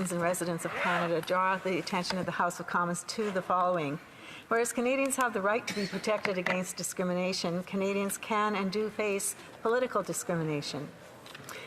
citizens and residents of Canada draw the attention of the House of Commons to the following. Whereas Canadians have the right to be protected against discrimination, Canadians can and do face political discrimination.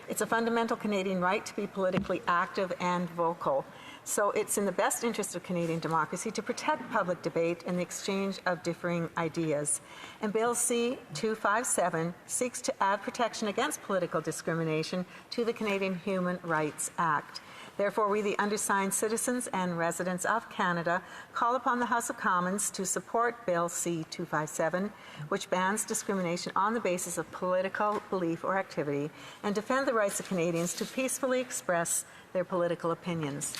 It's a fundamental Canadian right to be politically active and vocal. So it's in the best interest of Canadian democracy to protect public debate and the exchange of differing ideas. And Bill C-257 seeks to add protection against political discrimination to the Canadian Human Rights Act. Therefore, we, the undersigned citizens and residents of Canada, call upon the House of Commons to support Bill C-257, which bans discrimination on the basis of political belief or activity, and defend the rights of Canadians to peacefully express their political opinions.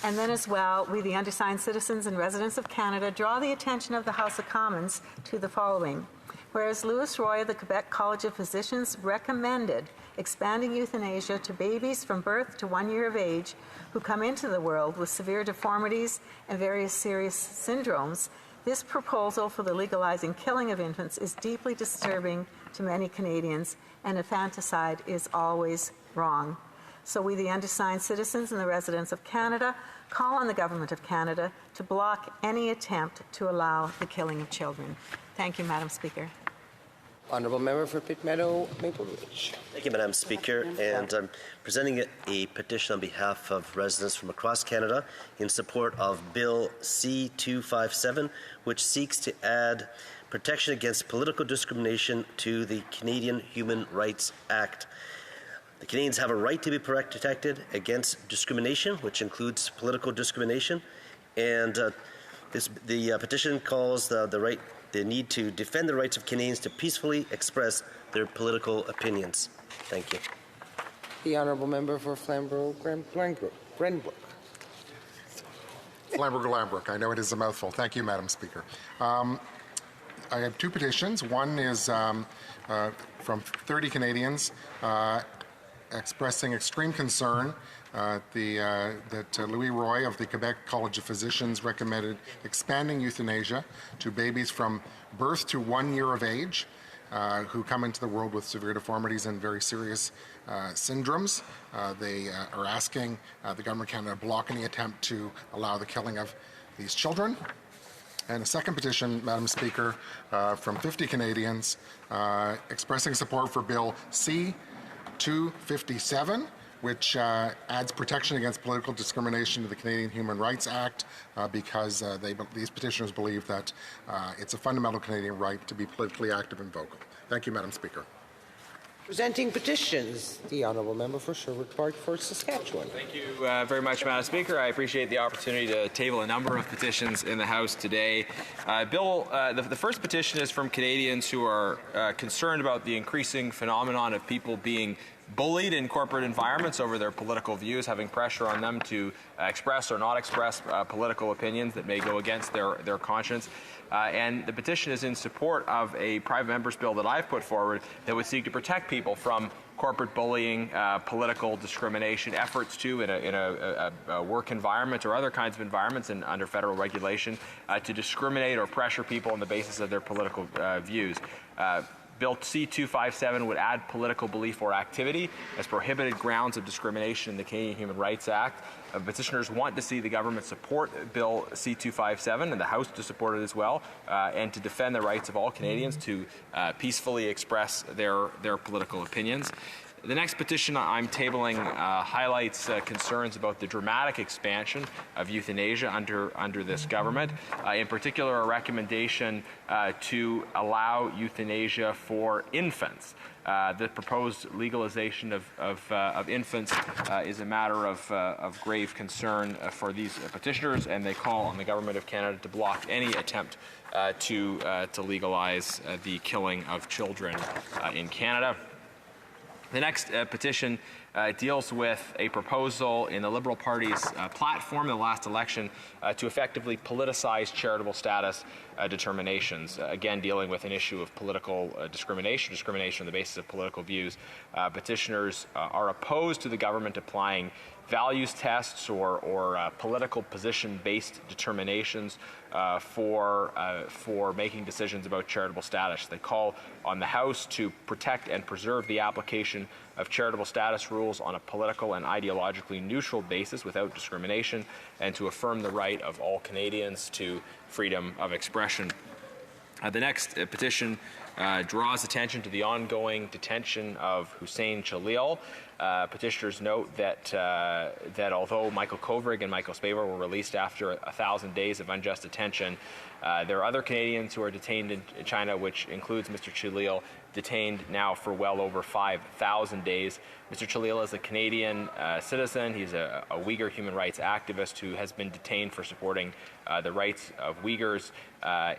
And then as well, we, the undersigned citizens and residents of Canada, draw the attention of the House of Commons to the following. Whereas Louis Roy of the Quebec College of Physicians recommended expanding euthanasia to babies from birth to 1 year of age who come into the world with severe deformities and various serious syndromes, this proposal for the legalizing killing of infants is deeply disturbing to many Canadians, and infanticide is always wrong. So we, the undersigned citizens and the residents of Canada, call on the Government of Canada to block any attempt to allow the killing of children. Thank you, Madam Speaker. Honourable Member for Pitt Meadow, Maple Ridge. Thank you, Madam Speaker. And I'm presenting a petition on behalf of residents from across Canada in support of Bill C-257, which seeks to add protection against political discrimination to the Canadian Human Rights Act. The Canadians have a right to be protected against discrimination, which includes political discrimination, and the petition calls the need to defend the rights of Canadians to peacefully express their political opinions. Thank you. The Honourable Member for Flamborough-Grenbrook. Flamborough-Glanbrook. I know it is a mouthful. Thank you, Madam Speaker. I have two petitions. One is from 30 Canadians expressing extreme concern that Louis Roy of the Quebec College of Physicians recommended expanding euthanasia to babies from birth to 1 year of age who come into the world with severe deformities and very serious syndromes. They are asking the Government of Canada to block any attempt to allow the killing of these children. And a second petition, Madam Speaker, from 50 Canadians expressing support for Bill C-257, which adds protection against political discrimination to the Canadian Human Rights Act because these petitioners believe that it's a fundamental Canadian right to be politically active and vocal. Thank you, Madam Speaker. Presenting petitions, the Honourable Member for Sherwood Park for Saskatchewan. Thank you very much, Madam Speaker. I appreciate the opportunity to table a number of petitions in the House today. The first petition is from Canadians who are concerned about the increasing phenomenon of people being bullied in corporate environments over their political views, having pressure on them to express or not express political opinions that may go against their conscience. And the petition is in support of a private member's bill that I've put forward that would seek to protect people from corporate bullying, political discrimination, efforts to in a work environment or other kinds of environments and under federal regulation to discriminate or pressure people on the basis of their political views. Bill C-257 would add political belief or activity as prohibited grounds of discrimination in the Canadian Human Rights Act. Petitioners want to see the government support Bill C-257 and the House to support it as well, and to defend the rights of all Canadians to peacefully express their political opinions. The next petition I'm tabling highlights concerns about the dramatic expansion of euthanasia under this government. In particular, a recommendation to allow euthanasia for infants. The proposed legalization of infants is a matter of grave concern for these petitioners, and they call on the Government of Canada to block any attempt to legalize the killing of children in Canada. The next petition deals with a proposal in the Liberal Party's platform in the last election to effectively politicize charitable status determinations, again dealing with an issue of political discrimination on the basis of political views. Petitioners are opposed to the government applying values tests or political position-based determinations for making decisions about charitable status. They call on the House to protect and preserve the application of charitable status rules on a political and ideologically neutral basis without discrimination, and to affirm the right of all Canadians to freedom of expression. The next petition draws attention to the ongoing detention of Hussein Chalil. Petitioners note that although Michael Kovrig and Michael Spavor were released after 1,000 days of unjust detention, there are other Canadians who are detained in China, which includes Mr. Chalil, detained now for well over 5,000 days. Mr. Chalil is a Canadian citizen. He's a Uyghur human rights activist who has been detained for supporting the rights of Uyghurs,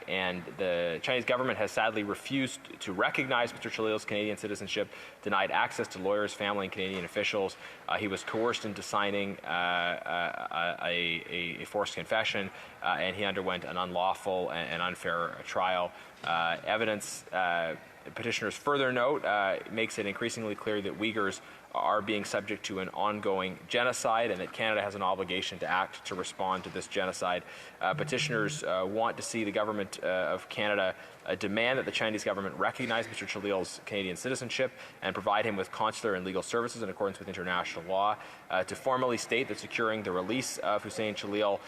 and the Chinese government has sadly refused to recognize Mr. Chalil's Canadian citizenship, denied access to lawyers, family, and Canadian officials. He was coerced into signing a forced confession, and he underwent an unlawful and unfair trial. Evidence, petitioners further note, makes it increasingly clear that Uyghurs are being subject to an ongoing genocide, and that Canada has an obligation to act to respond to this genocide. Petitioners want to see the government of Canada demand that the Chinese government recognize Mr. Chalil's Canadian citizenship and provide him with consular and legal services in accordance with international law, to formally state that securing the release of Hussein Chalil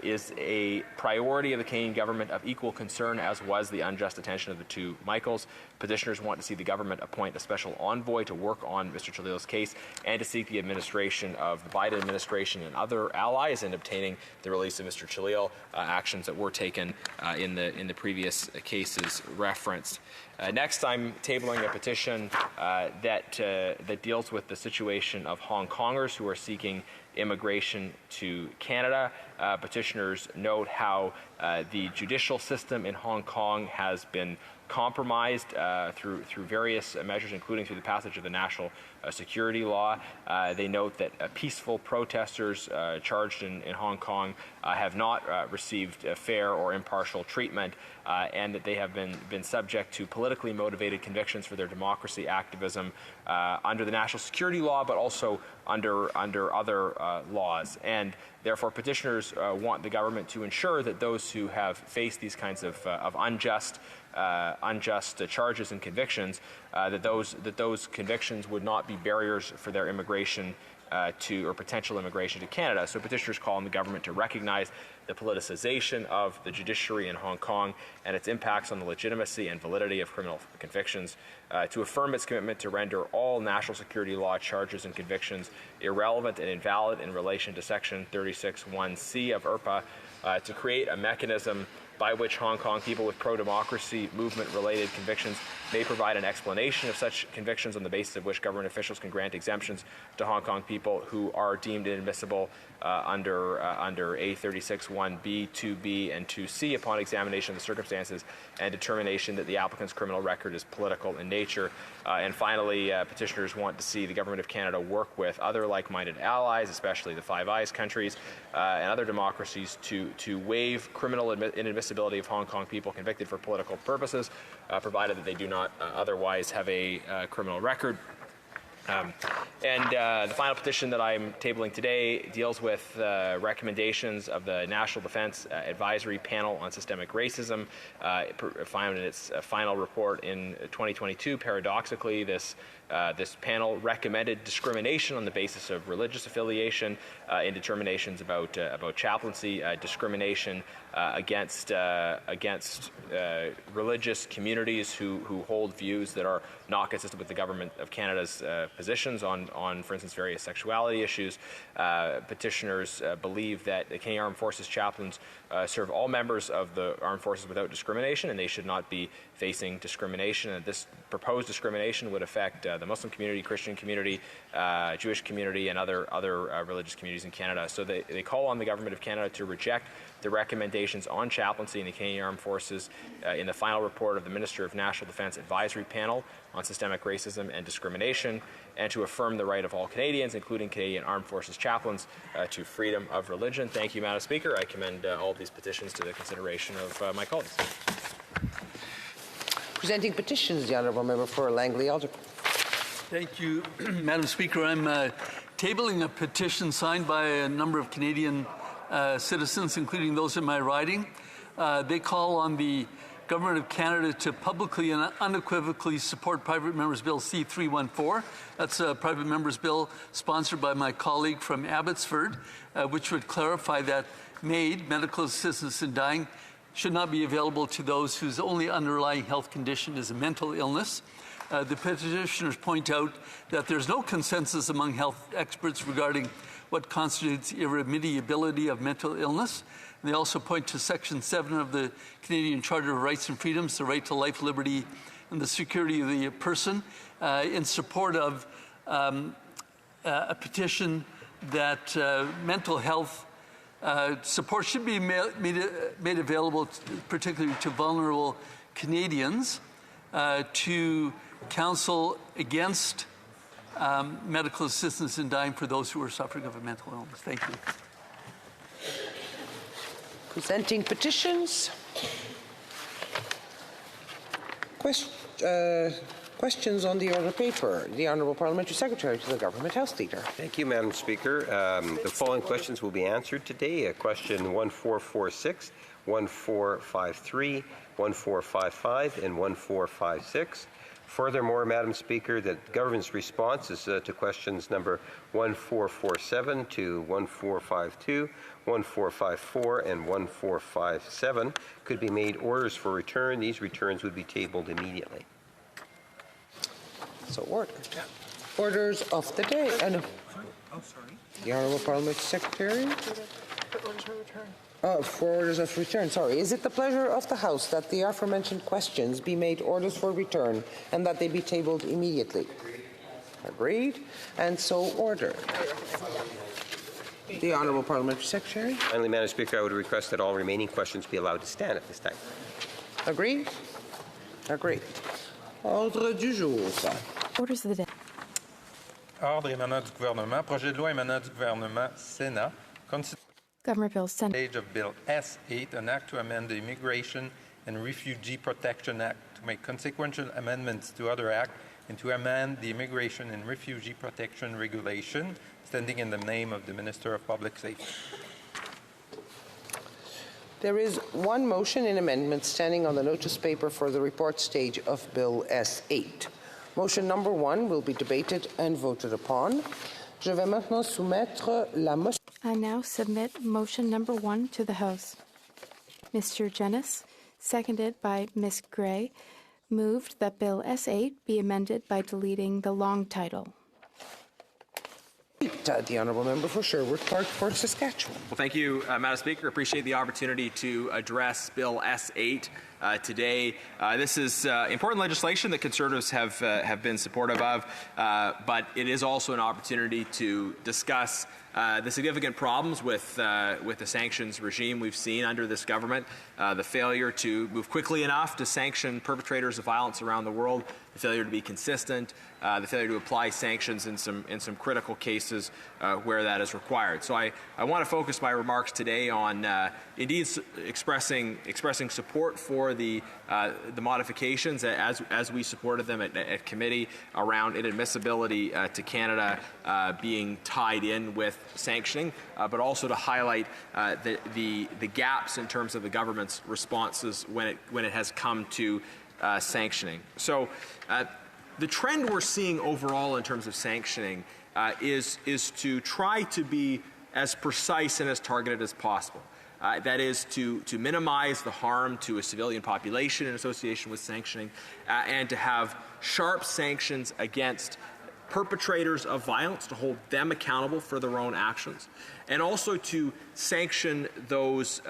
is a priority of the Canadian government of equal concern as was the unjust detention of the two Michaels. Petitioners want to see the government appoint a special envoy to work on Mr. Chalil's case and to seek the administration of the Biden administration and other allies in obtaining the release of Mr. Chalil, actions that were taken in the previous cases referenced. Next, I'm tabling a petition that deals with the situation of Hong Kongers who are seeking immigration to Canada. Petitioners note how the judicial system in Hong Kong has been compromised through various measures, including through the passage of the national security law. They note that peaceful protesters charged in Hong Kong have not received fair or impartial treatment, and that they have been subject to politically motivated convictions for their democracy activism under the national security law, but also under other laws. And therefore, petitioners want the government to ensure that those who have faced these kinds of unjust charges and convictions, that those convictions would not be barriers for their immigration or potential immigration to Canada. So petitioners call on the government to recognize the politicization of the judiciary in Hong Kong and its impacts on the legitimacy and validity of criminal convictions, to affirm its commitment to render all national security law charges and convictions irrelevant and invalid in relation to Section 36(1)(c) of IRPA, to create a mechanism by which Hong Kong people with pro-democracy movement-related convictions may provide an explanation of such convictions on the basis of which government officials can grant exemptions to Hong Kong people who are deemed inadmissible under A36(1)(b), 2(b), and 2(c) upon examination of the circumstances and determination that the applicant's criminal record is political in nature. And finally, petitioners want to see the Government of Canada work with other like-minded allies, especially the Five Eyes countries and other democracies, to waive criminal inadmissibility of Hong Kong people convicted for political purposes, provided that they do not otherwise have a criminal record. The final petition that I'm tabling today deals with recommendations of the National Defense Advisory Panel on Systemic Racism, found in its final report in 2022. Paradoxically, this panel recommended discrimination on the basis of religious affiliation in determinations about chaplaincy, discrimination against religious communities who hold views that are not consistent with the Government of Canada's positions on, for instance, various sexuality issues. Petitioners believe that the Canadian Armed Forces chaplains serve all members of the Armed Forces without discrimination, and they should not be facing discrimination. And this proposed discrimination would affect the Muslim community, Christian community, Jewish community, and other religious communities in Canada. So they call on the Government of Canada to reject the recommendations on chaplaincy in the Canadian Armed Forces in the final report of the Minister of National Defence Advisory Panel on Systemic Racism and Discrimination, and to affirm the right of all Canadians, including Canadian Armed Forces chaplains, to freedom of religion. Thank you, Madam Speaker. I commend all of these petitions to the consideration of my colleagues. Presenting petitions, the Honourable Member for Langley Alder. Thank you, Madam Speaker. I'm tabling a petition signed by a number of Canadian citizens, including those in my riding. They call on the Government of Canada to publicly and unequivocally support Private Members Bill C-314. That's a private members bill sponsored by my colleague from Abbotsford, which would clarify that MAID, medical assistance in dying, should not be available to those whose only underlying health condition is a mental illness. The petitioners point out that there's no consensus among health experts regarding what constitutes irremediability of mental illness. And they also point to Section 7 of the Canadian Charter of Rights and Freedoms, the right to life, liberty, and the security of the person, in support of a petition that mental health support should be made available, particularly to vulnerable Canadians, to counsel against medical assistance in dying for those who are suffering of a mental illness. Thank you. Presenting petitions. Questions on the order paper. The Honourable Parliamentary Secretary to the Government House Leader. Thank you, Madam Speaker. The following questions will be answered today. Question 1446, 1453, 1455, and 1456. Furthermore, Madam Speaker, that the government's responses to questions number 1447 to 1452, 1454, and 1457 could be made orders for return. These returns would be tabled immediately. So ordered. Orders of the day. The Honourable Parliamentary Secretary. For orders of return, sorry. Is it the pleasure of the House that the aforementioned questions be made orders for return and that they be tabled immediately? Agreed. And so ordered. The Honourable Parliamentary Secretary. Finally, Madam Speaker, I would request that all remaining questions be allowed to stand at this time. Agreed? Agreed. Ordre du jour. Orders of the day. Ordre émanant du gouvernement. Projet de loi émanant du gouvernement, Sénat. Government Bill Senate. Page of Bill S-8, an act to amend the Immigration and Refugee Protection Act to make consequential amendments to other acts and to amend the Immigration and Refugee Protection Regulation, standing in the name of the Minister of Public Safety. There is one motion in amendment standing on the notice paper for the report stage of Bill S-8. Motion number 1 will be debated and voted upon. Je vais maintenant soumettre la motion. I now submit motion number 1 to the House. Mr. Jennis, seconded by Ms. Gray, moved that Bill S-8 be amended by deleting the long title. The Honourable Member for Sherwood Park for Saskatchewan. Well, thank you, Madam Speaker. Appreciate the opportunity to address Bill S-8 today. This is important legislation that Conservatives have been supportive of, but it is also an opportunity to discuss the significant problems with the sanctions regime we've seen under this government, the failure to move quickly enough to sanction perpetrators of violence around the world, the failure to be consistent, the failure to apply sanctions in some critical cases where that is required. So I want to focus my remarks today on indeed expressing support for the modifications as we supported them at committee around inadmissibility to Canada being tied in with sanctioning, but also to highlight the gaps in terms of the government's responses when it has come to sanctioning. So the trend we're seeing overall in terms of sanctioning is to try to be as precise and as targeted as possible. That is to minimize the harm to a civilian population in association with sanctioning, and to have sharp sanctions against perpetrators of violence, to hold them accountable for their own actions, and also to sanction those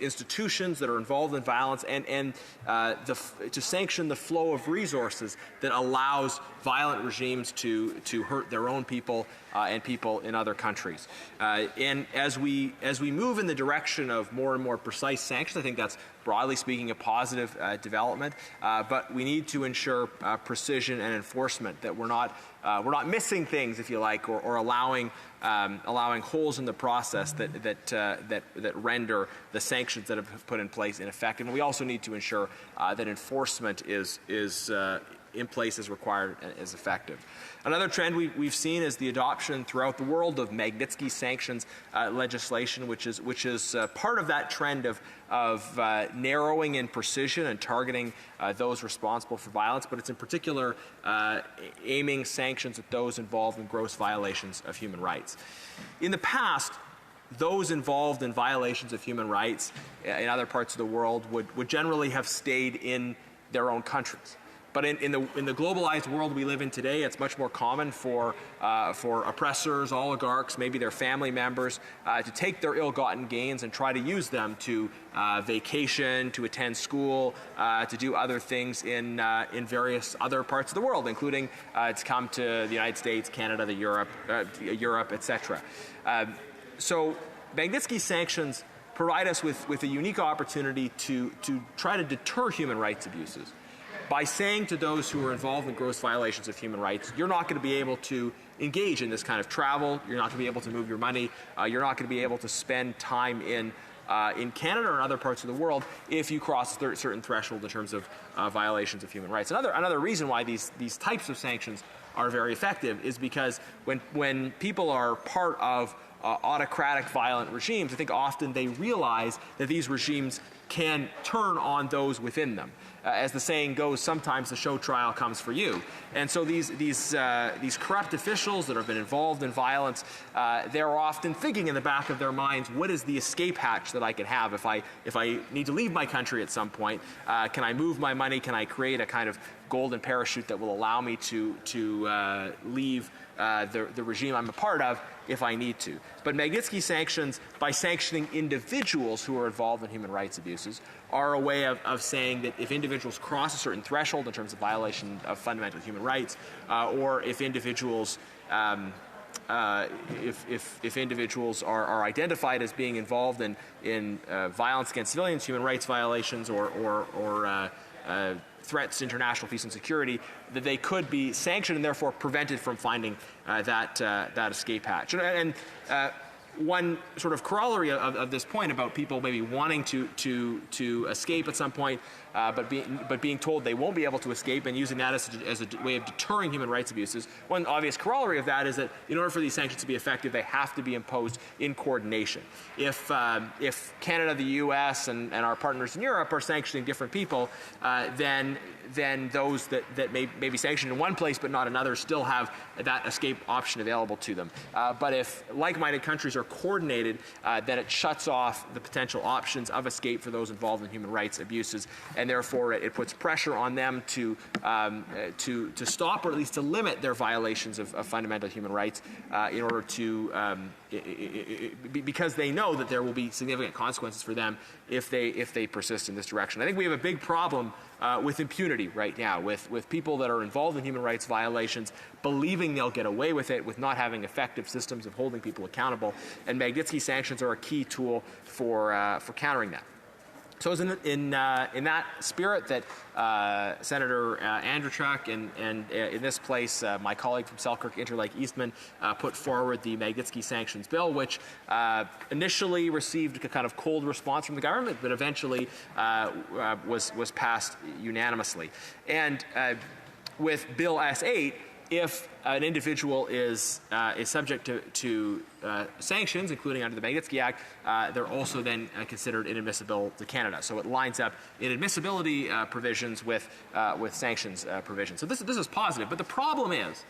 institutions that are involved in violence, and to sanction the flow of resources that allows violent regimes to hurt their own people and people in other countries. And as we move in the direction of more and more precise sanctions, I think that's broadly speaking a positive development. But we need to ensure precision and enforcement, that we're not missing things, if you like, or allowing holes in the process that render the sanctions that have put in place ineffective. And we also need to ensure that enforcement is in place as required and as effective. Another trend we've seen is the adoption throughout the world of Magnitsky sanctions legislation, which is part of that trend of narrowing in precision and targeting those responsible for violence, but it's in particular aiming sanctions at those involved in gross violations of human rights. In the past, those involved in violations of human rights in other parts of the world would generally have stayed in their own countries. But in the globalized world we live in today, it's much more common for oppressors, oligarchs, maybe their family members, to take their ill-gotten gains and try to use them to vacation, to attend school, to do other things in various other parts of the world, including to come to the United States, Canada, Europe, etc. So Magnitsky sanctions provide us with a unique opportunity to try to deter human rights abuses by saying to those who are involved in gross violations of human rights, you're not going to be able to engage in this kind of travel, you're not going to be able to move your money, you're not going to be able to spend time in Canada or in other parts of the world if you cross a certain threshold in terms of violations of human rights. Another reason why these types of sanctions are very effective is because when people are part of autocratic violent regimes, I think often they realize that these regimes can turn on those within them. As the saying goes, sometimes the show trial comes for you. And so these corrupt officials that have been involved in violence, they're often thinking in the back of their minds, what is the escape hatch that I could have if I need to leave my country at some point? Can I move my money? Can I create a kind of golden parachute that will allow me to leave the regime I'm a part of if I need to? But Magnitsky sanctions, by sanctioning individuals who are involved in human rights abuses, are a way of saying that if individuals cross a certain threshold in terms of violation of fundamental human rights, or if individuals if individuals are identified as being involved in violence against civilians, human rights violations, or threats to international peace and security, that they could be sanctioned and therefore prevented from finding that escape hatch. And one sort of corollary of this point about people maybe wanting to escape at some point, but being told they won't be able to escape and using that as a way of deterring human rights abuses. One obvious corollary of that is that in order for these sanctions to be effective, they have to be imposed in coordination. If Canada, the U.S., and our partners in Europe are sanctioning different people, then those that may be sanctioned in one place but not another still have that escape option available to them. But if like-minded countries are coordinated, then it shuts off the potential options of escape for those involved in human rights abuses, and therefore it puts pressure on them to stop or at least to limit their violations of fundamental human rights in order to because they know that there will be significant consequences for them if they persist in this direction. I think we have a big problem with impunity right now, with people that are involved in human rights violations believing they'll get away with it, with not having effective systems of holding people accountable, and Magnitsky sanctions are a key tool for countering that. So it's in that spirit that Senator Andrzejczyk and in this place, my colleague from Selkirk, Interlake Eastman, put forward the Magnitsky sanctions bill, which initially received a kind of cold response from the government, but eventually was passed unanimously. And with Bill S8, if an individual is subject to sanctions, including under the Magnitsky Act, they're also then considered inadmissible to Canada. So it lines up inadmissibility provisions with sanctions provisions. So this is positive. But the problem is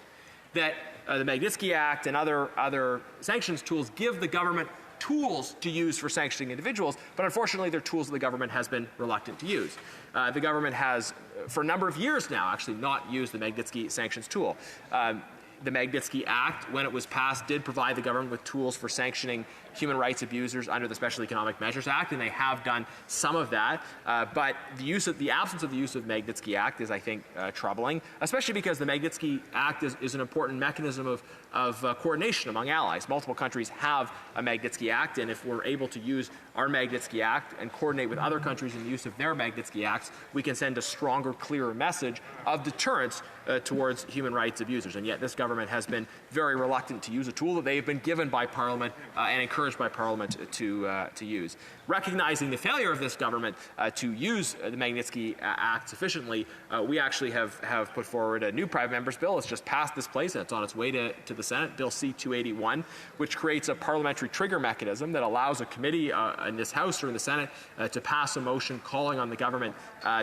that the Magnitsky Act and other sanctions tools give the government tools to use for sanctioning individuals, but unfortunately they're tools that the government has been reluctant to use. The government has, for a number of years now, actually not used the Magnitsky sanctions tool. The Magnitsky Act, when it was passed, did provide the government with tools for sanctioning human rights abusers under the Special Economic Measures Act, and they have done some of that. But the absence of the use of the Magnitsky Act is, I think, troubling, especially because the Magnitsky Act is an important mechanism of coordination among allies. Multiple countries have a Magnitsky Act, and if we're able to use our Magnitsky Act and coordinate with other countries in the use of their Magnitsky Acts, we can send a stronger, clearer message of deterrence towards human rights abusers. And yet this government has been very reluctant to use a tool that they have been given by Parliament and encouraged encouraged by Parliament to use. Recognizing the failure of this government to use the Magnitsky Act sufficiently, we actually have put forward a new private member's bill. It's just passed this place and it's on its way to the Senate, Bill C-281, which creates a parliamentary trigger mechanism that allows a committee in this House or in the Senate to pass a motion calling on the government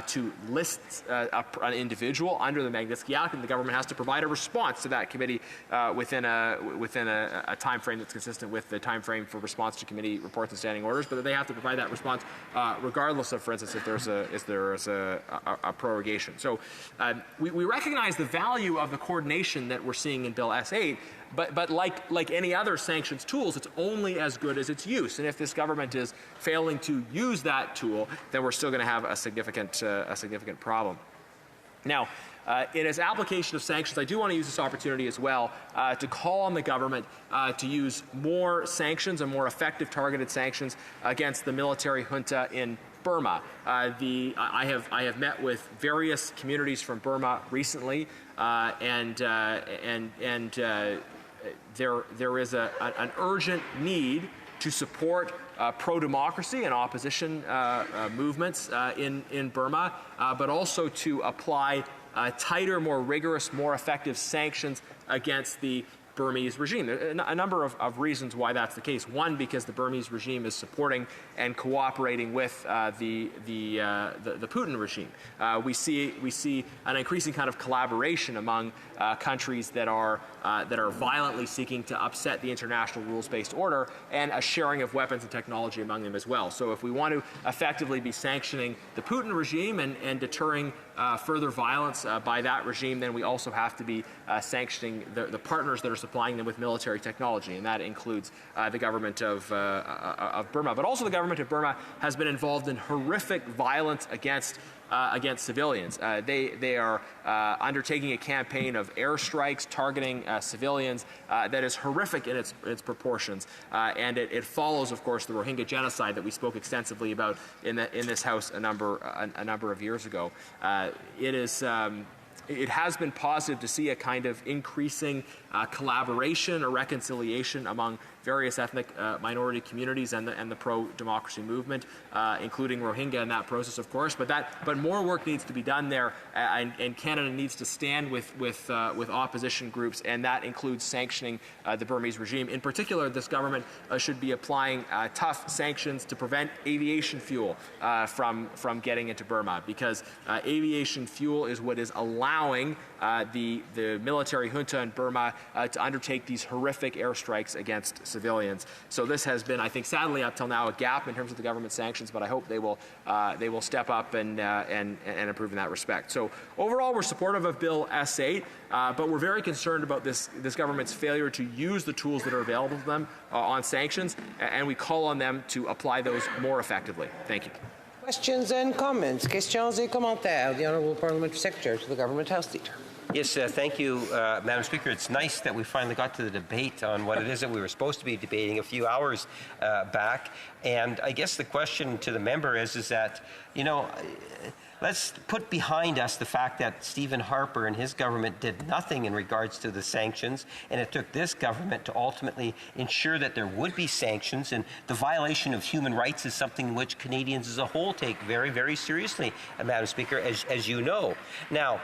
to list an individual under the Magnitsky Act, and the government has to provide a response to that committee within a time frame that's consistent with the time frame for response to committee reports and standing orders, but they have to provide that response regardless of, for instance, if there is a prorogation. So we recognize the value of the coordination that we're seeing in Bill S-8, but like any other sanctions tools, it's only as good as its use. And if this government is failing to use that tool, then we're still going to have a significant problem. Now, in its application of sanctions, I do want to use this opportunity as well to call on the government to use more sanctions and more effective targeted sanctions against the military junta in Burma. I have met with various communities from Burma recently, and there is an urgent need to support pro-democracy and opposition movements in Burma, but also to apply tighter, more rigorous, more effective sanctions against the Burmese regime. There are a number of reasons why that's the case. One, because the Burmese regime is supporting and cooperating with the Putin regime. We see an increasing kind of collaboration among countries that are violently seeking to upset the international rules-based order, and a sharing of weapons and technology among them as well. So if we want to effectively be sanctioning the Putin regime and deterring further violence by that regime, then we also have to be sanctioning the partners that are supplying them with military technology, and that includes the government of Burma. But also the government of Burma has been involved in horrific violence against civilians. They are undertaking a campaign of airstrikes targeting civilians that is horrific in its proportions, and it follows, of course, the Rohingya genocide that we spoke extensively about in this House a number of years ago. It has been positive to see a kind of increasing collaboration or reconciliation among various ethnic minority communities and the pro-democracy movement, including Rohingya in that process, of course. But more work needs to be done there, and Canada needs to stand with opposition groups, and that includes sanctioning the Burmese regime. In particular, this government should be applying tough sanctions to prevent aviation fuel from getting into Burma, because aviation fuel is what is allowing the military junta in Burma to undertake these horrific airstrikes against civilians. So this has been, I think, sadly up till now, a gap in terms of the government sanctions, but I hope they will step up and improve in that respect. So overall, we're supportive of Bill S-8, but we're very concerned about this government's failure to use the tools that are available to them on sanctions, and we call on them to apply those more effectively. Thank you. Questions and comments? Questions et commentaires. The Honourable Parliamentary Secretary to the Government House Leader. Yes, thank you, Madam Speaker. It's nice that we finally got to the debate on what it is that we were supposed to be debating a few hours back. And I guess the question to the member is that, let's put behind us the fact that Stephen Harper and his government did nothing in regards to the sanctions, and it took this government to ultimately ensure that there would be sanctions, and the violation of human rights is something which Canadians as a whole take very, very seriously, Madam Speaker, as you know. Now,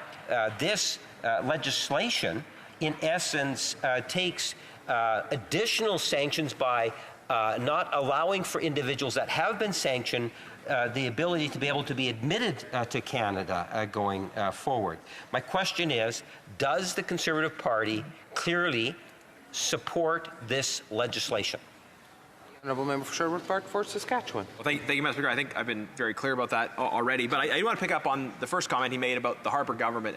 this legislation, in essence, takes additional sanctions by not allowing for individuals that have been sanctioned the ability to be able to be admitted to Canada going forward. My question is, does the Conservative Party clearly support this legislation? Honourable Member for Sherwood Park for Saskatchewan. Well, thank you, Mr. Speaker. I think I've been very clear about that already, but I do want to pick up on the first comment he made about the Harper government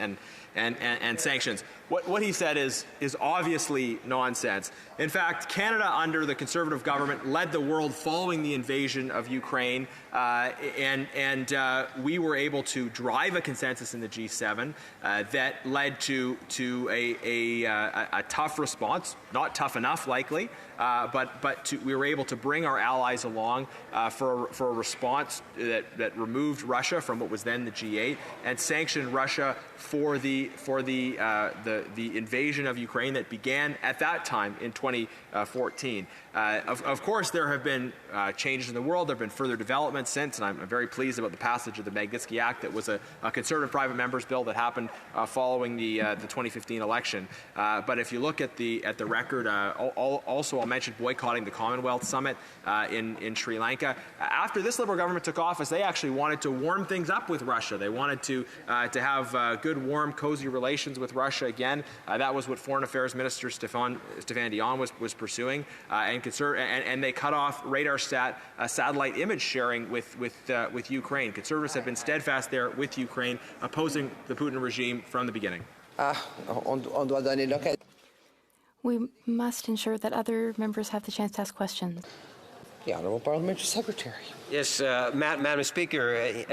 and sanctions. What he said is obviously nonsense. In fact, Canada under the Conservative government led the world following the invasion of Ukraine, and we were able to drive a consensus in the G7 that led to a tough response, not tough enough likely, but we were able to bring our allies along for a response that removed Russia from what was then the G8 and sanctioned Russia for the invasion of Ukraine that began at that time in 2014. Of course, there have been changes in the world. There have been further developments since, and I'm very pleased about the passage of the Magnitsky Act that was a conservative private member's bill that happened following the 2015 election. But if you look at the record, also I'll mention boycotting the Commonwealth Summit in Sri Lanka. After this Liberal government took office, they actually wanted to warm things up with Russia. They wanted to have good, warm, cozy relations with Russia again. That was what Foreign Affairs Minister Stéphane Dion was pursuing, and they cut off RadarSat satellite image sharing with Ukraine. Conservatives have been steadfast there with Ukraine, opposing the Putin regime from the beginning. We must ensure that other members have the chance to ask questions. The Honourable Parliamentary Secretary. Yes, Madam Speaker,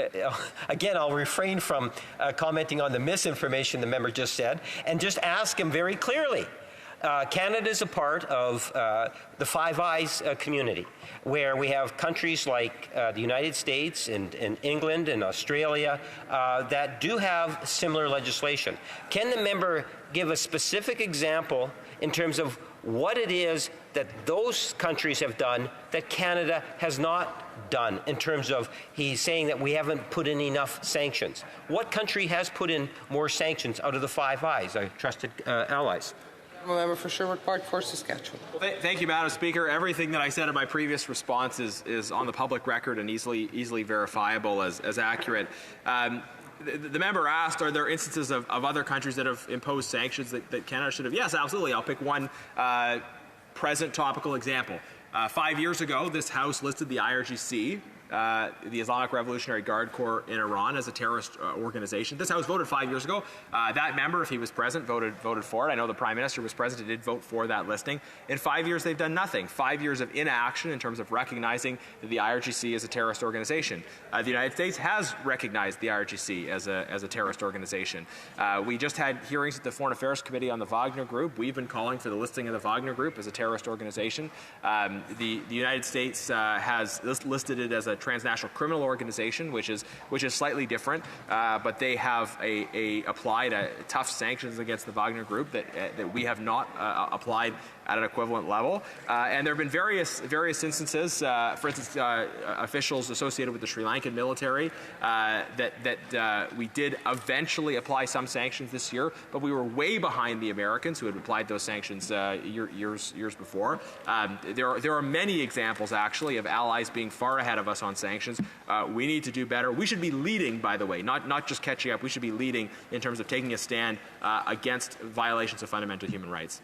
again, I'll refrain from commenting on the misinformation the member just said and just ask him very clearly. Canada is a part of the Five Eyes community, where we have countries like the United States and England and Australia that do have similar legislation. Can the member give a specific example in terms of what it is that those countries have done that Canada has not done, in terms of, he's saying that we haven't put in enough sanctions? What country has put in more sanctions out of the Five Eyes, our trusted allies? Member for Sherwood Park for Saskatchewan. Well, thank you, Madam Speaker. Everything that I said in my previous response is on the public record and easily verifiable as accurate. The member asked, are there instances of other countries that have imposed sanctions that Canada should have? Yes, absolutely. I'll pick one present topical example. 5 years ago, this House listed the IRGC, the Islamic Revolutionary Guard Corps in Iran, as a terrorist organization. This House voted 5 years ago. That member, if he was present, voted for it. I know the Prime Minister was present and did vote for that listing. In 5 years, they've done nothing. 5 years of inaction in terms of recognizing that the IRGC is a terrorist organization. The United States has recognized the IRGC as a terrorist organization. We just had hearings at the Foreign Affairs Committee on the Wagner Group. We've been calling for the listing of the Wagner Group as a terrorist organization. The United States has listed it as a transnational criminal organization, which is slightly different, but they have applied tough sanctions against the Wagner Group that we have not applied at an equivalent level. And there have been various instances, for instance, officials associated with the Sri Lankan military, that we did eventually apply some sanctions this year, but we were way behind the Americans who had applied those sanctions years before. There are many examples, actually, of allies being far ahead of us on sanctions. We need to do better. We should be leading, by the way, not just catching up. We should be leading in terms of taking a stand against violations of fundamental human rights.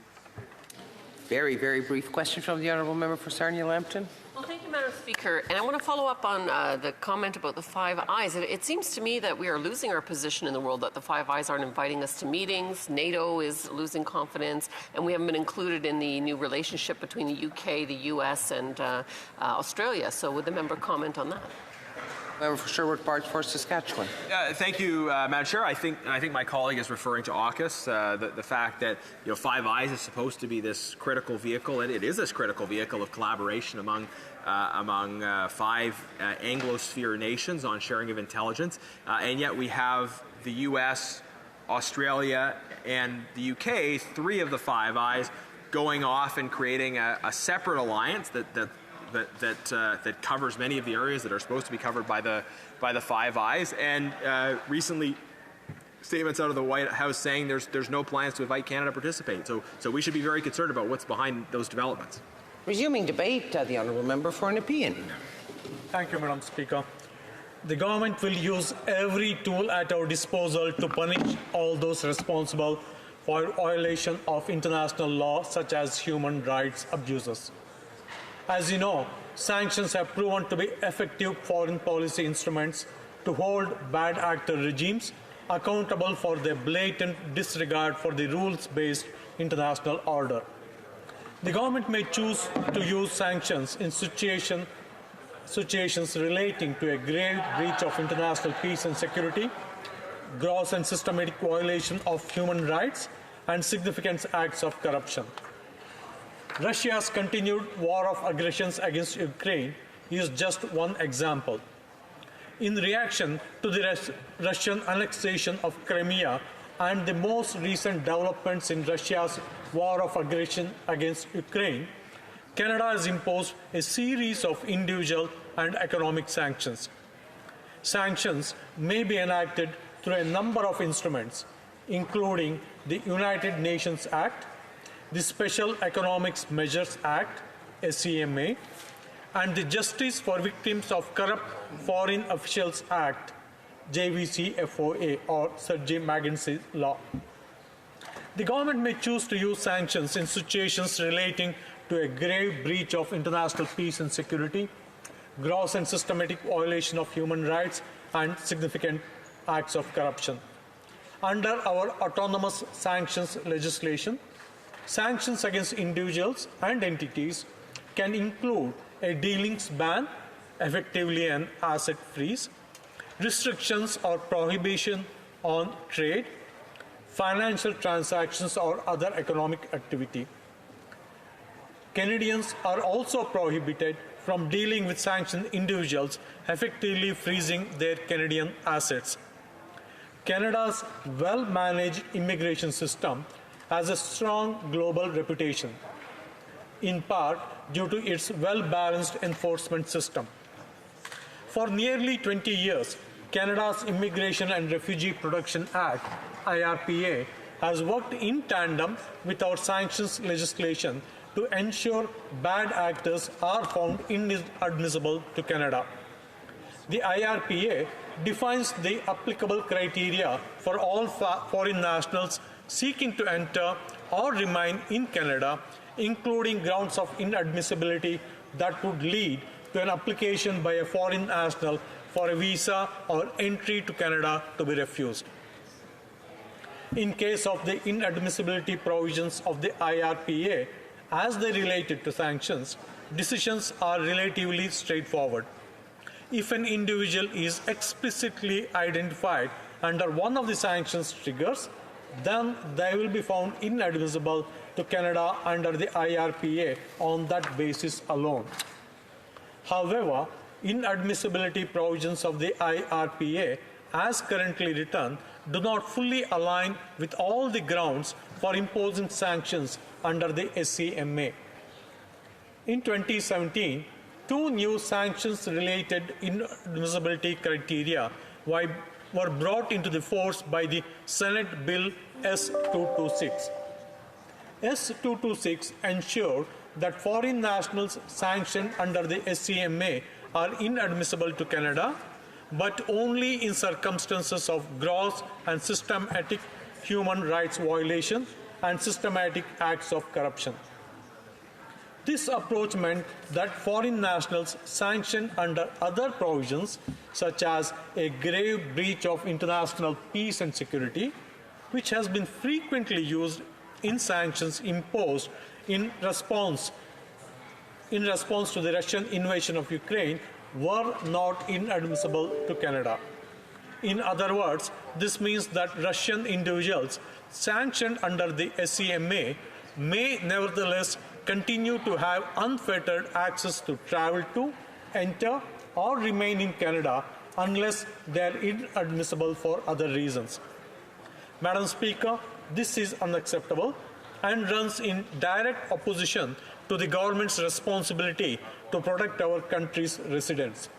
Very, very brief question from the Honourable Member for Sarnia-Lambton. Well, thank you, Madam Speaker. And I want to follow up on the comment about the Five Eyes. It seems to me that we are losing our position in the world, that the Five Eyes aren't inviting us to meetings. NATO is losing confidence, and we haven't been included in the new relationship between the UK, the US, and Australia. So would the member comment on that? Member for Sherwood Park for Saskatchewan. Thank you, Madam Chair. I think my colleague is referring to AUKUS, the fact that Five Eyes is supposed to be this critical vehicle, and it is this critical vehicle of collaboration among five Anglosphere nations on sharing of intelligence, and yet we have the U.S., Australia, and the UK, three of the Five Eyes, going off and creating a separate alliance that covers many of the areas that are supposed to be covered by the Five Eyes, and recently statements out of the White House saying there's no plans to invite Canada to participate. So we should be very concerned about what's behind those developments. Resuming debate, the Honourable Member for Nepean. Thank you, Madam Speaker. The government will use every tool at our disposal to punish all those responsible for violation of international law, such as human rights abuses. As you know, sanctions have proven to be effective foreign policy instruments to hold bad actor regimes accountable for their blatant disregard for the rules-based international order. The government may choose to use sanctions in situations relating to a grave breach of international peace and security, gross and systematic violation of human rights, and significant acts of corruption. Russia's continued war of aggressions against Ukraine is just one example. In reaction to the Russian annexation of Crimea and the most recent developments in Russia's war of aggression against Ukraine, Canada has imposed a series of individual and economic sanctions. Sanctions may be enacted through a number of instruments, including the United Nations Act, the Special Economic Measures Act, SEMA, and the Justice for Victims of Corrupt Foreign Officials Act, JVCFOA, or Sergei Magnitsky law. The government may choose to use sanctions in situations relating to a grave breach of international peace and security, gross and systematic violation of human rights, and significant acts of corruption. Under our autonomous sanctions legislation, sanctions against individuals and entities can include a dealings ban, effectively an asset freeze, restrictions or prohibition on trade, financial transactions, or other economic activity. Canadians are also prohibited from dealing with sanctioned individuals, effectively freezing their Canadian assets. Canada's well-managed immigration system has a strong global reputation, in part due to its well-balanced enforcement system. For nearly 20 years, Canada's Immigration and Refugee Protection Act, IRPA, has worked in tandem with our sanctions legislation to ensure bad actors are found inadmissible to Canada. The IRPA defines the applicable criteria for all foreign nationals seeking to enter or remain in Canada, including grounds of inadmissibility that would lead to an application by a foreign national for a visa or entry to Canada to be refused. In case of the inadmissibility provisions of the IRPA, as they related to sanctions, decisions are relatively straightforward. If an individual is explicitly identified under one of the sanctions triggers, then they will be found inadmissible to Canada under the IRPA on that basis alone. However, inadmissibility provisions of the IRPA, as currently written, do not fully align with all the grounds for imposing sanctions under the SCMA. In 2017, two new sanctions-related inadmissibility criteria were brought into the force by the Senate Bill S-226. S-226 ensured that foreign nationals sanctioned under the SCMA are inadmissible to Canada, but only in circumstances of gross and systematic human rights violation and systematic acts of corruption. This approach meant that foreign nationals sanctioned under other provisions, such as a grave breach of international peace and security, which has been frequently used in sanctions imposed in response to the Russian invasion of Ukraine, were not inadmissible to Canada. In other words, this means that Russian individuals sanctioned under the SCMA may nevertheless continue to have unfettered access to travel to, enter, or remain in Canada unless they are inadmissible for other reasons. Madam Speaker, this is unacceptable and runs in direct opposition to the government's responsibility to protect our country's residents.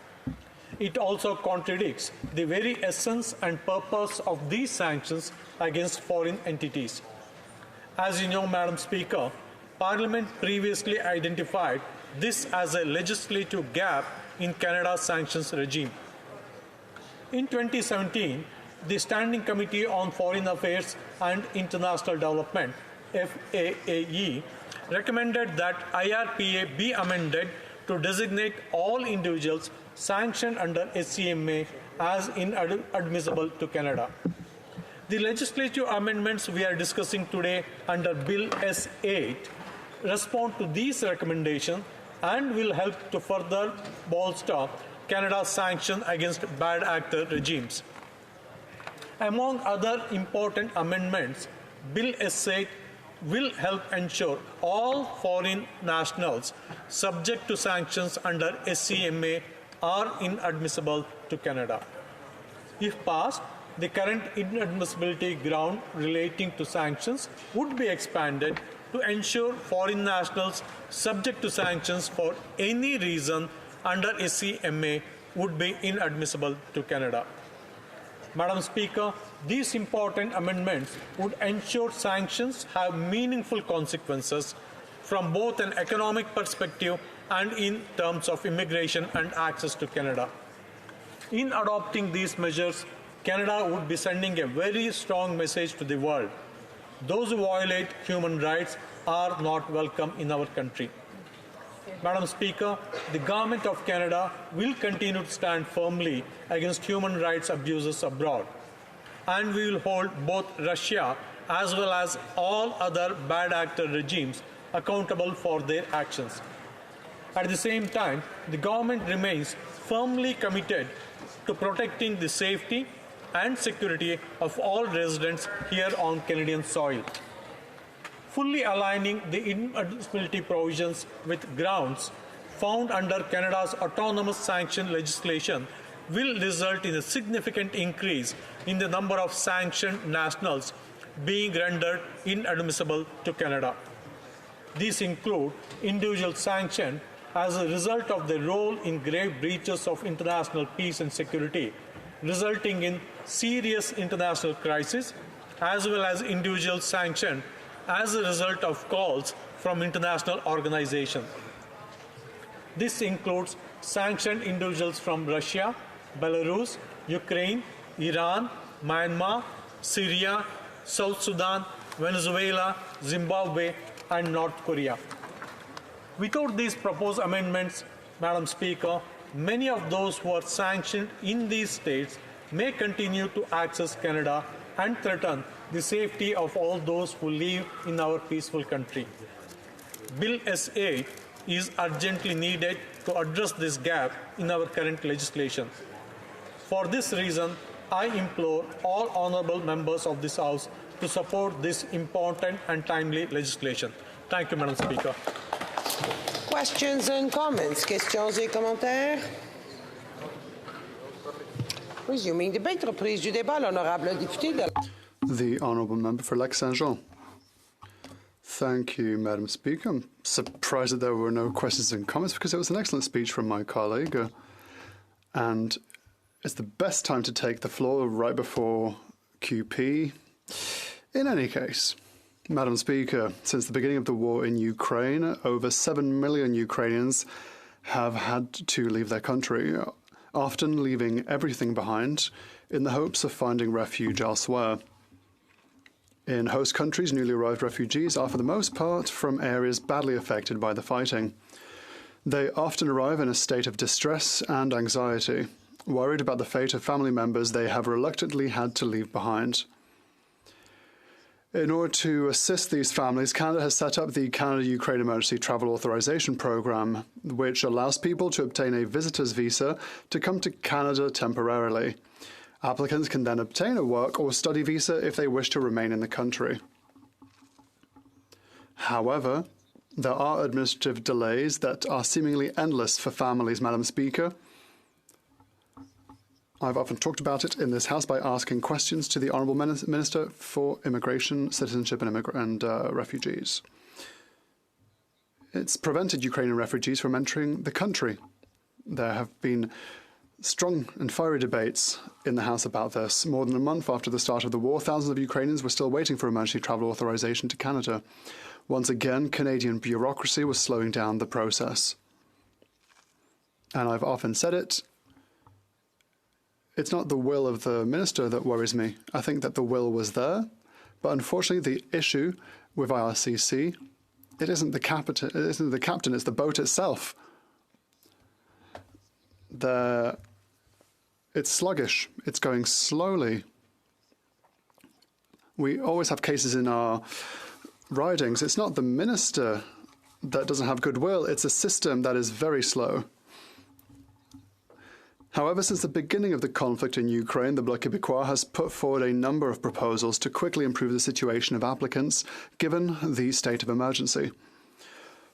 It also contradicts the very essence and purpose of these sanctions against foreign entities. As you know, Madam Speaker, Parliament previously identified this as a legislative gap in Canada's sanctions regime. In 2017, the Standing Committee on Foreign Affairs and International Development, FAAE, recommended that IRPA be amended to designate all individuals sanctioned under SCMA as inadmissible to Canada. The legislative amendments we are discussing today under Bill S-8 respond to these recommendations and will help to further bolster Canada's sanctions against bad actor regimes. Among other important amendments, Bill S-8 will help ensure all foreign nationals subject to sanctions under SCMA are inadmissible to Canada. If passed, the current inadmissibility ground relating to sanctions would be expanded to ensure foreign nationals subject to sanctions for any reason under SCMA would be inadmissible to Canada. Madam Speaker, these important amendments would ensure sanctions have meaningful consequences from both an economic perspective and in terms of immigration and access to Canada. In adopting these measures, Canada would be sending a very strong message to the world. Those who violate human rights are not welcome in our country. Madam Speaker, the Government of Canada will continue to stand firmly against human rights abuses abroad, and we will hold both Russia as well as all other bad actor regimes accountable for their actions. At the same time, the government remains firmly committed to protecting the safety and security of all residents here on Canadian soil. Fully aligning the inadmissibility provisions with grounds found under Canada's autonomous sanction legislation will result in a significant increase in the number of sanctioned nationals being rendered inadmissible to Canada. These include individuals sanctioned as a result of their role in grave breaches of international peace and security, resulting in serious international crisis, as well as individuals sanctioned as a result of calls from international organizations. This includes sanctioned individuals from Russia, Belarus, Ukraine, Iran, Myanmar, Syria, South Sudan, Venezuela, Zimbabwe, and North Korea. Without these proposed amendments, Madam Speaker, many of those who are sanctioned in these states may continue to access Canada and threaten the safety of all those who live in our peaceful country. Bill S8 is urgently needed to address this gap in our current legislation. For this reason, I implore all honourable members of this House to support this important and timely legislation. Thank you, Madam Speaker. Questions and comments? Questions et commentaires? Resuming debate, reprise du débat, l'honorable député de... The Honourable Member for Lac-Saint-Jean. Thank you, Madam Speaker. I'm surprised that there were no questions and comments because it was an excellent speech from my colleague. And it's the best time to take the floor right before QP. In any case, Madam Speaker, since the beginning of the war in Ukraine, over 7 million Ukrainians have had to leave their country, often leaving everything behind in the hopes of finding refuge elsewhere. In host countries, newly arrived refugees are for the most part from areas badly affected by the fighting. They often arrive in a state of distress and anxiety, worried about the fate of family members they have reluctantly had to leave behind. In order to assist these families, Canada has set up the Canada-Ukraine Emergency Travel Authorization Program, which allows people to obtain a visitor's visa to come to Canada temporarily. Applicants can then obtain a work or study visa if they wish to remain in the country. However, there are administrative delays that are seemingly endless for families, Madam Speaker. I've often talked about it in this House by asking questions to the Honourable Minister for Immigration, Citizenship and Refugees. It's prevented Ukrainian refugees from entering the country. There have been strong and fiery debates in the House about this. More than a month after the start of the war, thousands of Ukrainians were still waiting for emergency travel authorization to Canada. Once again, Canadian bureaucracy was slowing down the process. And I've often said it, it's not the will of the minister that worries me. I think that the will was there, but unfortunately the issue with IRCC, it isn't the captain, it's the boat itself. It's sluggish. It's going slowly. We always have cases in our ridings. It's not the minister that doesn't have goodwill. It's a system that is very slow. However, since the beginning of the conflict in Ukraine, the Bloc Québécois has put forward a number of proposals to quickly improve the situation of applicants given the state of emergency.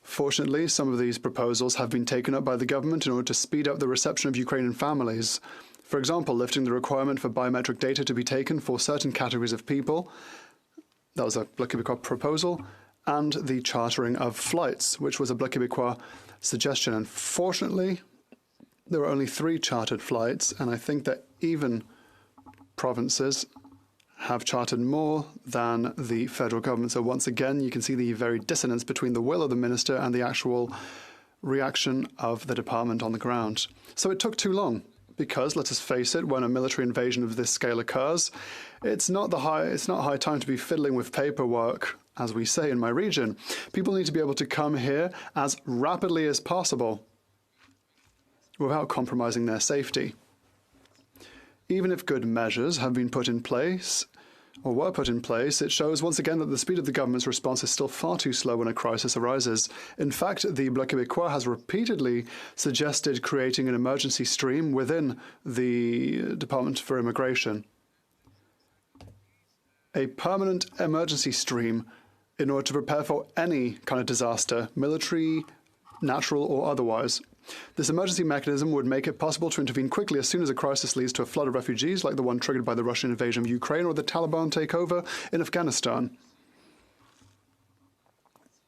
Fortunately, some of these proposals have been taken up by the government in order to speed up the reception of Ukrainian families. For example, lifting the requirement for biometric data to be taken for certain categories of people. That was a Bloc Québécois proposal. And the chartering of flights, which was a Bloc Québécois suggestion. And fortunately, there were only 3 chartered flights, and I think that even provinces have chartered more than the federal government. So once again, you can see the very dissonance between the will of the minister and the actual reaction of the department on the ground. So it took too long. Because, let us face it, when a military invasion of this scale occurs, it's not high time to be fiddling with paperwork, as we say in my region. People need to be able to come here as rapidly as possible without compromising their safety. Even if good measures have been put in place, or were put in place, it shows once again that the speed of the government's response is still far too slow when a crisis arises. In fact, the Bloc Québécois has repeatedly suggested creating an emergency stream within the Department for Immigration. A permanent emergency stream in order to prepare for any kind of disaster, military, natural, or otherwise. This emergency mechanism would make it possible to intervene quickly as soon as a crisis leads to a flood of refugees like the one triggered by the Russian invasion of Ukraine or the Taliban takeover in Afghanistan.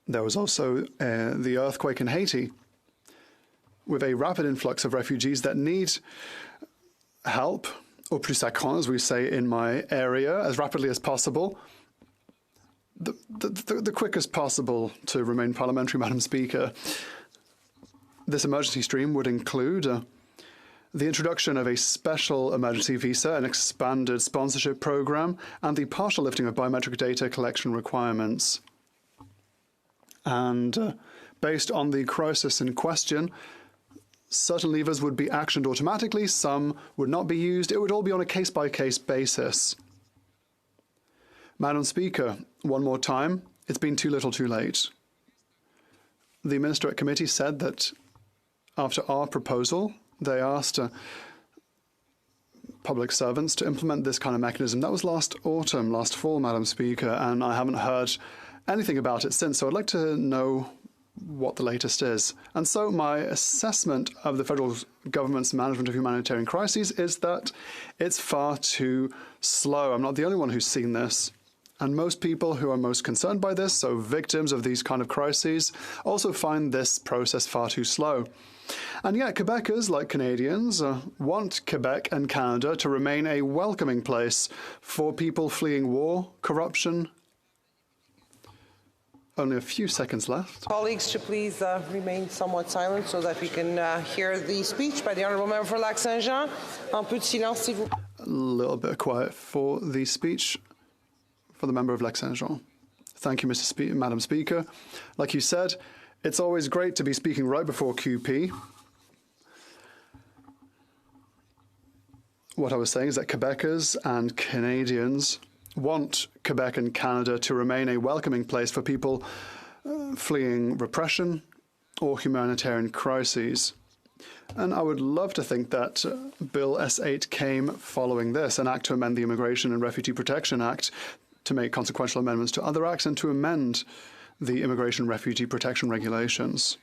There was also the earthquake in Haiti, with a rapid influx of refugees that need help, au plus sacrant, as we say in my area, as rapidly as possible. The quickest possible to remain parliamentary, Madam Speaker. This emergency stream would include the introduction of a special emergency visa, an expanded sponsorship program, and the partial lifting of biometric data collection requirements. And based on the crisis in question, certain levers would be actioned automatically, some would not be used. It would all be on a case-by-case basis. Madam Speaker, one more time, it's been too little too late. The Minister at Committee said that after our proposal, they asked public servants to implement this kind of mechanism. That was last autumn, last fall, Madam Speaker, and I haven't heard anything about it since, so I'd like to know what the latest is. And so my assessment of the federal government's management of humanitarian crises is that it's far too slow. I'm not the only one who's seen this. And most people who are most concerned by this, so victims of these kind of crises, also find this process far too slow. And yet Quebecers, like Canadians, want Quebec and Canada to remain a welcoming place for people fleeing war, corruption. Only a few seconds left. Colleagues, to please remain somewhat silent so that we can hear the speech by the Honourable Member for Lac-Saint-Jean. Un peu de silence, s'il vous plaît. A little bit of quiet for the speech for the member of Lac-Saint-Jean. Thank you, Madam Speaker. Like you said, it's always great to be speaking right before QP. What I was saying is that Quebecers and Canadians want Quebec and Canada to remain a welcoming place for people fleeing repression or humanitarian crises. And I would love to think that Bill S8 came following this, an act to amend the Immigration and Refugee Protection Act, to make consequential amendments to other acts and to amend the Immigration Refugee Protection Regulations.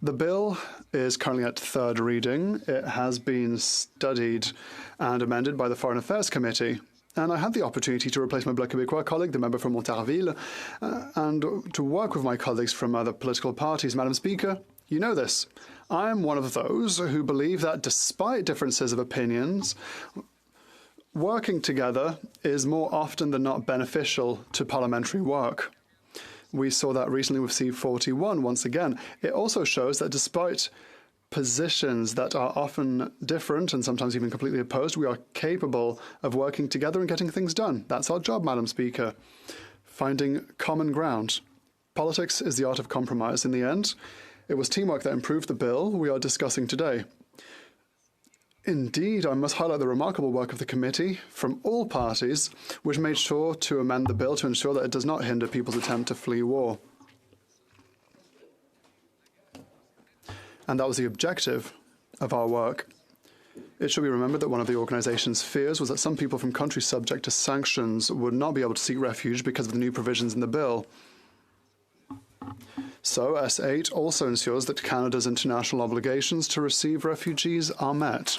The bill is currently at third reading. It has been studied and amended by the Foreign Affairs Committee. And I had the opportunity to replace my Bloc Québécois colleague, the member from Montarville, and to work with my colleagues from other political parties. Madam Speaker, you know this. I am one of those who believe that despite differences of opinions, working together is more often than not beneficial to parliamentary work. We saw that recently with C41 once again. It also shows that despite positions that are often different and sometimes even completely opposed, we are capable of working together and getting things done. That's our job, Madam Speaker. Finding common ground. Politics is the art of compromise. In the end, it was teamwork that improved the bill we are discussing today. Indeed, I must highlight the remarkable work of the committee from all parties, which made sure to amend the bill to ensure that it does not hinder people's attempt to flee war. And that was the objective of our work. It should be remembered that one of the organization's fears was that some people from countries subject to sanctions would not be able to seek refuge because of the new provisions in the bill. So S8 also ensures that Canada's international obligations to receive refugees are met.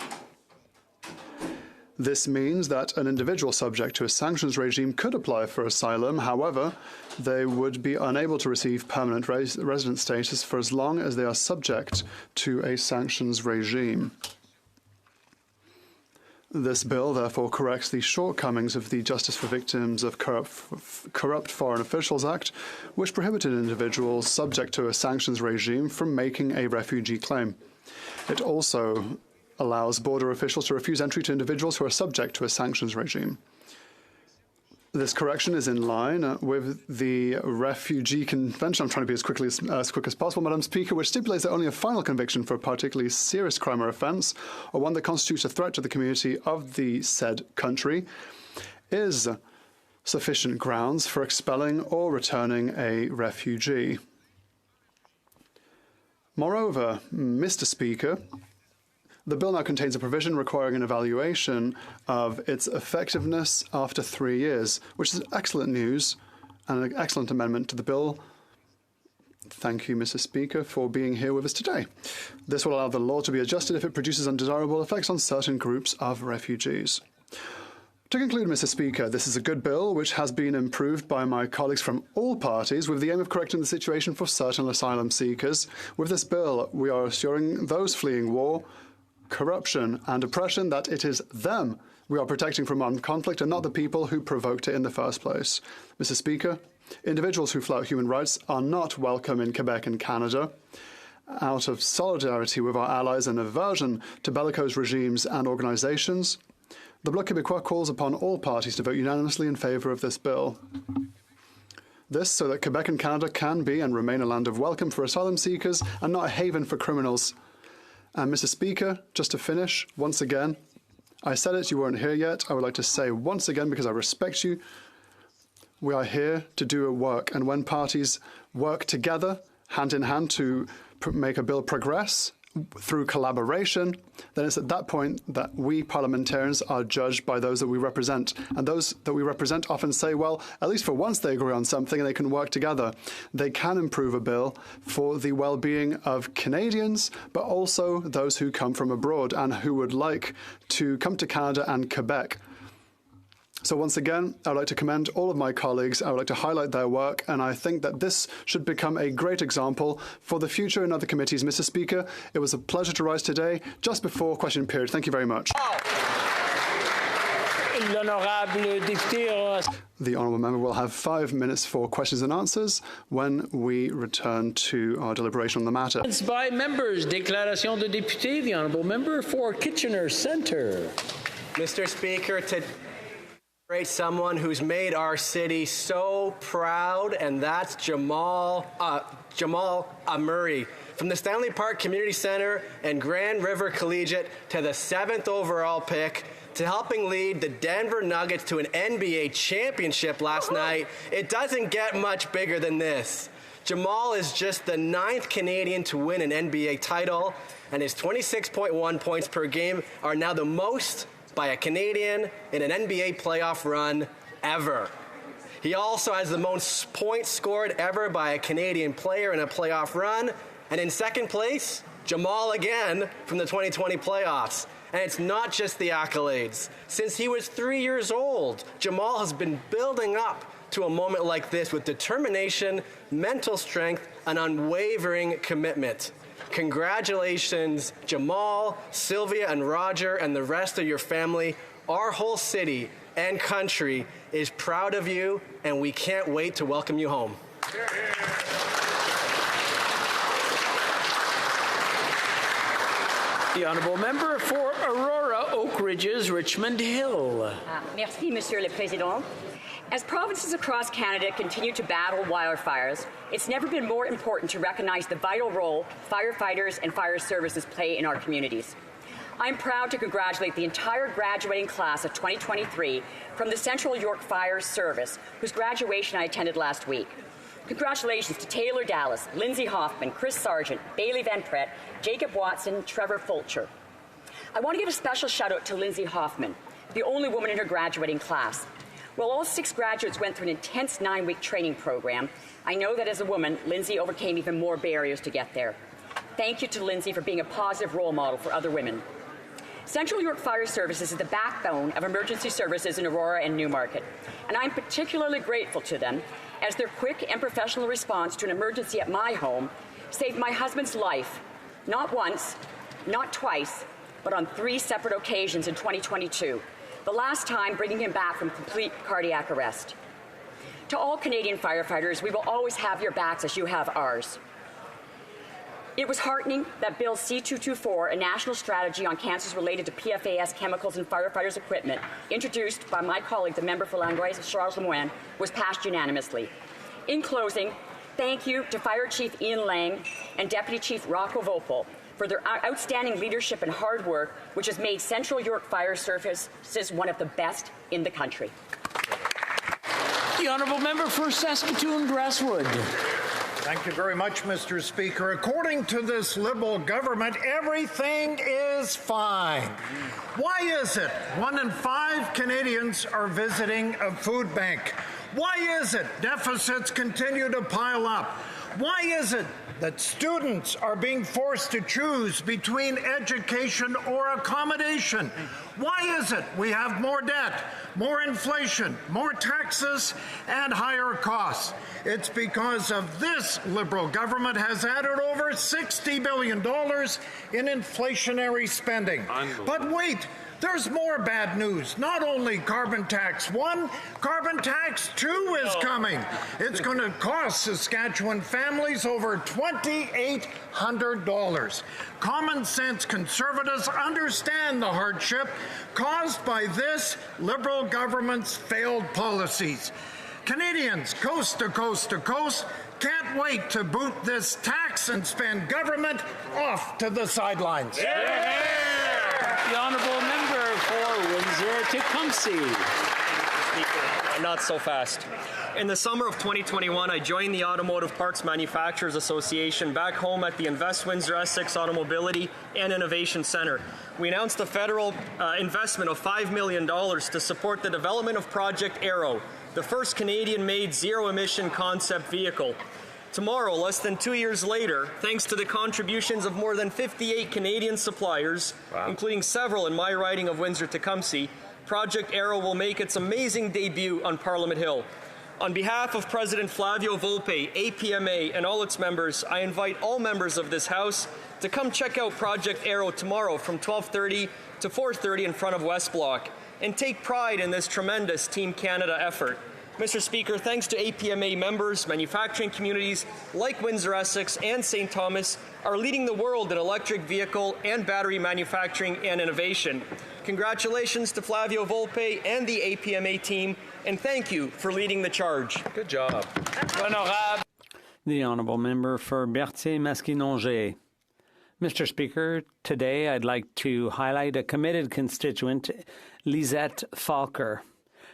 This means that an individual subject to a sanctions regime could apply for asylum. However, they would be unable to receive permanent resident status for as long as they are subject to a sanctions regime. This bill, therefore, corrects the shortcomings of the Justice for Victims of Corrupt Foreign Officials Act, which prohibited individuals subject to a sanctions regime from making a refugee claim. It also allows border officials to refuse entry to individuals who are subject to a sanctions regime. This correction is in line with the Refugee Convention. I'm trying to be as quick as possible, Madam Speaker, which stipulates that only a final conviction for a particularly serious crime or offence, or one that constitutes a threat to the community of the said country, is sufficient grounds for expelling or returning a refugee. Moreover, Mr. Speaker, the bill now contains a provision requiring an evaluation of its effectiveness after 3 years, which is excellent news and an excellent amendment to the bill. Thank you, Mr. Speaker, for being here with us today. This will allow the law to be adjusted if it produces undesirable effects on certain groups of refugees. To conclude, Mr. Speaker, this is a good bill which has been improved by my colleagues from all parties with the aim of correcting the situation for certain asylum seekers. With this bill, we are assuring those fleeing war, corruption and oppression that it is them we are protecting from armed conflict and not the people who provoked it in the first place. Mr. Speaker, individuals who flout human rights are not welcome in Quebec and Canada. Out of solidarity with our allies and aversion to bellicose regimes and organizations, the Bloc Québécois calls upon all parties to vote unanimously in favour of this bill. This so that Quebec and Canada can be and remain a land of welcome for asylum seekers and not a haven for criminals. And Mr. Speaker, just to finish, once again, I said it, you weren't here yet. I would like to say once again, because I respect you, we are here to do a work. And when parties work together, hand in hand, to make a bill progress through collaboration, then it's at that point that we parliamentarians are judged by those that we represent. And those that we represent often say, well, at least for once they agree on something and they can work together. They can improve a bill for the well-being of Canadians, but also those who come from abroad and who would like to come to Canada and Quebec. So once again, I would like to commend all of my colleagues. I would like to highlight their work, and I think that this should become a great example for the future in other committees. Mr. Speaker, it was a pleasure to rise today, just before question period. Thank you very much. The honourable member will have 5 minutes for questions and answers when we return to our deliberation on the matter. By members, déclaration de député, the honourable member for Kitchener Centre. Mr. Speaker, to someone who's made our city so proud, and that's Jamal Murray. From the Stanley Park Community Center and Grand River Collegiate to the 7th overall pick, to helping lead the Denver Nuggets to an NBA championship last night, it doesn't get much bigger than this. Jamal is just the 9th Canadian to win an NBA title, and his 26.1 points per game are now the most by a Canadian in an NBA playoff run ever. He also has the most points scored ever by a Canadian player in a playoff run. And in second place, Jamal again from the 2020 playoffs. And it's not just the accolades. Since he was 3 years old, Jamal has been building up to a moment like this with determination, mental strength, and unwavering commitment. Congratulations, Jamal, Sylvia, and Roger, and the rest of your family. Our whole city and country is proud of you, and we can't wait to welcome you home. The honourable member for Aurora, Oak Ridges, Richmond Hill. Merci, Monsieur le Président. As provinces across Canada continue to battle wildfires, it's never been more important to recognize the vital role firefighters and fire services play in our communities. I'm proud to congratulate the entire graduating class of 2023 from the Central York Fire Service, whose graduation I attended last week. Congratulations to Taylor Dallas, Lindsay Hoffman, Chris Sargent, Bailey Van Pret, Jacob Watson, Trevor Fulcher. I want to give a special shout out to Lindsay Hoffman, the only woman in her graduating class. While all 6 graduates went through an intense 9-week training program, I know that as a woman, Lindsay overcame even more barriers to get there. Thank you to Lindsay for being a positive role model for other women. Central York Fire Services is the backbone of emergency services in Aurora and Newmarket, and I'm particularly grateful to them as their quick and professional response to an emergency at my home saved my husband's life, not once, not twice, but on 3 separate occasions in 2022, the last time bringing him back from complete cardiac arrest. To all Canadian firefighters, we will always have your backs as you have ours. It was heartening that Bill C-224, a national strategy on cancers related to PFAS chemicals and firefighters' equipment, introduced by my colleague, the member for Longueuil, Charles Lemoine, was passed unanimously. In closing, thank you to Fire Chief Ian Lang and Deputy Chief Rocco Vopel for their outstanding leadership and hard work, which has made Central York Fire Services one of the best in the country. The honourable member for Saskatoon-Grasswood. Thank you very much, Mr. Speaker. According to this Liberal government, everything is fine. Why is it 1 in 5 Canadians are visiting a food bank? Why is it deficits continue to pile up? Why is it that students are being forced to choose between education or accommodation? Why is it we have more debt, more inflation, more taxes, and higher costs? It's because of this Liberal government has added over $60 billion in inflationary spending. But wait, there's more bad news. Not only carbon tax 1, carbon tax 2 is coming. It's going to cost Saskatchewan families over $2,800. Common sense conservatives understand the hardship caused by this Liberal government's failed policies. Canadians, coast to coast to coast, can't wait to boot this tax and spend government off to the sidelines. Yeah. The honourable member for Windsor-Tecumseh. Not so fast. In the summer of 2021, I joined the Automotive Parts Manufacturers Association back home at the Invest Windsor-Essex Automobility and Innovation Centre. We announced a federal investment of $5 million to support the development of Project Arrow, the first Canadian-made zero-emission concept vehicle. Tomorrow, less than 2 years later, thanks to the contributions of more than 58 Canadian suppliers, including several in my riding of Windsor-Tecumseh, Project Arrow will make its amazing debut on Parliament Hill. On behalf of President Flavio Volpe, APMA, and all its members, I invite all members of this House to come check out Project Arrow tomorrow from 12:30 to 4:30 in front of West Block, and take pride in this tremendous Team Canada effort. Mr. Speaker, thanks to APMA members, manufacturing communities like Windsor-Essex and St. Thomas are leading the world in electric vehicle and battery manufacturing and innovation. Congratulations to Flavio Volpe and the APMA team, and thank you for leading the charge. Good job. The honourable member for Berthier-Maskinongé. Mr. Speaker, today I'd like to highlight a committed constituent, Lisette Falker.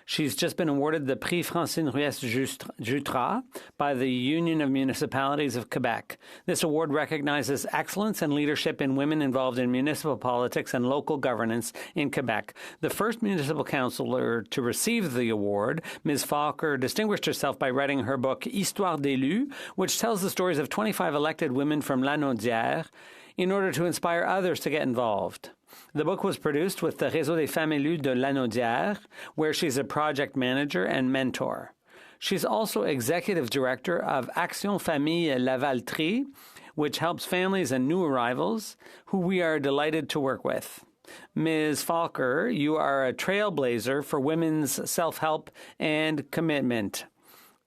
She's just been awarded the Prix Francine Ruest-Jutras by the Union of Municipalities of Quebec. This award recognizes excellence and leadership in women involved in municipal politics and local governance in Quebec. The first municipal councillor to receive the award, Ms. Falker distinguished herself by writing her book Histoire d'élus, which tells the stories of 25 elected women from Lanaudière in order to inspire others to get involved. The book was produced with the Réseau des Femmes Élues de Lanaudière, where she's a project manager and mentor. She's also executive director of Action Famille Lavaltrie, which helps families and new arrivals, who we are delighted to work with. Ms. Falker, you are a trailblazer for women's self-help and commitment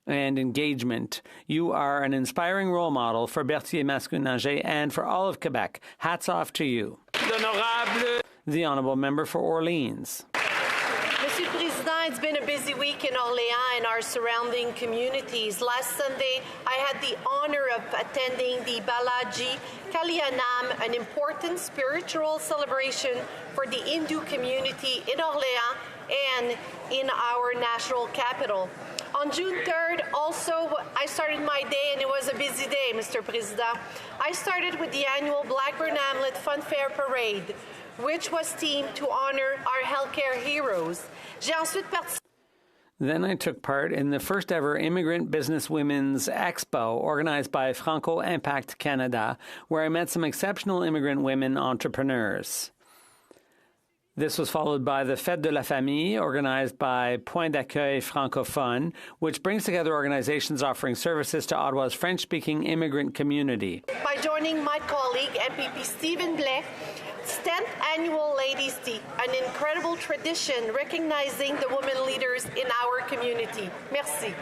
and engagement. You are an inspiring role model for Berthier-Maskinongé and for all of Quebec. Hats off to you. The honourable member for Orleans. Monsieur le Président, it's been a busy week in Orléans and our surrounding communities. Last Sunday, I had the honor of attending the Balaji Kalyanam, an important spiritual celebration for the Hindu community in Orléans and in our national capital. On June 3rd, also, I started my day, and it was a busy day, Mr. President. I started with the annual Blackburn Hamlet Fun Fair Parade, which was themed to honor our healthcare heroes. J'ai ensuite participé. Then I took part in the first ever Immigrant Business Women's Expo organized by Franco Impact Canada, where I met some exceptional immigrant women entrepreneurs. This was followed by the Fête de la Famille, organized by Point d'Accueil Francophone, which brings together organizations offering services to Ottawa's French-speaking immigrant community. By joining my colleague, MPP Stephen Blais, 10th Annual Ladies' Tea, an incredible tradition recognizing the women leaders in our community. Merci.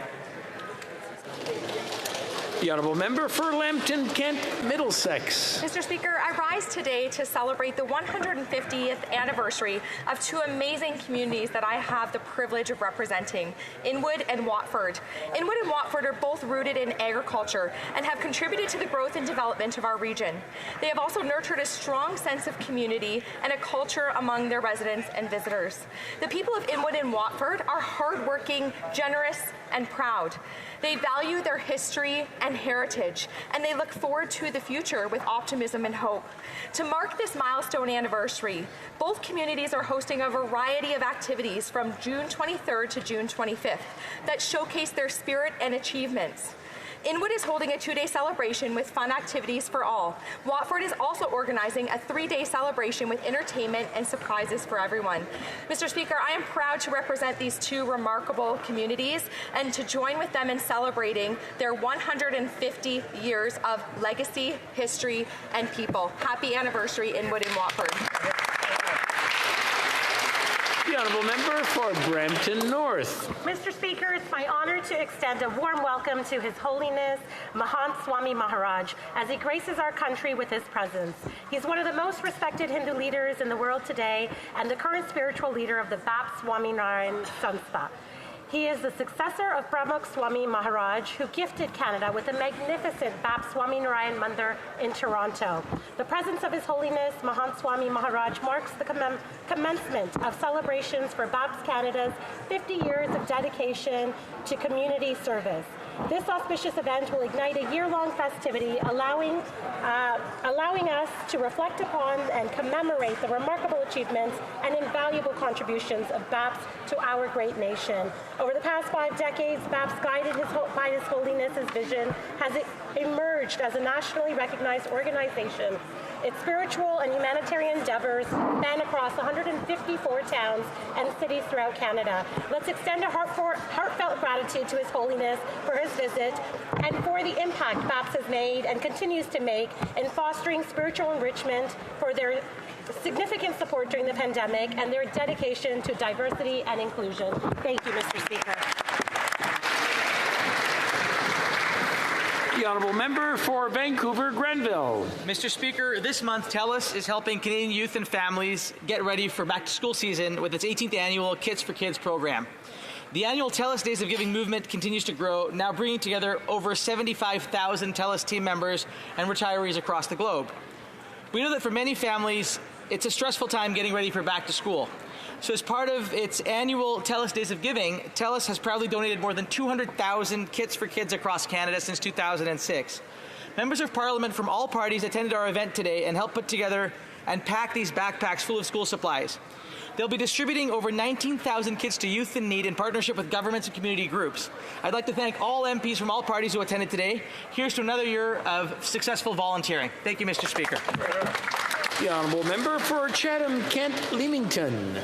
The Honourable Member for Lambton, Kent, Middlesex. Mr. Speaker, I rise today to celebrate the 150th anniversary of two amazing communities that I have the privilege of representing, Inwood and Watford. Inwood and Watford are both rooted in agriculture and have contributed to the growth and development of our region. They have also nurtured a strong sense of community and a culture among their residents and visitors. The people of Inwood and Watford are hardworking, generous, and proud. They value their history and heritage, and they look forward to the future with optimism and hope. To mark this milestone anniversary, both communities are hosting a variety of activities from June 23rd to June 25th that showcase their spirit and achievements. Inwood is holding a 2-day celebration with fun activities for all. Watford is also organizing a 3-day celebration with entertainment and surprises for everyone. Mr. Speaker, I am proud to represent these two remarkable communities and to join with them in celebrating their 150 years of legacy, history, and people. Happy anniversary, Inwood and Watford. The Honourable Member for Brampton North. Mr. Speaker, it's my honor to extend a warm welcome to His Holiness Mahant Swami Maharaj as he graces our country with his presence. He's one of the most respected Hindu leaders in the world today and the current spiritual leader of the BAP Swaminarayan Sanstha. He is the successor of Pramukh Swami Maharaj, who gifted Canada with a magnificent BAP Swaminarayan Mandir in Toronto. The presence of His Holiness Mahant Swami Maharaj marks the commencement of celebrations for BAPS Canada's 50 years of dedication to community service. This auspicious event will ignite a year-long festivity, allowing us to reflect upon and commemorate the remarkable achievements and invaluable contributions of BAPS to our great nation. Over the past 5 decades, BAPS, guided by His Holiness's vision, has emerged as a nationally recognized organization. Its spiritual and humanitarian endeavors span across 154 towns and cities throughout Canada. Let's extend a heartfelt gratitude to His Holiness for his visit and for the impact BAPS has made and continues to make in fostering spiritual enrichment, for their significant support during the pandemic, and their dedication to diversity and inclusion. Thank you, Mr. Speaker. The Honourable Member for Vancouver Grenville. Mr. Speaker, this month TELUS is helping Canadian youth and families get ready for back-to-school season with its 18th annual Kits for Kids program. The annual TELUS Days of Giving movement continues to grow, now bringing together over 75,000 TELUS team members and retirees across the globe. We know that for many families, it's a stressful time getting ready for back to school. So as part of its annual TELUS Days of Giving, TELUS has proudly donated more than 200,000 kits for kids across Canada since 2006. Members of Parliament from all parties attended our event today and helped put together and pack these backpacks full of school supplies. They'll be distributing over 19,000 kits to youth in need in partnership with governments and community groups. I'd like to thank all MPs from all parties who attended today. Here's to another year of successful volunteering. Thank you, Mr. Speaker. The Honourable Member for Chatham, Kent, Leamington.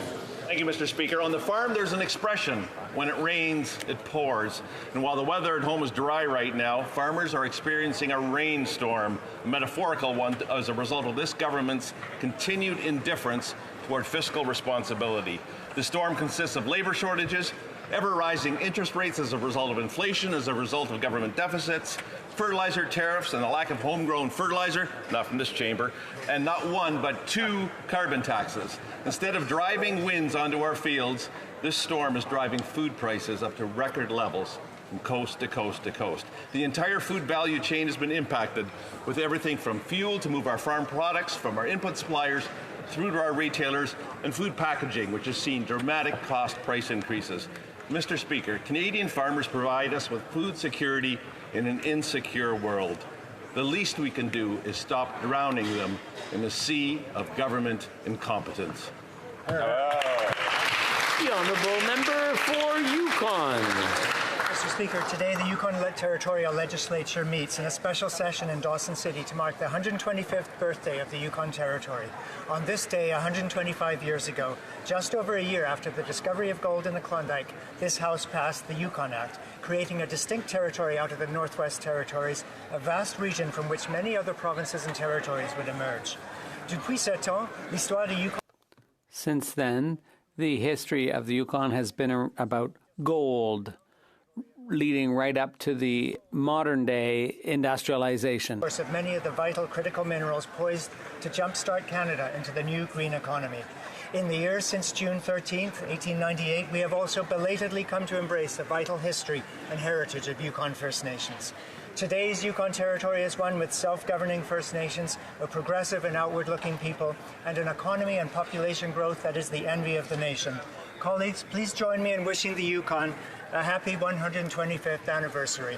Thank you, Mr. Speaker. On the farm, there's an expression: when it rains, it pours. And while the weather at home is dry right now, farmers are experiencing a rainstorm, a metaphorical one, as a result of this government's continued indifference toward fiscal responsibility. The storm consists of labor shortages, ever-rising interest rates as a result of inflation, as a result of government deficits, fertilizer tariffs, and the lack of homegrown fertilizer, not from this chamber, and not one but 2 carbon taxes. Instead of driving winds onto our fields, this storm is driving food prices up to record levels from coast to coast to coast. The entire food value chain has been impacted, with everything from fuel to move our farm products from our input suppliers through to our retailers, and food packaging, which has seen dramatic cost price increases. Mr. Speaker, Canadian farmers provide us with food security in an insecure world. The least we can do is stop drowning them in a sea of government incompetence. The honourable member for Yukon. Mr. Speaker, today the Yukon Territorial Legislature meets in a special session in Dawson City to mark the 125th birthday of the Yukon Territory. On this day, 125 years ago, just over a year after the discovery of gold in the Klondike, this House passed the Yukon Act, creating a distinct territory out of the Northwest Territories, a vast region from which many other provinces and territories would emerge. Depuis ce temps, l'histoire du Yukon... Since then, the history of the Yukon has been about gold, leading right up to the modern-day industrialization. Of many of the vital critical minerals poised to jumpstart Canada into the new green economy. In the years since June 13th, 1898, we have also belatedly come to embrace the vital history and heritage of Yukon First Nations. Today's Yukon Territory is one with self-governing First Nations, a progressive and outward-looking people, and an economy and population growth that is the envy of the nation. Colleagues, please join me in wishing the Yukon a happy 125th anniversary.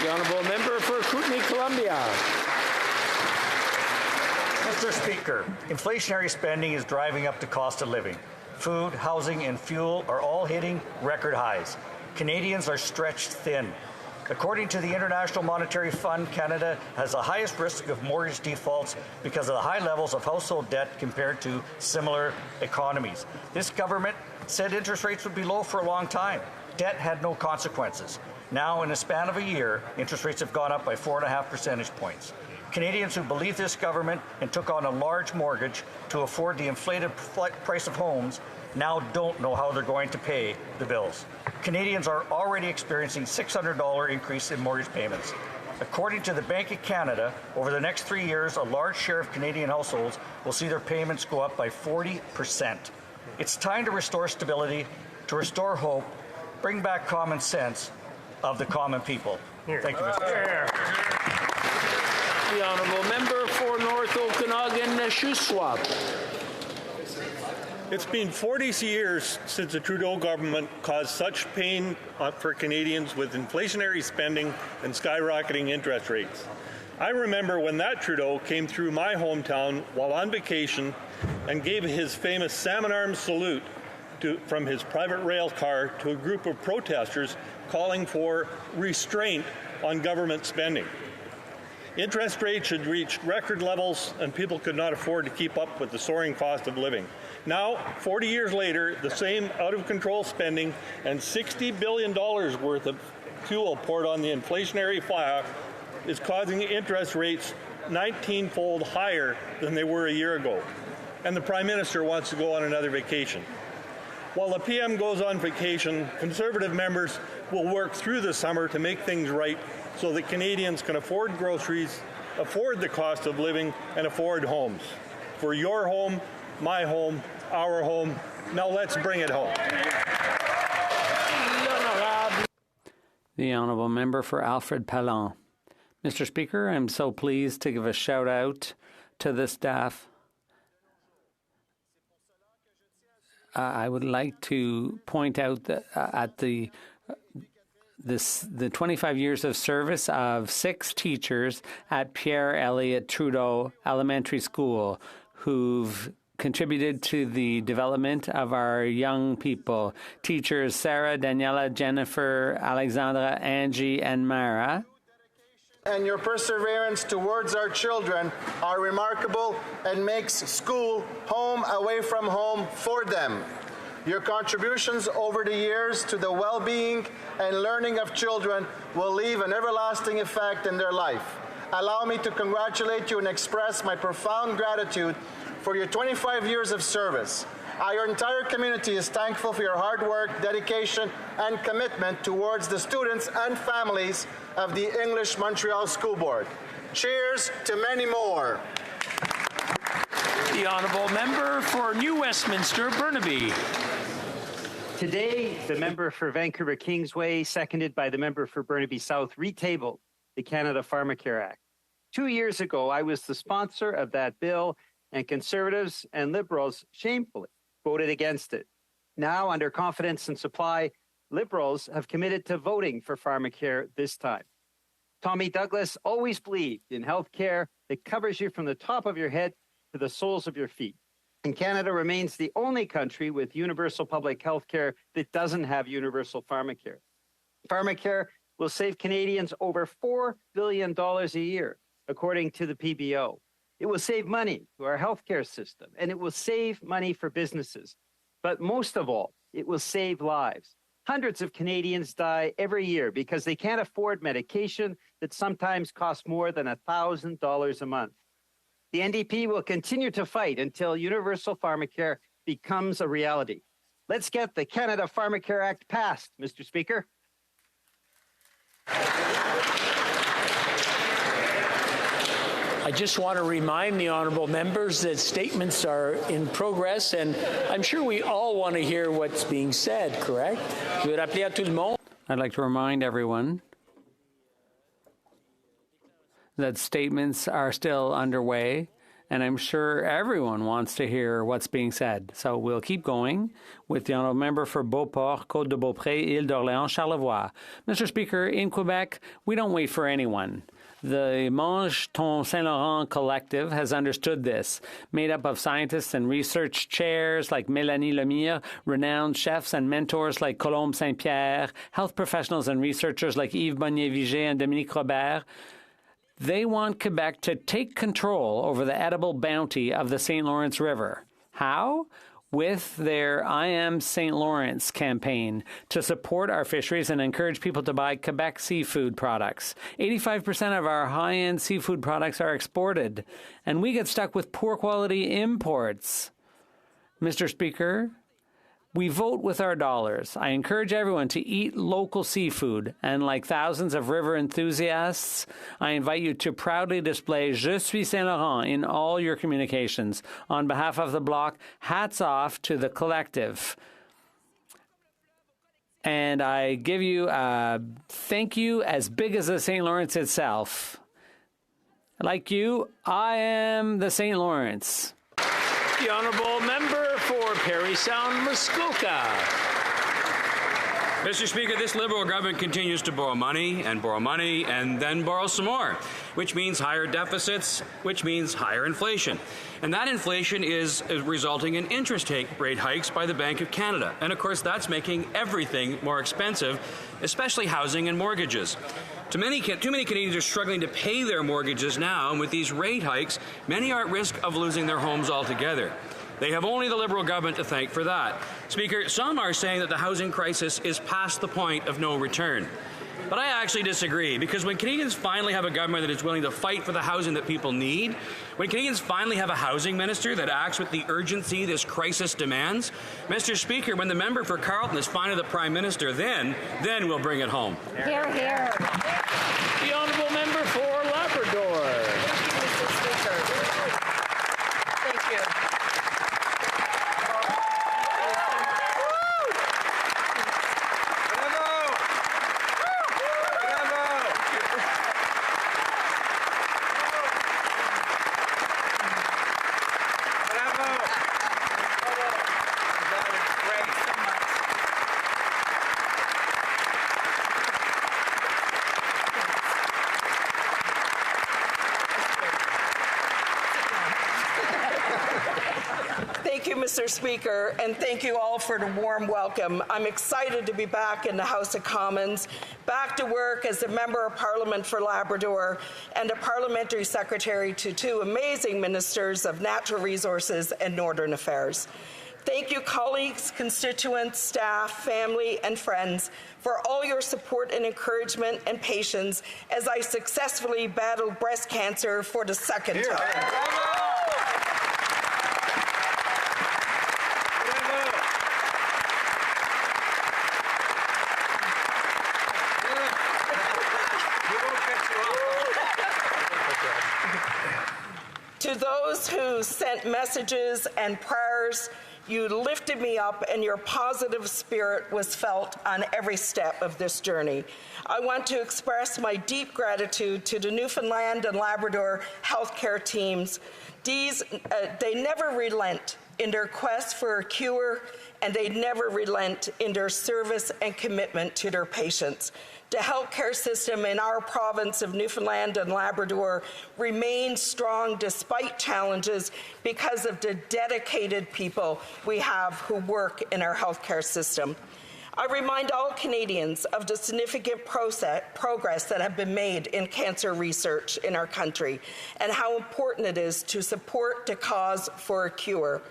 The honourable member for Kootenay, Columbia. Mr. Speaker, inflationary spending is driving up the cost of living. Food, housing, and fuel are all hitting record highs. Canadians are stretched thin. According to the International Monetary Fund, Canada has the highest risk of mortgage defaults because of the high levels of household debt compared to similar economies. This government said interest rates would be low for a long time. Debt had no consequences. Now, in a span of a year, interest rates have gone up by 4.5 percentage points. Canadians who believe this government and took on a large mortgage to afford the inflated price of homes now don't know how they're going to pay the bills. Canadians are already experiencing $600 increase in mortgage payments. According to the Bank of Canada, over the next 3 years, a large share of Canadian households will see their payments go up by 40%. It's time to restore stability, to restore hope, bring back common sense of the common people. Thank you, Mr. Chair. The honourable member for North Okanagan, Shuswap. It's been 40 years since the Trudeau government caused such pain for Canadians with inflationary spending and skyrocketing interest rates. I remember when that Trudeau came through my hometown while on vacation and gave his famous salmon arm salute from his private rail car to a group of protesters calling for restraint on government spending. Interest rates had reached record levels and people could not afford to keep up with the soaring cost of living. Now, 40 years later, the same out-of-control spending and $60 billion worth of fuel poured on the inflationary fire is causing interest rates 19-fold higher than they were a year ago. And the Prime Minister wants to go on another vacation. While the PM goes on vacation, Conservative members will work through the summer to make things right so that Canadians can afford groceries, afford the cost of living, and afford homes. For your home, my home, our home. Now let's bring it home. The honourable member for Alfred Pallon. Mr. Speaker, I'm so pleased to give a shout out to the staff. I would like to point out that at the 25 years of service of 6 teachers at Pierre Elliott Trudeau Elementary School who've contributed to the development of our young people. Teachers Sarah, Daniela, Jennifer, Alexandra, Angie, and Mara. And your perseverance towards our children are remarkable and makes school home away from home for them. Your contributions over the years to the well-being and learning of children will leave an everlasting effect in their life. Allow me to congratulate you and express my profound gratitude for your 25 years of service. Our entire community is thankful for your hard work, dedication, and commitment towards the students and families of the English Montreal School Board. Cheers to many more. The honourable member for New Westminster, Burnaby. Today, the member for Vancouver Kingsway, seconded by the member for Burnaby South, retabled the Canada Pharmacare Act. 2 years ago, I was the sponsor of that bill, and Conservatives and Liberals shamefully voted against it. Now, under confidence and supply, Liberals have committed to voting for pharmacare this time. Tommy Douglas always believed in health care that covers you from the top of your head to the soles of your feet. And Canada remains the only country with universal public health care that doesn't have universal pharmacare. Pharmacare will save Canadians over $4 billion a year, according to the PBO. It will save money to our healthcare system, and it will save money for businesses. But most of all, it will save lives. Hundreds of Canadians die every year because they can't afford medication that sometimes costs more than $1,000 a month. The NDP will continue to fight until universal pharmacare becomes a reality. Let's get the Canada Pharmacare Act passed, Mr. Speaker. I just want to remind the honourable members that statements are in progress, and I'm sure we all want to hear what's being said, correct? Je veux rappeler à tout le monde. I'd like to remind everyone that statements are still underway, and I'm sure everyone wants to hear what's being said. So we'll keep going with the honourable member for Beauport, Côte-de-Beaupré, Île-d'Orléans, Charlevoix. Mr. Speaker, in Quebec, we don't wait for anyone. The Mange Ton Saint-Laurent collective has understood this, made up of scientists and research chairs like Mélanie Lemire, renowned chefs and mentors like Colombe Saint-Pierre, health professionals and researchers like Yves Bonnier-Vigé and Dominique Robert. They want Quebec to take control over the edible bounty of the St. Lawrence River. How? With their I Am St. Lawrence campaign to support our fisheries and encourage people to buy Quebec seafood products. 85% of our high-end seafood products are exported, and we get stuck with poor quality imports. Mr. Speaker, we vote with our dollars. I encourage everyone to eat local seafood, and like thousands of river enthusiasts, I invite you to proudly display Je suis Saint Laurent in all your communications. On behalf of the Bloc, hats off to the collective. And I give you a thank you as big as the St. Lawrence itself. Like you, I am the St. Lawrence. The honourable member for Parry Sound, Muskoka. Mr. Speaker, this Liberal government continues to borrow money and then borrow some more, which means higher deficits, which means higher inflation. And that inflation is resulting in interest rate hikes by the Bank of Canada. And of course, that's making everything more expensive, especially housing and mortgages. Too many Canadians are struggling to pay their mortgages now, and with these rate hikes, many are at risk of losing their homes altogether. They have only the Liberal government to thank for that. Speaker, some are saying that the housing crisis is past the point of no return. But I actually disagree, because when Canadians finally have a government that is willing to fight for the housing that people need, when Canadians finally have a housing minister that acts with the urgency this crisis demands, Mr. Speaker, when the member for Carleton is finally the Prime Minister, then we'll bring it home. Hear, hear. The honourable member for Labrador. Thank you, Mr. Speaker. Thank you. Mr. Speaker, and thank you all for the warm welcome. I'm excited to be back in the House of Commons, back to work as a Member of Parliament for Labrador and a Parliamentary Secretary to two amazing ministers of Natural Resources and Northern Affairs. Thank you, colleagues, constituents, staff, family, and friends, for all your support and encouragement and patience as I successfully battled breast cancer for the second time. To those who sent messages and prayers, you lifted me up, and your positive spirit was felt on every step of this journey. I want to express my deep gratitude to the Newfoundland and Labrador healthcare teams. They never relent in their quest for a cure, and they never relent in their service and commitment to their patients. The healthcare system in our province of Newfoundland and Labrador remains strong despite challenges because of the dedicated people we have who work in our healthcare system. I remind all Canadians of the significant progress that have been made in cancer research in our country and how important it is to support the cause for a cure.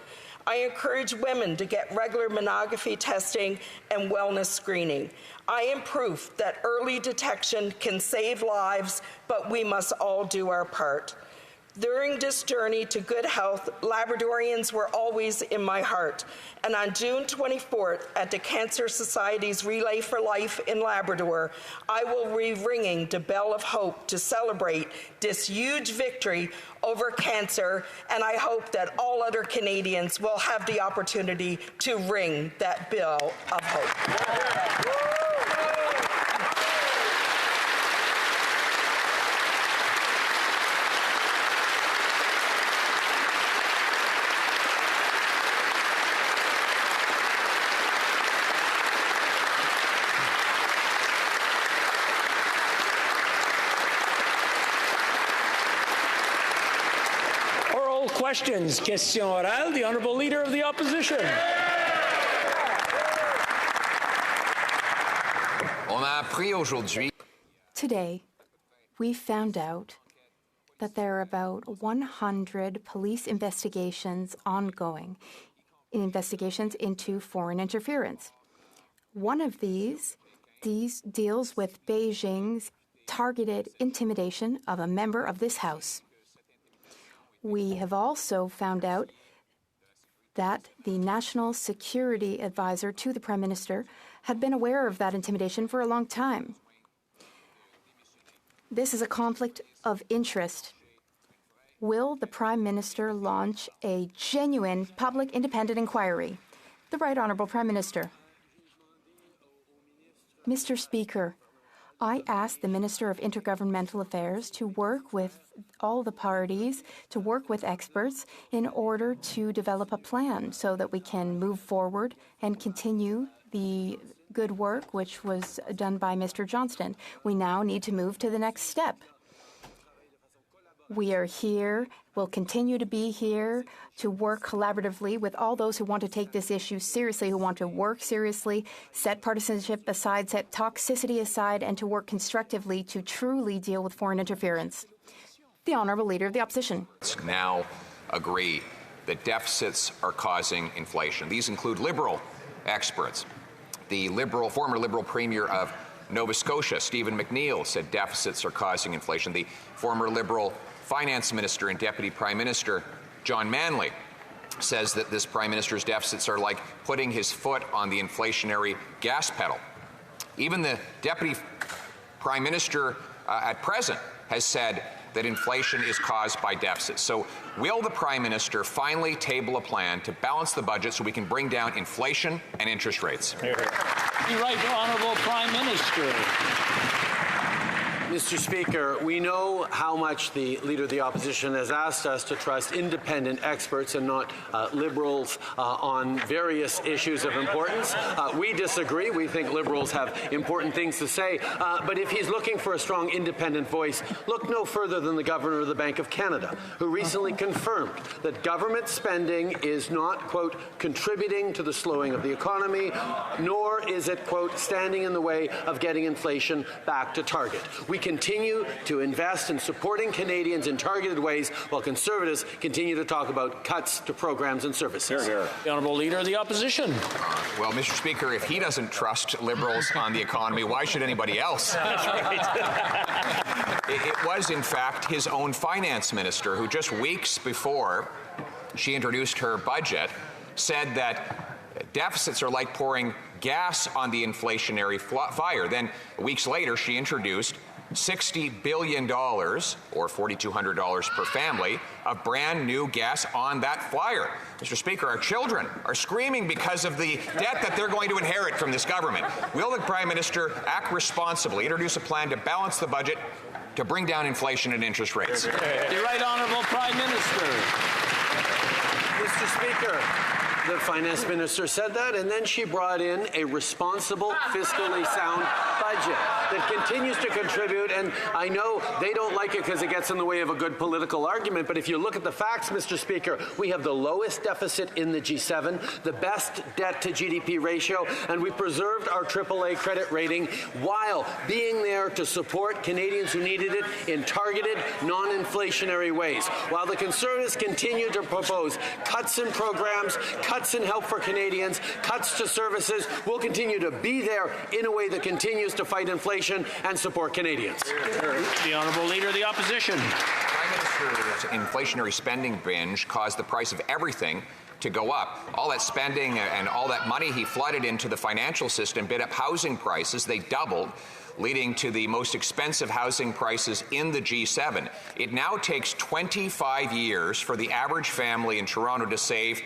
I encourage women to get regular mammography testing and wellness screening. I am proof that early detection can save lives, but we must all do our part. During this journey to good health, Labradorians were always in my heart. And on June 24th, at the Cancer Society's Relay for Life in Labrador, I will be ringing the bell of hope to celebrate this huge victory over cancer, and I hope that all other Canadians will have the opportunity to ring that bell of hope. Questions. Question orale. The Honourable Leader of the Opposition. Today, we found out that there are about 100 police investigations ongoing, investigations into foreign interference. One of these deals with Beijing's targeted intimidation of a member of this House. We have also found out that the National Security Advisor to the Prime Minister had been aware of that intimidation for a long time. This is a conflict of interest. Will the Prime Minister launch a genuine public independent inquiry? The Right Honourable Prime Minister. Mr. Speaker, I asked the Minister of Intergovernmental Affairs to work with all the parties, to work with experts in order to develop a plan so that we can move forward and continue the good work which was done by Mr. Johnston. We now need to move to the next step. We are here, will continue to be here to work collaboratively with all those who want to take this issue seriously, who want to work seriously, set partisanship aside, set toxicity aside, and to work constructively to truly deal with foreign interference. The Honourable Leader of the Opposition. Now agree that deficits are causing inflation. These include Liberal experts. The former Liberal Premier of Nova Scotia, Stephen McNeil, said deficits are causing inflation. The former Liberal Finance Minister and Deputy Prime Minister, John Manley, says that this Prime Minister's deficits are like putting his foot on the inflationary gas pedal. Even the Deputy Prime Minister at present has said that inflation is caused by deficits. So will the Prime Minister finally table a plan to balance the budget so we can bring down inflation and interest rates? The Right Honourable Prime Minister. Mr. Speaker, we know how much the Leader of the Opposition has asked us to trust independent experts and not Liberals on various issues of importance. We disagree. We think Liberals have important things to say. But if he's looking for a strong independent voice, look no further than the Governor of the Bank of Canada, who recently confirmed that government spending is not, quote, contributing to the slowing of the economy, nor is it, quote, standing in the way of getting inflation back to target. We continue to invest in supporting Canadians in targeted ways, while Conservatives continue to talk about cuts to programs and services. The Honourable Leader of the Opposition. Well, Mr. Speaker, if he doesn't trust Liberals on the economy, why should anybody else? That's right. It was, in fact, his own finance minister who just weeks before she introduced her budget said that deficits are like pouring gas on the inflationary fire. Then, weeks later, she introduced $60 billion, or $4,200 per family, of brand new gas on that fire. Mr. Speaker, our children are screaming because of the debt that they're going to inherit from this government. Will the Prime Minister act responsibly, introduce a plan to balance the budget to bring down inflation and interest rates? The Right Honourable Prime Minister. Mr. Speaker, the finance minister said that, and then she brought in a responsible, fiscally sound budget that continues to contribute. And I know they don't like it because it gets in the way of a good political argument, but if you look at the facts, Mr. Speaker, we have the lowest deficit in the G7, the best debt to GDP ratio, and we preserved our AAA credit rating while being there to support Canadians who needed it in targeted, non-inflationary ways. While the Conservatives continue to propose cuts in programs, cuts in help for Canadians, cuts to services, we'll continue to be there in a way that continues to fight inflation and support Canadians. The Honourable Leader of the Opposition. Prime Minister's inflationary spending binge caused the price of everything to go up. All that spending and all that money he flooded into the financial system bid up housing prices. They doubled, leading to the most expensive housing prices in the G7. It now takes 25 years for the average family in Toronto to save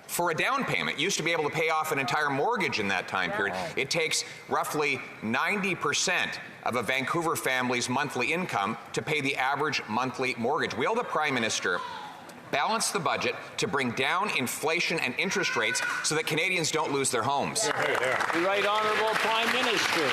for a down payment. Used to be able to pay off an entire mortgage in that time period. It takes roughly 90% of a Vancouver family's monthly income to pay the average monthly mortgage. Will the Prime Minister balance the budget to bring down inflation and interest rates so that Canadians don't lose their homes? The Right Honourable Prime Minister.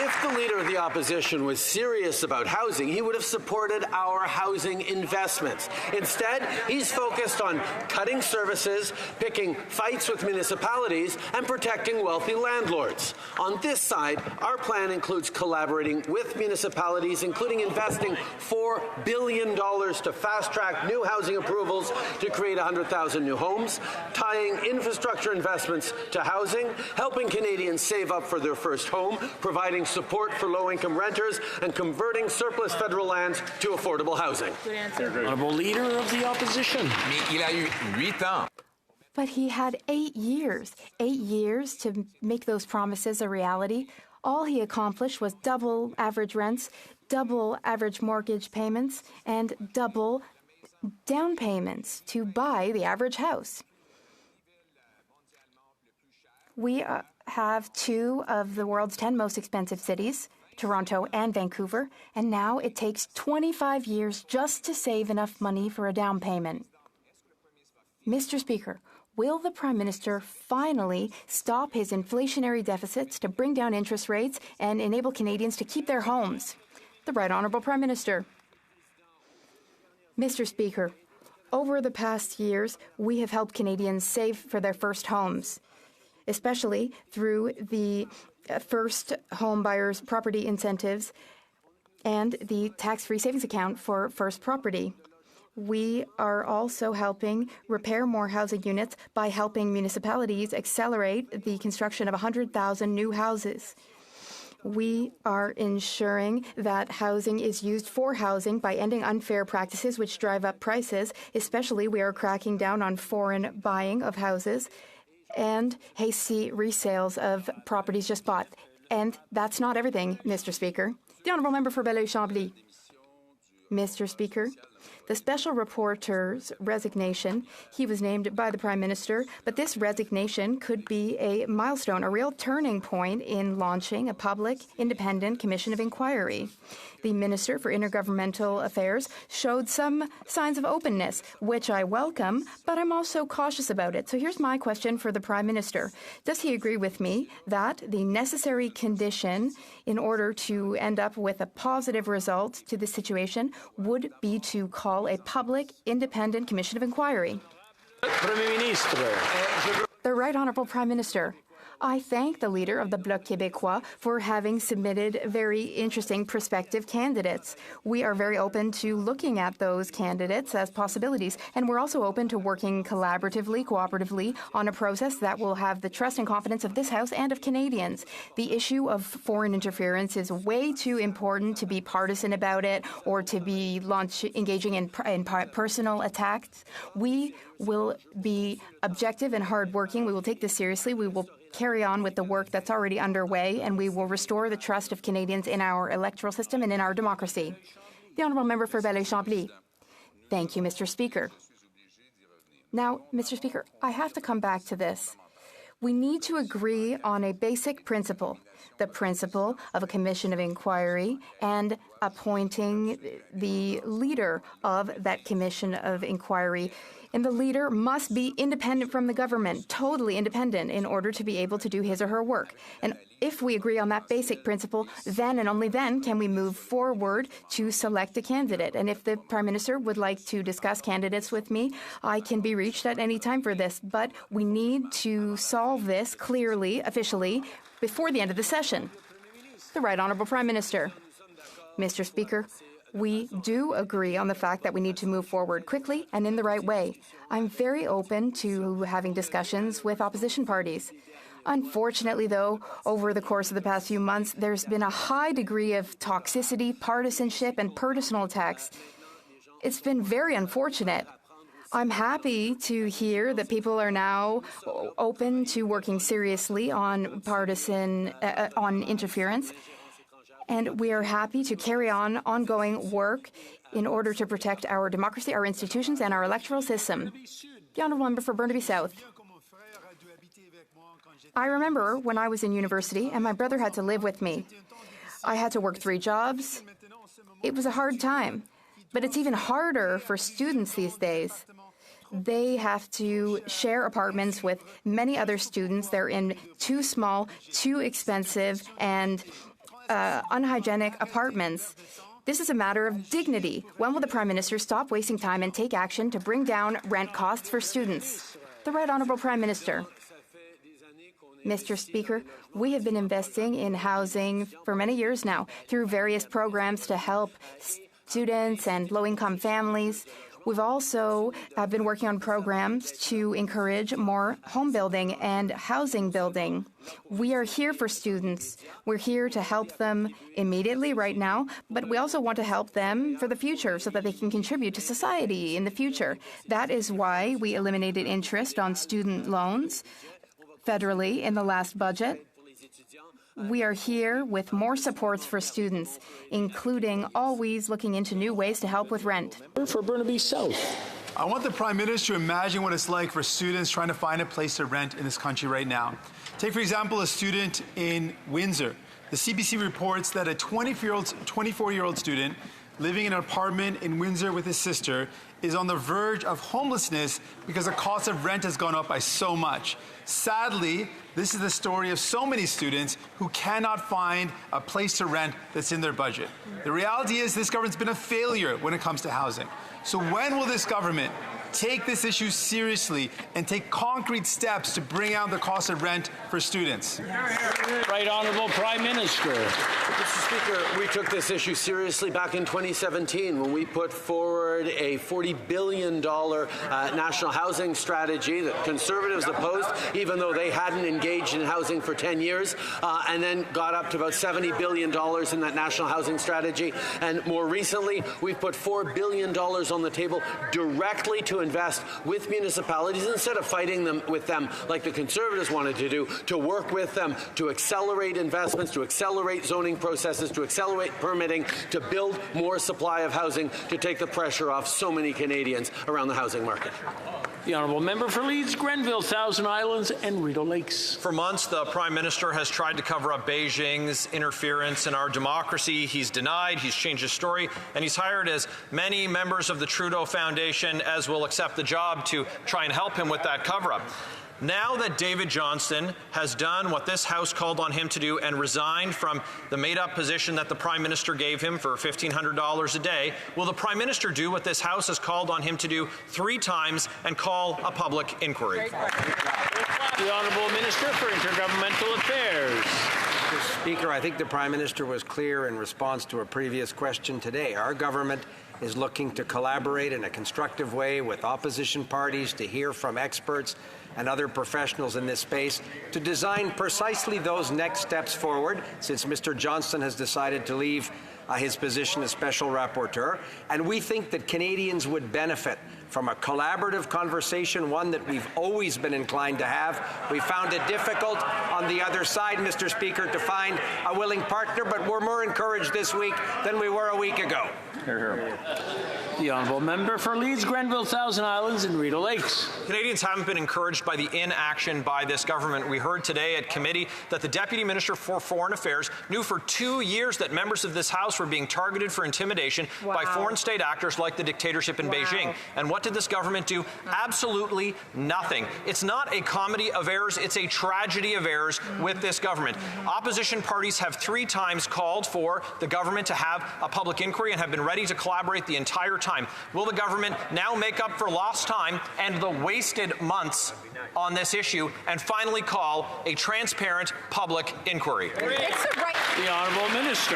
If the Leader of the Opposition was serious about housing, he would have supported our housing investments. Instead, he's focused on cutting services, picking fights with municipalities, and protecting wealthy landlords. On this side, our plan includes collaborating with municipalities, including investing $4 billion to fast-track new housing approvals to create 100,000 new homes, tying infrastructure investments to housing, helping Canadians save up for their first home, providing support for low-income renters, and converting surplus federal lands to affordable housing. Good answer. Honourable Leader of the Opposition. Il a eu 8 ans. But he had 8 years to make those promises a reality. All he accomplished was double average rents, double average mortgage payments, and double down payments to buy the average house. We have 2 of the world's 10 most expensive cities, Toronto and Vancouver, and now it takes 25 years just to save enough money for a down payment. Mr. Speaker, will the Prime Minister finally stop his inflationary deficits to bring down interest rates and enable Canadians to keep their homes? The Right Honourable Prime Minister. Mr. Speaker, over the past years, we have helped Canadians save for their first homes, especially through the first home buyers property incentives and the tax-free savings account for first property. We are also helping repair more housing units by helping municipalities accelerate the construction of 100,000 new houses. We are ensuring that housing is used for housing by ending unfair practices which drive up prices. Especially, we are cracking down on foreign buying of houses and hasty resales of properties just bought. And that's not everything, Mr. Speaker. The Honourable Member for Belleuil-Chambly. Mr. Speaker, the special reporter's resignation, he was named by the Prime Minister, but this resignation could be a milestone, a real turning point in launching a public, independent commission of inquiry. The Minister for Intergovernmental Affairs showed some signs of openness, which I welcome, but I'm also cautious about it. So here's my question for the Prime Minister. Does he agree with me that the necessary condition in order to end up with a positive result to this situation would be to call a public, independent commission of inquiry? Premier Ministre. The Right Honourable Prime Minister. I thank the leader of the Bloc Québécois for having submitted very interesting prospective candidates. We are very open to looking at those candidates as possibilities, and we're also open to working collaboratively, cooperatively on a process that will have the trust and confidence of this House and of Canadians. The issue of foreign interference is way too important to be partisan about it or to be engaging in personal attacks. We will be objective and hardworking. We will take this seriously. We will carry on with the work that's already underway, and we will restore the trust of Canadians in our electoral system and in our democracy. The Honourable Member for Belleuil-Chambly. Thank you, Mr. Speaker. Now, Mr. Speaker, I have to come back to this. We need to agree on a basic principle. the principle of a commission of inquiry and appointing the leader of that commission of inquiry. And the leader must be independent from the government, totally independent, in order to be able to do his or her work. And if we agree on that basic principle, then and only then can we move forward to select a candidate. And if the Prime Minister would like to discuss candidates with me, I can be reached at any time for this. But we need to solve this clearly, officially, before the end of the session. The Right Honourable Prime Minister. Mr. Speaker, we do agree on the fact that we need to move forward quickly and in the right way. I'm very open to having discussions with opposition parties. Unfortunately, though, over the course of the past few months, there's been a high degree of toxicity, partisanship, and personal attacks. It's been very unfortunate. I'm happy to hear that people are now open to working seriously on on interference. And we are happy to carry on ongoing work in order to protect our democracy, our institutions, and our electoral system. The Honourable Member for Burnaby South. I remember when I was in university and my brother had to live with me. I had to work 3 jobs. It was a hard time, but it's even harder for students these days. They have to share apartments with many other students. They're in too small, too expensive, and unhygienic apartments. This is a matter of dignity. When will the Prime Minister stop wasting time and take action to bring down rent costs for students? The Right Honourable Prime Minister. Mr. Speaker, we have been investing in housing for many years now through various programs to help students and low-income families. We've also been working on programs to encourage more home building and housing building. We are here for students. We're here to help them immediately right now, but we also want to help them for the future so that they can contribute to society in the future. That is why we eliminated interest on student loans federally in the last budget. We are here with more supports for students, including always looking into new ways to help with rent. For Burnaby South. I want the Prime Minister to imagine what it's like for students trying to find a place to rent in this country right now. Take, for example, a student in Windsor. The CBC reports that a 24-year-old student living in an apartment in Windsor with his sister is on the verge of homelessness because the cost of rent has gone up by so much. Sadly, this is the story of so many students who cannot find a place to rent that's in their budget. The reality is this government's been a failure when it comes to housing. So when will this government take this issue seriously and take concrete steps to bring down the cost of rent for students? Right Honourable Prime Minister. Mr. Speaker, we took this issue seriously back in 2017 when we put forward a $40 billion national housing strategy that Conservatives opposed, even though they hadn't engaged in housing for 10 years, and then got up to about $70 billion in that national housing strategy. And more recently, we've put $4 billion on the table directly to invest with municipalities instead of fighting with them like the Conservatives wanted to do, to work with them to accelerate investments, to accelerate zoning processes, to accelerate permitting, to build more supply of housing, to take the pressure off so many Canadians around the housing market. The Honourable Member for Leeds, Grenville, Thousand Islands and Rideau Lakes. For months, the Prime Minister has tried to cover up Beijing's interference in our democracy. He's denied, he's changed his story, and he's hired as many members of the Trudeau Foundation as will accept the job to try and help him with that cover-up. Now that David Johnston has done what this House called on him to do and resigned from the made-up position that the Prime Minister gave him for $1,500 a day, will the Prime Minister do what this House has called on him to do 3 times and call a public inquiry? The Honourable Minister for Intergovernmental Affairs. Mr. Speaker, I think the Prime Minister was clear in response to a previous question today. Our government is looking to collaborate in a constructive way with opposition parties, to hear from experts and other professionals in this space to design precisely those next steps forward, since Mr. Johnston has decided to leave his position as Special Rapporteur. And we think that Canadians would benefit from a collaborative conversation, one that we've always been inclined to have. We found it difficult on the other side, Mr. Speaker, to find a willing partner, but we're more encouraged this week than we were a week ago. Hear, hear. The honourable member for Leeds, Grenville, Thousand Islands and Rideau Lakes. Canadians haven't been encouraged by the inaction by this government. We heard today at committee that the Deputy Minister for Foreign Affairs knew for 2 years that members of this House were being targeted for intimidation by foreign state actors like the dictatorship in Beijing. And what did this government do? Absolutely nothing. It's not a comedy of errors, it's a tragedy of errors with this government. Opposition parties have 3 times called for the government to have a public inquiry and have been ready to collaborate the entire time. Will the government now make up for lost time and the wasted months on this issue and finally call a transparent public inquiry? The honourable minister.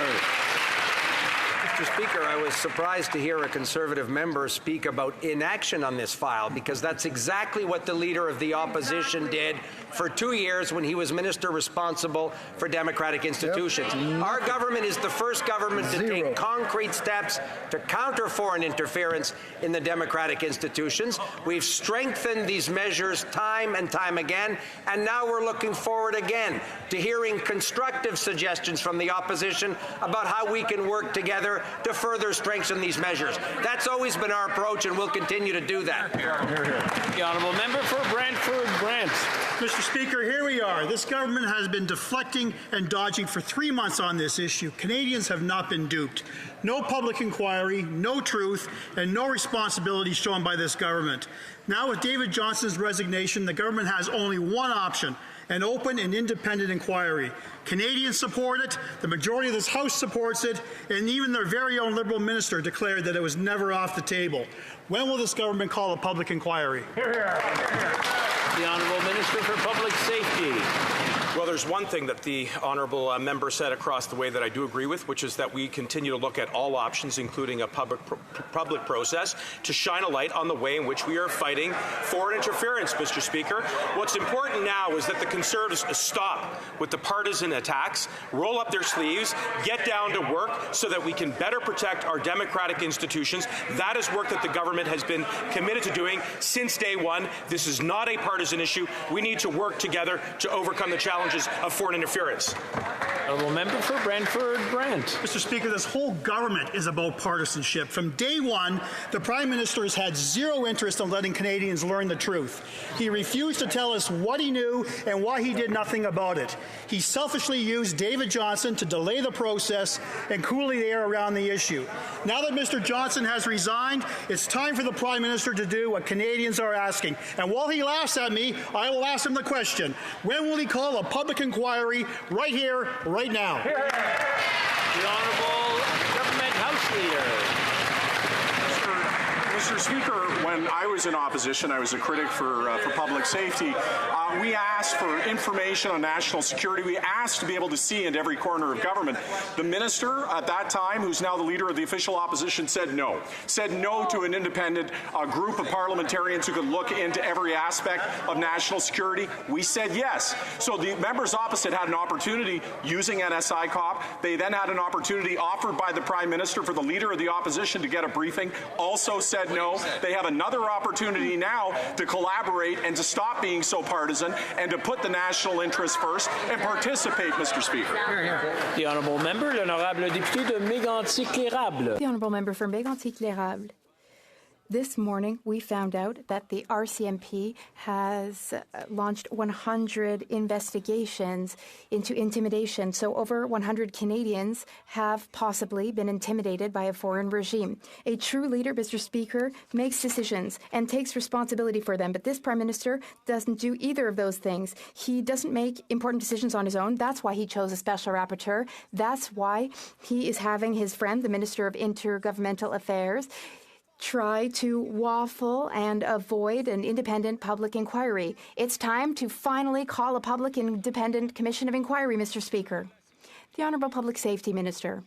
Mr. Speaker, I was surprised to hear a Conservative member speak about inaction on this file, because that's exactly what the Leader of the Opposition did for 2 years when he was Minister responsible for democratic institutions. Our government is the first government to take concrete steps to counter foreign interference in the democratic institutions. We've strengthened these measures time and time again, and now we're looking forward again to hearing constructive suggestions from the opposition about how we can work together to further strengthen these measures. That's always been our approach, and we'll continue to do that. The honourable member for Brantford Brant. Mr. Speaker, here we are. This government has been deflecting and dodging for 3 months on this issue. Canadians have not been duped. No public inquiry, no truth, and no responsibility shown by this government. Now, with David Johnson's resignation, the government has only one option: an open and independent inquiry. Canadians support it, the majority of this House supports it, and even their very own Liberal minister declared that it was never off the table. When will this government call a public inquiry? The honourable minister for Public Safety. Well, there's one thing that the honourable member said across the way that I do agree with, which is that we continue to look at all options, including a public process, to shine a light on the way in which we are fighting foreign interference, Mr. Speaker. What's important now is that the Conservatives stop with the partisan attacks, roll up their sleeves, get down to work so that we can better protect our democratic institutions. That is work that the government has been committed to doing since day one. This is not a partisan issue. We need to work together to overcome the challenges of foreign interference. Honourable member for Brantford Brant. Mr. Speaker, this whole government is about partisanship. From day one, the Prime Minister has had zero interest in letting Canadians learn the truth. He refused to tell us what he knew and why he did nothing about it. He selfishly used David Johnson to delay the process and cool the air around the issue. Now that Mr. Johnson has resigned, it's time for the Prime Minister to do what Canadians are asking. And while he laughs at me, I will ask him the question: when will he call a public inquiry right here, right now? The honourable government House Leader. Mr. Speaker, when I was in opposition, I was a critic for public safety. We asked for information on national security. We asked to be able to see into every corner of government. The minister at that time, who's now the leader of the official opposition, said no. Said no to an independent group of parliamentarians who could look into every aspect of national security. We said yes. So the members opposite had an opportunity using NSI COP. They then had an opportunity offered by the Prime Minister for the leader of the opposition to get a briefing. Also said no. They have another opportunity now to collaborate and to stop being so partisan and to put the national interest first and participate, Mr. Speaker. The honourable member, l'honorable député de Mégantic-L'Érable. The honourable member for Mégantic-L'Érable. This morning, we found out that the RCMP has launched 100 investigations into intimidation. So over 100 Canadians have possibly been intimidated by a foreign regime. A true leader, Mr. Speaker, makes decisions and takes responsibility for them. But this Prime Minister doesn't do either of those things. He doesn't make important decisions on his own. That's why he chose a special rapporteur. That's why he is having his friend, the Minister of Intergovernmental Affairs, try to waffle and avoid an independent public inquiry. It's time to finally call a public independent commission of inquiry, Mr. Speaker. The Honourable Public Safety Minister.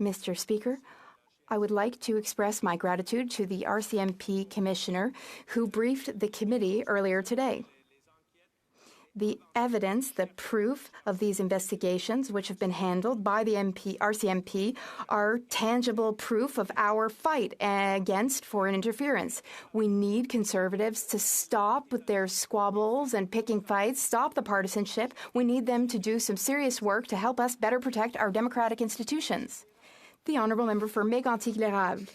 Mr. Speaker, I would like to express my gratitude to the RCMP Commissioner who briefed the committee earlier today. The evidence, the proof of these investigations, which have been handled by the RCMP, are tangible proof of our fight against foreign interference. We need Conservatives to stop with their squabbles and picking fights, stop the partisanship. We need them to do some serious work to help us better protect our democratic institutions. The Honourable Member for Mégantic-L'Érable.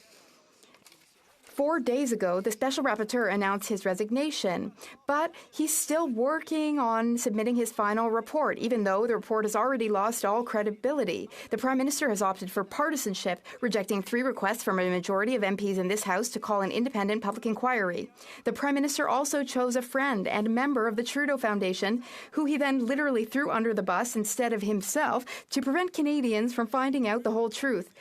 4 days ago, the special rapporteur announced his resignation, but he's still working on submitting his final report, even though the report has already lost all credibility. The Prime Minister has opted for partisanship, rejecting 3 requests from a majority of MPs in this House to call an independent public inquiry. The Prime Minister also chose a friend and member of the Trudeau Foundation, who he then literally threw under the bus instead of himself to prevent Canadians from finding out the whole truth.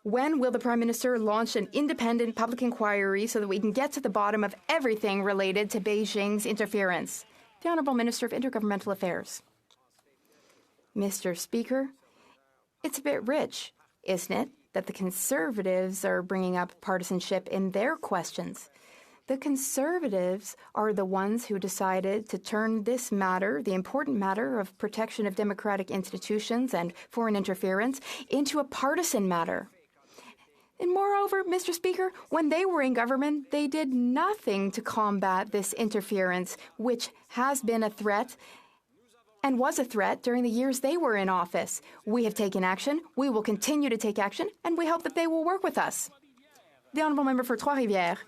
When will the Prime Minister launch an independent public inquiry so that we can get to the bottom of everything related to Beijing's interference? The Honourable Minister of Intergovernmental Affairs. Mr. Speaker, it's a bit rich, isn't it, that the Conservatives are bringing up partisanship in their questions. The Conservatives are the ones who decided to turn this matter, the important matter of protection of democratic institutions and foreign interference, into a partisan matter. And moreover, Mr. Speaker, when they were in government, they did nothing to combat this interference, which has been a threat and was a threat during the years they were in office. We have taken action, we will continue to take action, and we hope that they will work with us. The Honourable Member for Trois-Rivières.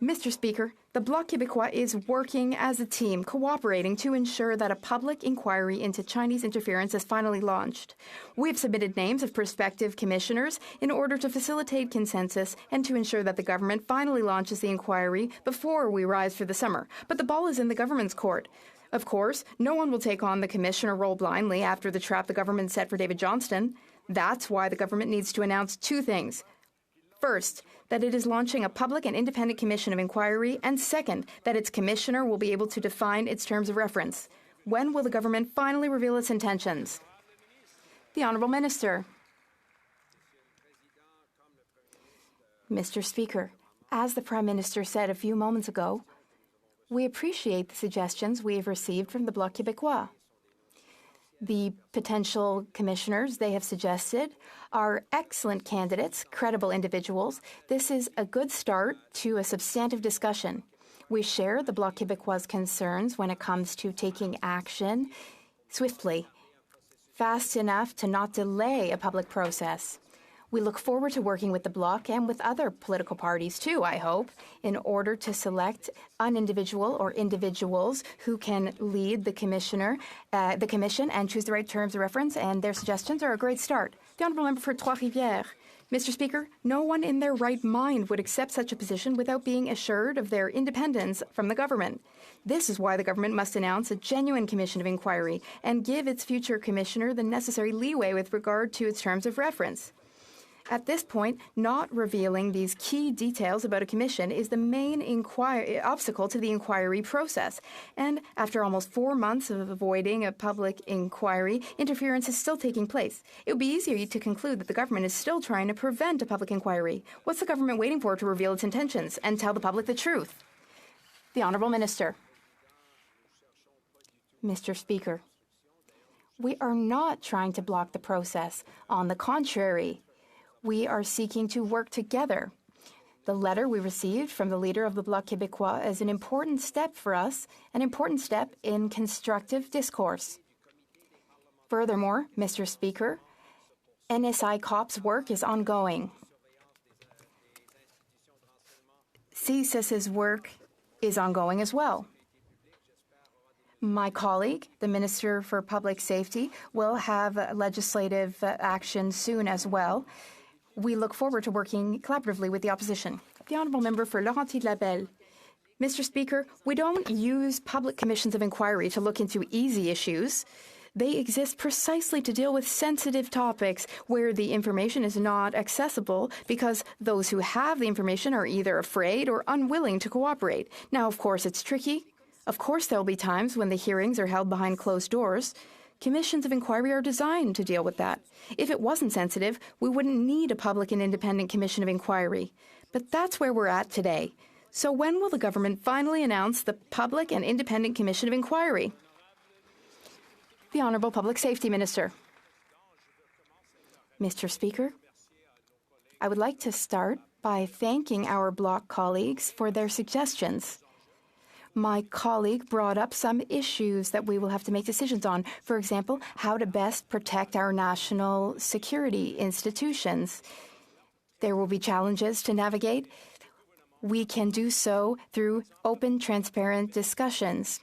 Mr. Speaker, the Bloc Québécois is working as a team, cooperating to ensure that a public inquiry into Chinese interference is finally launched. We have submitted names of prospective commissioners in order to facilitate consensus and to ensure that the government finally launches the inquiry before we rise for the summer. But the ball is in the government's court. Of course, no one will take on the commissioner role blindly after the trap the government set for David Johnston. That's why the government needs to announce 2 things. First, that it is launching a public and independent commission of inquiry, and second, that its commissioner will be able to define its terms of reference. When will the government finally reveal its intentions? The Honourable Minister. Mr. Speaker, as the Prime Minister said a few moments ago, we appreciate the suggestions we have received from the Bloc Québécois. The potential commissioners they have suggested are excellent candidates, credible individuals. This is a good start to a substantive discussion. We share the Bloc Québécois' concerns when it comes to taking action swiftly, fast enough to not delay a public process. We look forward to working with the Bloc and with other political parties too, I hope, in order to select an individual or individuals who can lead the commission and choose the right terms of reference, and their suggestions are a great start. The Honourable Member for Trois-Rivières. Mr. Speaker, no one in their right mind would accept such a position without being assured of their independence from the government. This is why the government must announce a genuine commission of inquiry and give its future commissioner the necessary leeway with regard to its terms of reference. At this point, not revealing these key details about a commission is the main obstacle to the inquiry process. And after almost 4 months of avoiding a public inquiry, interference is still taking place. It would be easier to conclude that the government is still trying to prevent a public inquiry. What's the government waiting for to reveal its intentions and tell the public the truth? The Honourable Minister. Mr. Speaker, we are not trying to block the process. On the contrary, we are seeking to work together. The letter we received from the leader of the Bloc Québécois is an important step for us, an important step in constructive discourse. Furthermore, Mr. Speaker, NSI COP's work is ongoing. CSIS's work is ongoing as well. My colleague, the Minister for Public Safety, will have legislative action soon as well. We look forward to working collaboratively with the opposition. The Honourable Member for Laurentides-Labelle. Mr. Speaker, we don't use public commissions of inquiry to look into easy issues. They exist precisely to deal with sensitive topics where the information is not accessible because those who have the information are either afraid or unwilling to cooperate. Now, of course, it's tricky. Of course, there will be times when the hearings are held behind closed doors. Commissions of inquiry are designed to deal with that. If it wasn't sensitive, we wouldn't need a public and independent commission of inquiry. But that's where we're at today. So when will the government finally announce the public and independent commission of inquiry? The Honourable Public Safety Minister. Mr. Speaker, I would like to start by thanking our Bloc colleagues for their suggestions. My colleague brought up some issues that we will have to make decisions on. For example, how to best protect our national security institutions. There will be challenges to navigate. we can do so through open, transparent discussions.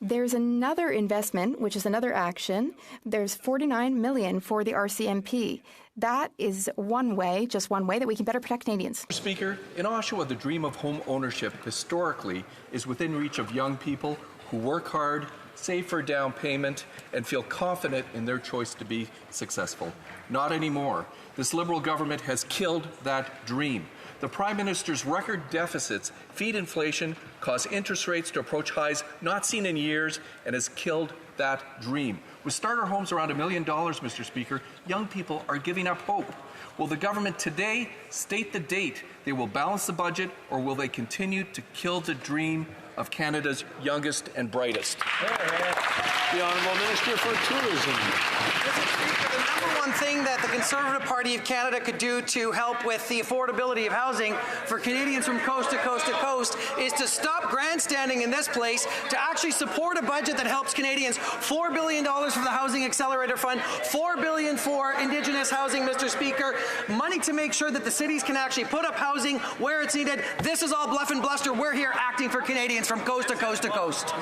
There's another investment, which is another action. There's $49 million for the RCMP. That is one way, just one way, that we can better protect Canadians. Mr. Speaker, in Oshawa, the dream of home ownership historically is within reach of young people who work hard, save for a down payment, and feel confident in their choice to be successful. Not anymore. This Liberal government has killed that dream. The Prime Minister's record deficits feed inflation, cause interest rates to approach highs not seen in years, and has killed that dream. With starter homes around $1 million, Mr. Speaker, young people are giving up hope. Will the government today state the date they will balance the budget, or will they continue to kill the dream of Canada's youngest and brightest? The Honourable Minister for Tourism. Mr. Speaker, the number one thing that the Conservative Party of Canada could do to help with the affordability of housing for Canadians from coast to coast to coast is to stop grandstanding in this place, to actually support a budget that helps Canadians. $4 billion for the Housing Accelerator Fund, $4 billion for Indigenous housing, Mr. Speaker, money to make sure that the cities can actually put up housing where it's needed. This is all bluff and bluster. We're here acting for Canadians from coast to coast to coast.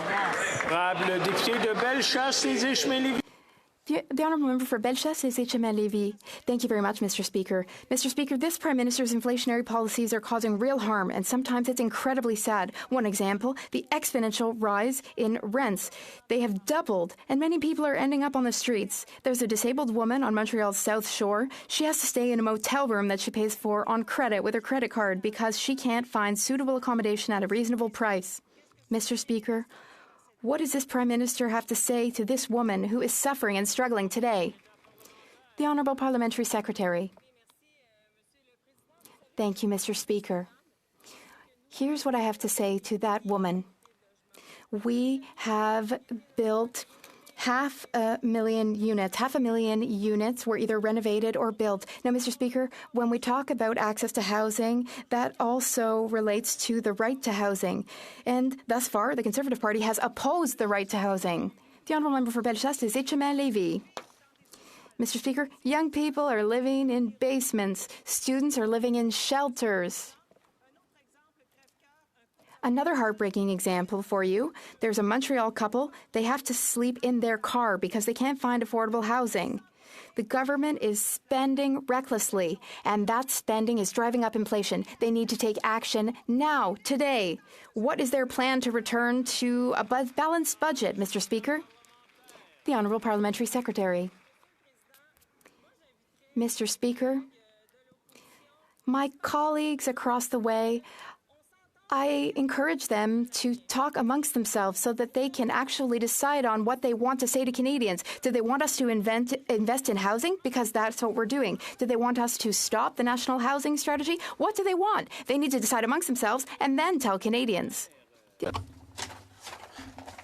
The Honourable Member for Bellechasse is HML-Lévis. Thank you very much, Mr. Speaker. Mr. Speaker, this Prime Minister's inflationary policies are causing real harm, and sometimes it's incredibly sad. One example, the exponential rise in rents. They have doubled, and many people are ending up on the streets. There's a disabled woman on Montreal's South Shore. She has to stay in a motel room that she pays for on credit with her credit card because she can't find suitable accommodation at a reasonable price. Mr. Speaker, what does this Prime Minister have to say to this woman who is suffering and struggling today? The Honourable Parliamentary Secretary. Thank you, Mr. Speaker. Here's what I have to say to that woman. We have built 500,000 units. 500,000 units were either renovated or built. Now, Mr. Speaker, when we talk about access to housing, that also relates to the right to housing. And thus far, the Conservative Party has opposed the right to housing. The Honourable Member for Bellechasse is HML-Lévis. Mr. Speaker, young people are living in basements. Students are living in shelters. Another heartbreaking example for you. There's a Montreal couple. They have to sleep in their car because they can't find affordable housing. The government is spending recklessly, and that spending is driving up inflation. They need to take action now, today. What is their plan to return to a balanced budget, Mr. Speaker? The Honourable Parliamentary Secretary. Mr. Speaker, my colleagues across the way, I encourage them to talk amongst themselves so that they can actually decide on what they want to say to Canadians. Do they want us to invest in housing? Because that's what we're doing. Do they want us to stop the National Housing Strategy? What do they want? They need to decide amongst themselves and then tell Canadians.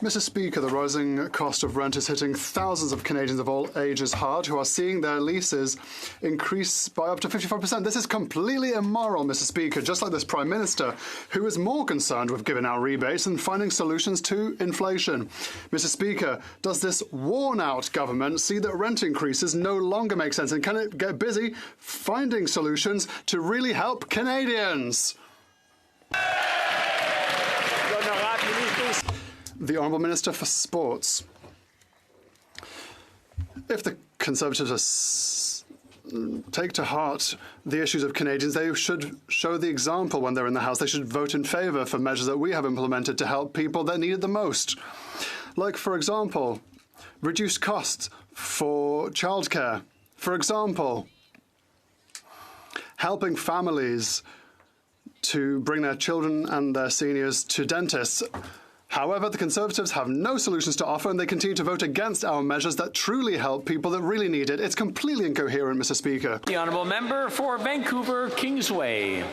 Mr. Speaker, the rising cost of rent is hitting thousands of Canadians of all ages hard who are seeing their leases increase by up to 55%. This is completely immoral, Mr. Speaker, just like this Prime Minister, who is more concerned with giving out rebates than finding solutions to inflation. Mr. Speaker, does this worn-out government see that rent increases no longer make sense, and can it get busy finding solutions to really help Canadians? The Honourable Minister for Sports. If the Conservatives take to heart the issues of Canadians, they should show the example when they're in the House. They should vote in favour for measures that we have implemented to help people that need it the most. Like, for example, reduced costs for childcare. For example, helping families to bring their children and their seniors to dentists. However, the Conservatives have no solutions to offer, and they continue to vote against our measures that truly help people that really need it. It's completely incoherent, Mr. Speaker. The Honourable Member for Vancouver Kingsway.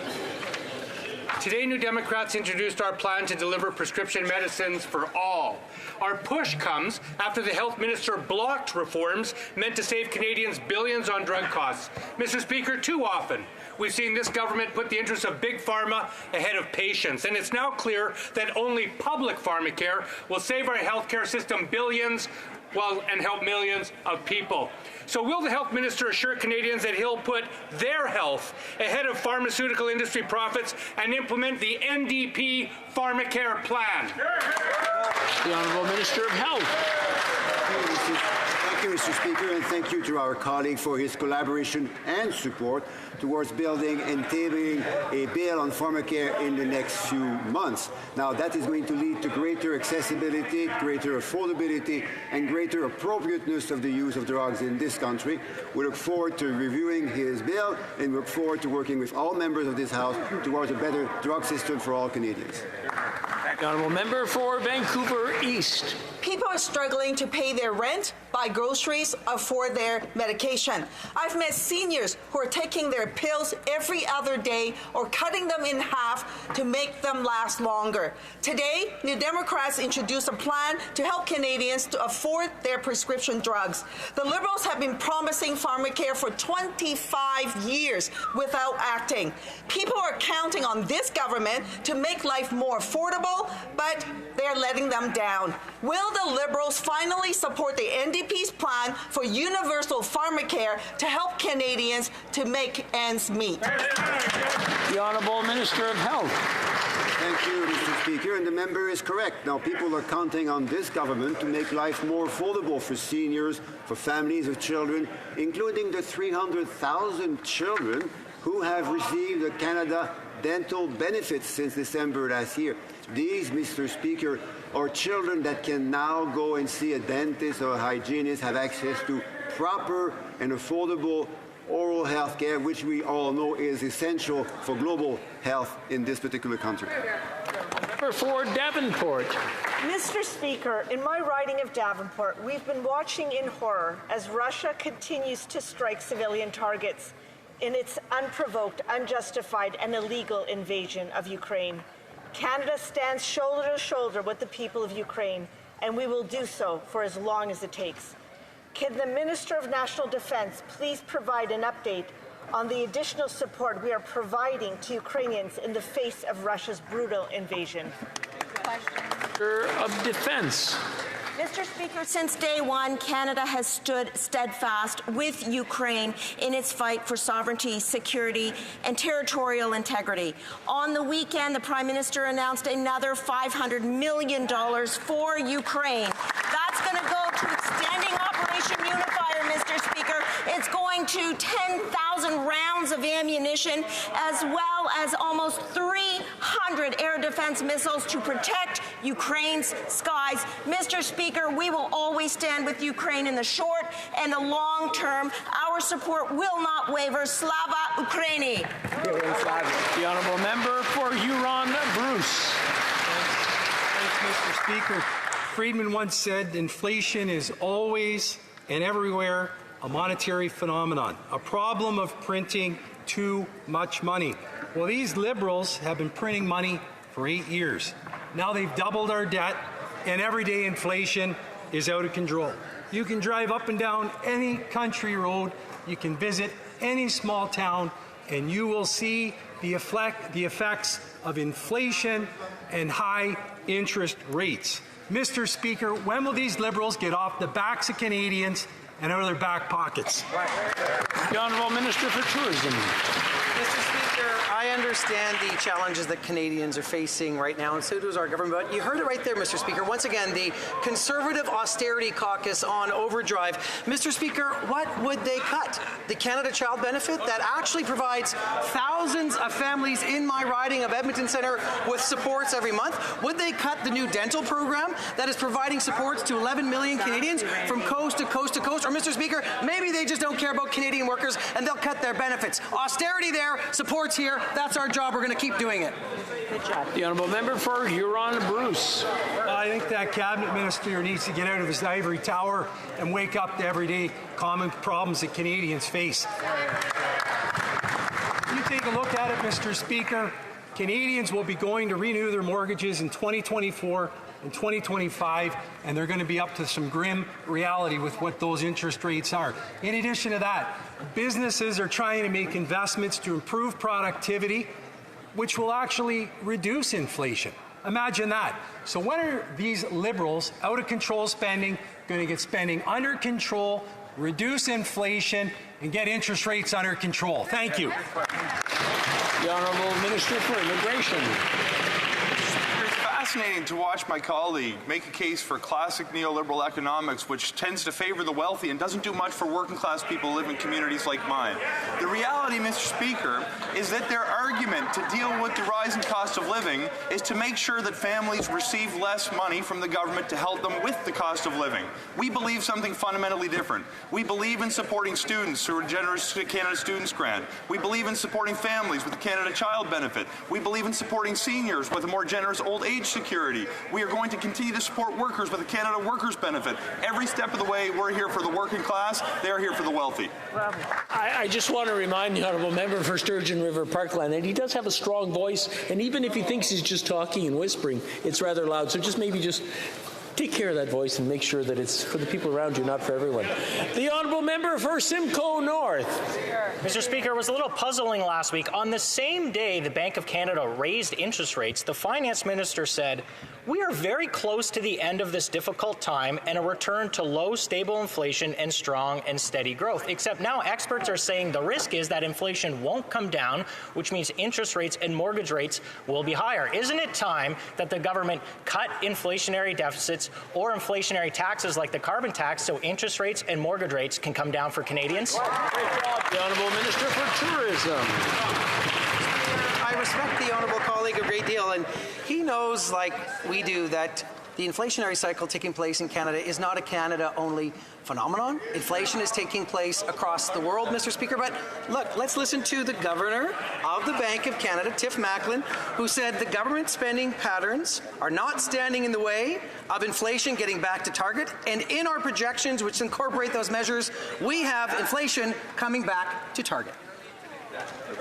Today, New Democrats introduced our plan to deliver prescription medicines for all. Our push comes after the health minister blocked reforms meant to save Canadians billions on drug costs. Mr. Speaker, too often we've seen this government put the interests of big pharma ahead of patients, and it's now clear that only public pharmacare will save our healthcare system billions and help millions of people. So will the health minister assure Canadians that he'll put their health ahead of pharmaceutical industry profits and implement the NDP Pharmacare plan? The Honourable Minister of Health. Thank you, Mr. Speaker, and thank you to our colleague for his collaboration and support towards building and tabling a bill on pharmacare in the next few months. Now, that is going to lead to greater accessibility, greater affordability, and greater appropriateness of the use of drugs in this country. We look forward to reviewing his bill and look forward to working with all members of this House towards a better drug system for all Canadians. The Honourable Member for Vancouver East. People are struggling to pay their rent, buy groceries, afford their medication. I've met seniors who are taking their pills every other day or cutting them in half to make them last longer. Today, New Democrats introduced a plan to help Canadians to afford their prescription drugs. The Liberals have been promising pharmacare for 25 years without acting. People are counting on this government to make life more affordable, but they're letting them down. Will the Liberals finally support the NDP's plan for universal pharmacare to help Canadians to make ends meet? The Honourable Minister of Health. Thank you, Mr. Speaker, and the member is correct. Now, people are counting on this government to make life more affordable for seniors, for families of children, including the 300,000 children who have received the Canada dental benefits since December last year. These, Mr. Speaker, are children that can now go and see a dentist or a hygienist, have access to proper and affordable oral health care, which we all know is essential for global health in this particular country. For Davenport. Mr. Speaker, in my riding of Davenport, we've been watching in horror as Russia continues to strike civilian targets in its unprovoked, unjustified, and illegal invasion of Ukraine. Canada stands shoulder to shoulder with the people of Ukraine, and we will do so for as long as it takes. Can the Minister of National Defense please provide an update on the additional support we are providing to Ukrainians in the face of Russia's brutal invasion? Minister of Defense. Mr. Speaker, since day one, Canada has stood steadfast with Ukraine in its fight for sovereignty, security, and territorial integrity. On the weekend, the Prime Minister announced another $500 million for Ukraine. That's going to go to extending Operation Unifier, Mr. Speaker. It's going to 10,000 rounds of ammunition, as well as almost 300 air defense missiles to protect Ukraine's skies. Mr. Speaker, we will always stand with Ukraine in the short and the long term. Our support will not waver. Slava Ukraini. The Honourable Member for Huron-Bruce. Thanks, Mr. Speaker. Friedman once said, inflation is always and everywhere a monetary phenomenon, a problem of printing too much money. Well, these Liberals have been printing money for 8 years. Now they've doubled our debt, and everyday inflation is out of control. You can drive up and down any country road, you can visit any small town, and you will see the effects of inflation and high interest rates. Mr. Speaker, when will these Liberals get off the backs of Canadians and out of their back pockets? The Honourable Minister for Tourism. Mr. Speaker, I understand the challenges that Canadians are facing right now, and so does our government. But you heard it right there, Mr. Speaker. Once again, the Conservative Austerity Caucus on overdrive. Mr. Speaker, what would they cut? The Canada Child Benefit that actually provides thousands of families in my riding of Edmonton Centre with supports every month? Would they cut the new dental program that is providing supports to 11 million Canadians from coast to coast to coast? Or, Mr. Speaker, maybe they just don't care about Canadian workers and they'll cut their benefits. Austerity there, supports here. That's our job. We're going to keep doing it. Good job. The Honourable Member for Huron-Bruce. I think that cabinet minister needs to get out of his ivory tower and wake up to everyday common problems that Canadians face. You take a look at it, Mr. Speaker, Canadians will be going to renew their mortgages in 2024 and 2025, and they're going to be up to some grim reality with what those interest rates are. In addition to that, businesses are trying to make investments to improve productivity, which will actually reduce inflation. Imagine that. So when are these Liberals out of control spending going to get spending under control, reduce inflation, and get interest rates under control. Thank you. The Honourable Minister for Immigration. It's fascinating to watch my colleague make a case for classic neoliberal economics, which tends to favor the wealthy and doesn't do much for working class people who live in communities like mine. The reality, Mr. Speaker, is that their argument to deal with the rising cost of living is to make sure that families receive less money from the government to help them with the cost of living. We believe something fundamentally different. We believe in supporting students through a generous Canada Students Grant. We believe in supporting families with the Canada Child Benefit. We believe in supporting seniors with a more generous old age security. We are going to continue to support workers with the Canada Workers Benefit. Every step of the way, we're here for the working class. They're here for the wealthy. I just want to remind the Honourable Member for Sturgeon River Parkland that he does have a strong voice, and even if he thinks he's just talking and whispering, it's rather loud. So maybe take care of that voice and make sure that it's for the people around you, not for everyone. The Honourable Member for Simcoe North. Mr. Speaker, it was a little puzzling last week. On the same day the Bank of Canada raised interest rates, the Finance Minister said, "We are very close to the end of this difficult time and a return to low, stable inflation and strong and steady growth." Except now experts are saying the risk is that inflation won't come down, which means interest rates and mortgage rates will be higher. Isn't it time that the government cut inflationary deficits or inflationary taxes like the carbon tax so interest rates and mortgage rates can come down for Canadians? The Honourable Minister for Tourism. I respect the honourable colleague a great deal, and he knows, like we do, that the inflationary cycle taking place in Canada is not a Canada-only phenomenon. Inflation is taking place across the world, Mr. Speaker. But look, let's listen to the Governor of the Bank of Canada, Tiff Macklin, who said the government spending patterns are not standing in the way of inflation getting back to target. And in our projections, which incorporate those measures, we have inflation coming back to target.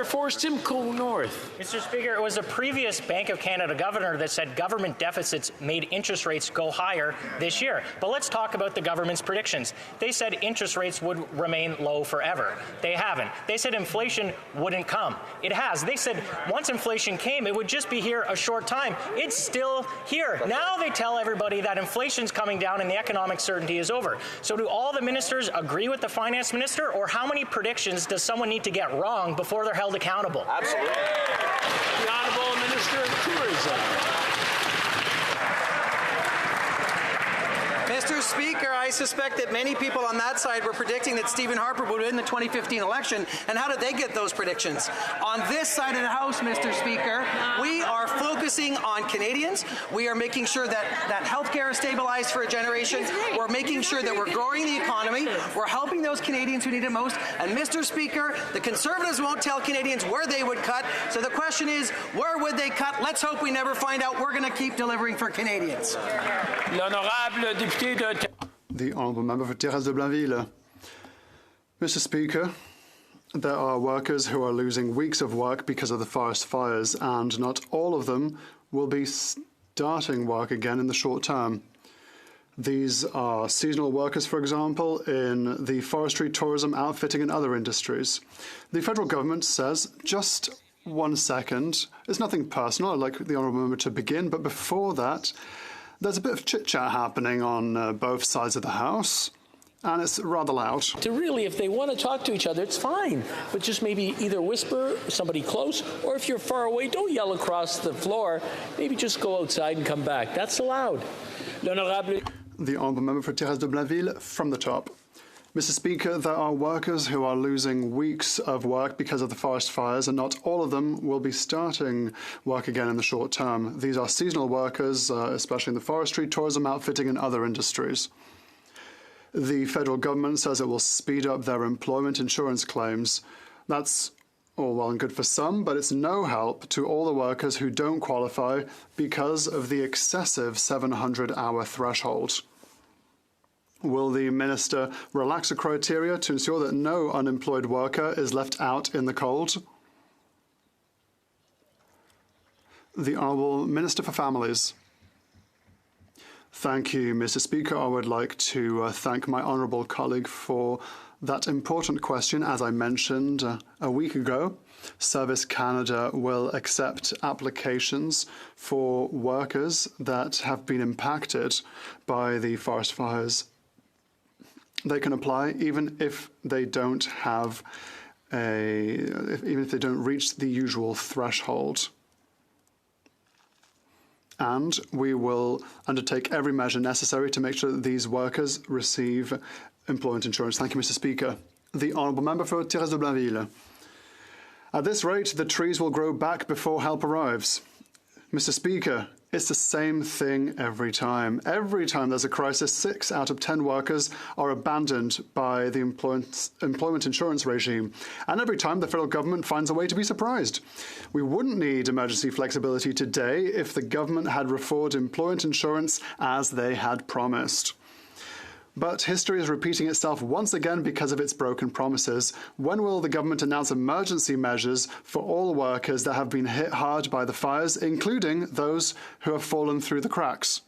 For Simcoe North. Mr. Speaker, it was a previous Bank of Canada governor that said government deficits made interest rates go higher this year. But let's talk about the government's predictions. They said interest rates would remain low forever. They haven't. They said inflation wouldn't come. It has. They said once inflation came, it would just be here a short time. It's still here. Now they tell everybody that inflation's coming down and the economic certainty is over. So do all the ministers agree with the Finance Minister, or how many predictions does someone need to get wrong before they're held accountable? Absolutely. The Honourable Minister of Tourism. Mr. Speaker, I suspect that many people on that side were predicting that Stephen Harper would win the 2015 election. And how did they get those predictions? On this side of the House, Mr. Speaker, we are focusing on Canadians. We are making sure that healthcare is stabilized for a generation. We're making sure that we're growing the economy. We're helping those Canadians who need it most. And Mr. Speaker, the Conservatives won't tell Canadians where they would cut. So the question is, where would they cut? Let's hope we never find out. We're going to keep delivering for Canadians. L'honorable député de... The Honourable Member for Thérèse de Blainville. Mr. Speaker, there are workers who are losing weeks of work because of the forest fires, and not all of them will be starting work again in the short term. These are seasonal workers, for example, in the forestry, tourism, outfitting and other industries. The federal government says, just 1 second, it's nothing personal, I'd like the Honourable Member to begin, but before that, there's a bit of chit-chat happening on both sides of the House, and it's rather loud. To really, if they want to talk to each other, it's fine. But just maybe either whisper somebody close, or if you're far away, don't yell across the floor. Maybe just go outside and come back. That's allowed. L'honorable... The Honourable Member for Thérèse de Blainville from the top. Mr. Speaker, there are workers who are losing weeks of work because of the forest fires, and not all of them will be starting work again in the short term. These are seasonal workers, especially in the forestry, tourism, outfitting and other industries. The federal government says it will speed up their employment insurance claims. That's all well and good for some, but it's no help to all the workers who don't qualify because of the excessive 700-hour threshold. Will the Minister relax the criteria to ensure that no unemployed worker is left out in the cold? The Honourable Minister for Families. Thank you, Mr. Speaker. I would like to thank my honourable colleague for that important question. As I mentioned a week ago, Service Canada will accept applications for workers that have been impacted by the forest fires. they can apply even if they don't have even if they don't reach the usual threshold. And we will undertake every measure necessary to make sure that these workers receive employment insurance. Thank you, Mr. Speaker. The Honourable Member for Thérèse de Blainville. At this rate, the trees will grow back before help arrives. Mr. Speaker, it's the same thing every time. Every time there's a crisis, 6 out of 10 workers are abandoned by the employment insurance regime. And every time the federal government finds a way to be surprised. We wouldn't need emergency flexibility today if the government had reformed employment insurance as they had promised. But history is repeating itself once again because of its broken promises. When will the government announce emergency measures for all workers that have been hit hard by the fires, including those who have fallen through the cracks?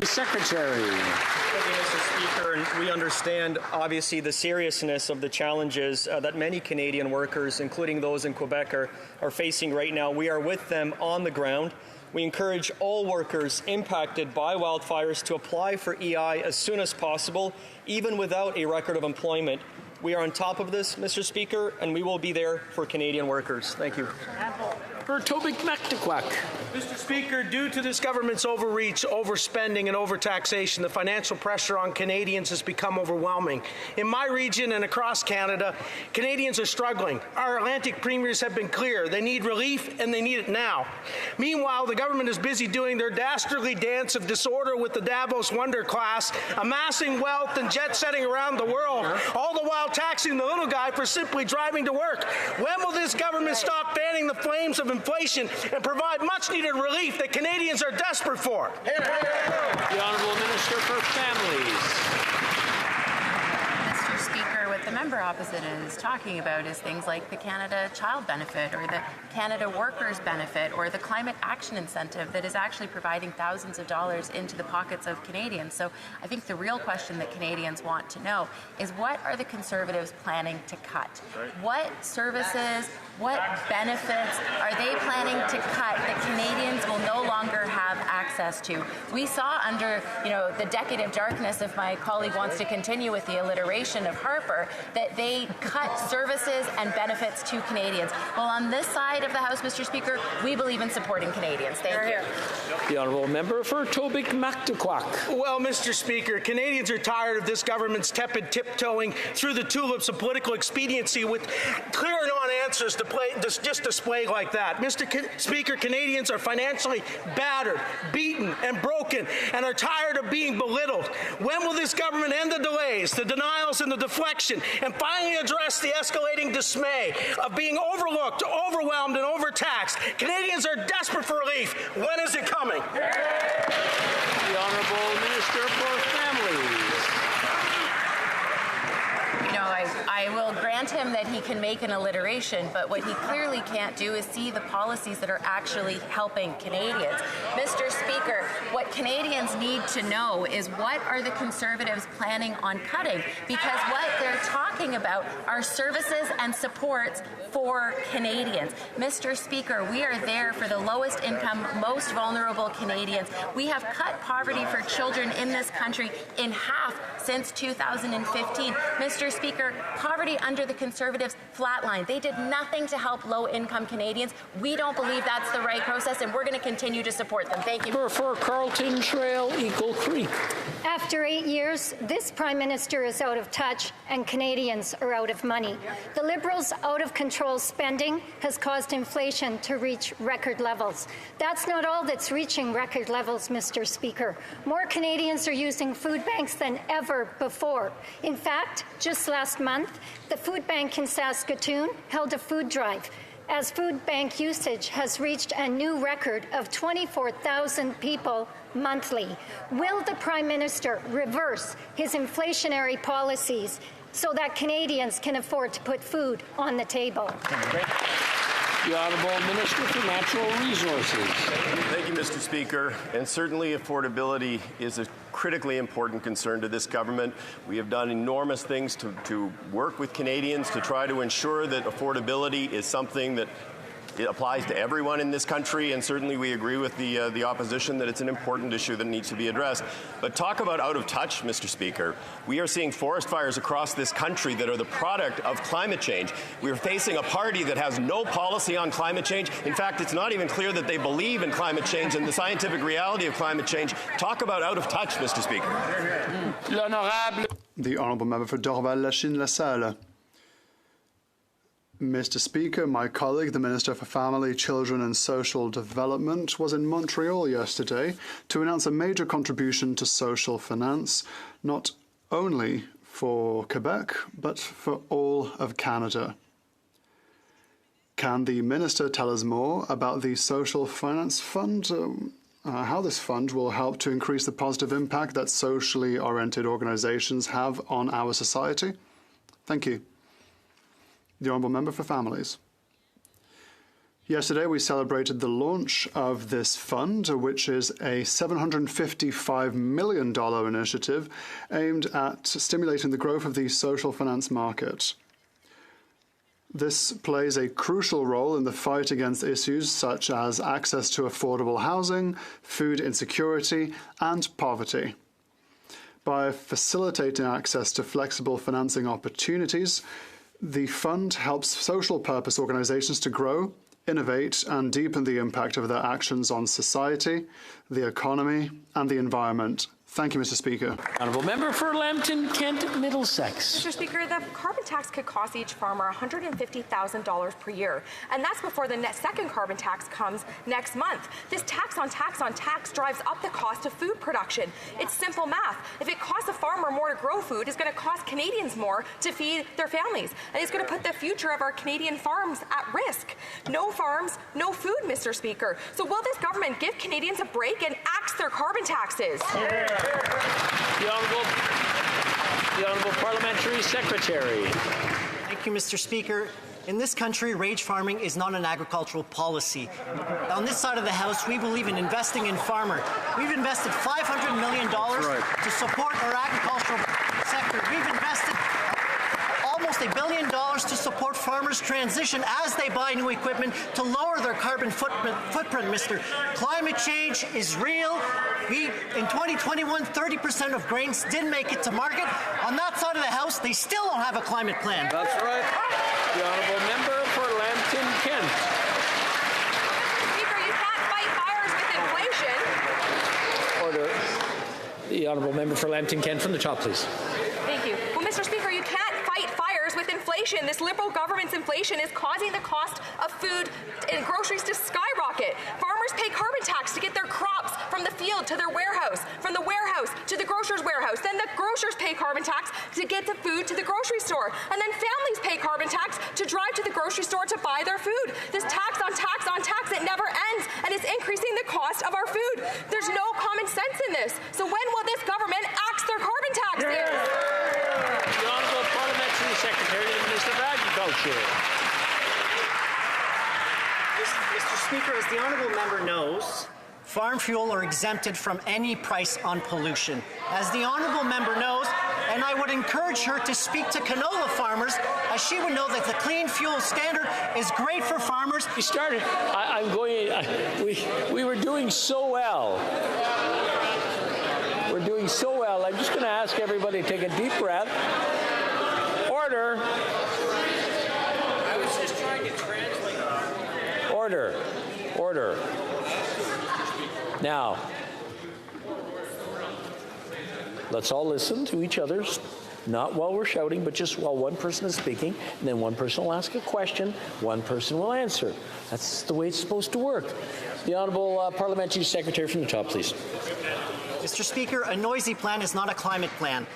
Secretary. Thank you, Mr. Speaker. And we understand, obviously, the seriousness of the challenges that many Canadian workers, including those in Quebec, are facing right now. We are with them on the ground. We encourage all workers impacted by wildfires to apply for EI as soon as possible, even without a record of employment. We are on top of this, Mr. Speaker, and we will be there for Canadian workers. Thank you. Mr. Speaker, due to this government's overreach, overspending, and overtaxation, the financial pressure on Canadians has become overwhelming. In my region and across Canada, Canadians are struggling. Our Atlantic premiers have been clear. They need relief, and they need it now. Meanwhile, the government is busy doing their dastardly dance of disorder with the Davos wonder class, amassing wealth and jet-setting around the world, all the while taxing the little guy for simply driving to work. When will this government stop fanning the flames of inflation and provide much-needed relief that Canadians are desperate for? The Honourable Minister for Families. Mr. Speaker, what the member opposite is talking about is things like the Canada Child Benefit or the Canada Workers Benefit or the Climate Action Incentive that is actually providing thousands of dollars into the pockets of Canadians. So I think the real question that Canadians want to know is what are the Conservatives planning to cut? What services, what benefits are they planning to cut that Canadians will no longer have access to? We saw under, the decade of darkness, if my colleague wants to continue with the alliteration of Harper, that they cut services and benefits to Canadians. Well, on this side of the House, Mr. Speaker, we believe in supporting Canadians. Thank you. The Honourable Member for Tobique-Mactaquac. Well, Mr. Speaker, Canadians are tired of this government's tepid tiptoeing through the tulips of political expediency with clear non-answers to just display like that. Mr. Speaker, Canadians are financially battered, beaten, and broken, and are tired of being belittled. When will this government end the delays, the denials, and the deflection, and finally address the escalating dismay of being overlooked, overwhelmed, and overtaxed? Canadians are desperate for relief. When is it coming? The Honourable Minister for Families. I will grant him that he can make an alliteration, but what he clearly can't do is see the policies that are actually helping Canadians. Mr. Speaker, what Canadians need to know is what are the Conservatives planning on cutting? Because what they're talking about are services and supports for Canadians. Mr. Speaker, we are there for the lowest income, most vulnerable Canadians. We have cut poverty for children in this country in half since 2015. Mr. Speaker, poverty under the Conservatives flatlined. They did nothing to help low-income Canadians. We don't believe that's the right process, and we're going to continue to support them. Thank you. For Carlton Trail, Eagle Creek. After 8 years, this Prime Minister is out of touch, and Canadians are out of money. The Liberals' out-of-control spending has caused inflation to reach record levels. That's not all that's reaching record levels, Mr. Speaker. More Canadians are using food banks than ever before. In fact, just last month, the food bank in Saskatoon held a food drive, as food bank usage has reached a new record of 24,000 people monthly. Will the Prime Minister reverse his inflationary policies so that Canadians can afford to put food on the table? The Honourable Minister for Natural Resources. Thank you, Mr. Speaker. And certainly affordability is a critically important concern to this government. We have done enormous things to work with Canadians to try to ensure that affordability is something that It applies to everyone in this country, and certainly we agree with the opposition that it's an important issue that needs to be addressed. But talk about out of touch, Mr. Speaker. We are seeing forest fires across this country that are the product of climate change. We are facing a party that has no policy on climate change. In fact, it's not even clear that they believe in climate change and the scientific reality of climate change. Talk about out of touch, Mr. Speaker. The Honourable Member for Dorval-Lachine-LaSalle. Mr. Speaker, my colleague, the Minister for Family, Children and Social Development, was in Montreal yesterday to announce a major contribution to social finance, not only for Quebec, but for all of Canada. Can the Minister tell us more about the Social Finance Fund? How this fund will help to increase the positive impact that socially oriented organizations have on our society? Thank you. The Honourable Member for Families. Yesterday we celebrated the launch of this fund, which is a $755 million initiative aimed at stimulating the growth of the social finance market. This plays a crucial role in the fight against issues such as access to affordable housing, food insecurity, and poverty. By facilitating access to flexible financing opportunities, the fund helps social purpose organizations to grow, innovate, and deepen the impact of their actions on society, the economy, and the environment. Thank you, Mr. Speaker. Honourable Member for Lambton, Kent, Middlesex. Mr. Speaker, the carbon tax could cost each farmer $150,000 per year, and that's before the second carbon tax comes next month. This tax on tax drives up the cost of food production. It's simple math. If it costs a farmer more to grow food, it's going to cost Canadians more to feed their families, and it's going to put the future of our Canadian farms at risk. No farms, no food, Mr. Speaker. So will this government give Canadians a break and axe their carbon taxes? The Honourable Parliamentary Secretary. Thank you, Mr. Speaker. In this country, rage farming is not an agricultural policy. On this side of the House, we believe in investing in farmers. We've invested $500 million to support our agricultural sector. We've invested almost $1 billion to support farmers' transition as they buy new equipment to lower their carbon footprint, Mr. Climate change is real. In 2021, 30% of grains didn't make it to market. On that side of the House, they still don't have a climate plan. That's right. The Honourable Member for Lambton, Kent. Speaker, you can't fight fires with inflation. Order. The Honourable Member for Lambton, Kent, from the top, please. Thank you. Well, Mr. Speaker, you can't fight fires with inflation. This Liberal government's inflation is causing the cost of food and groceries to skyrocket. Farmers pay carbon tax to get their crops from the field to their warehouse, from the warehouse to the grocer's warehouse. Then the grocers pay carbon tax to get the food to the grocery store. And then families pay carbon tax to drive to the grocery store to buy their food. This tax on tax, it never ends, and it's increasing the cost of our food. There's no common sense in this. So when will this government axe their carbon taxes? The Honourable Parliamentary Secretary to the Minister of Agriculture. Mr. Speaker, as the honourable member knows, farm fuel are exempted from any price on pollution. As the honourable member knows, and I would encourage her to speak to canola farmers, as she would know that the clean fuel standard is great for farmers. We started. We were doing so well. We're doing so well. I'm just going to ask everybody to take a deep breath. Order. I was just trying to translate. Order. Order. Now, let's all listen to each other, not while we're shouting, but just while one person is speaking, and then one person will ask a question, one person will answer. That's the way it's supposed to work. The Honourable Parliamentary Secretary from the top, please. Mr. Speaker, a noisy plan is not a climate plan.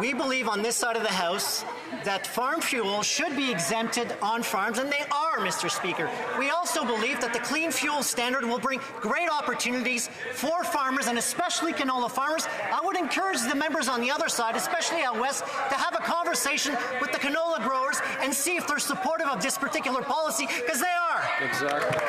We believe on this side of the House that farm fuel should be exempted on farms, and they are, Mr. Speaker. We also believe that the clean fuel standard will bring great opportunities for farmers, and especially canola farmers. I would encourage the members on the other side, especially out west, to have a conversation with the canola growers and see if they're supportive of this particular policy, because they are. Exactly.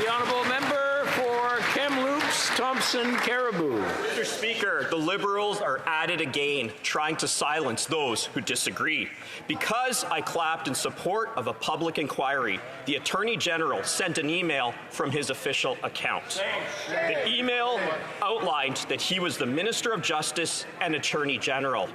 The Honourable Member for Kamloops, Thompson Caribou. Mr. Speaker, the Liberals are at it again, trying to silence those who disagree. Because I clapped in support of a public inquiry, the Attorney General sent an email from his official account. The email outlined that he was the Minister of Justice and Attorney General.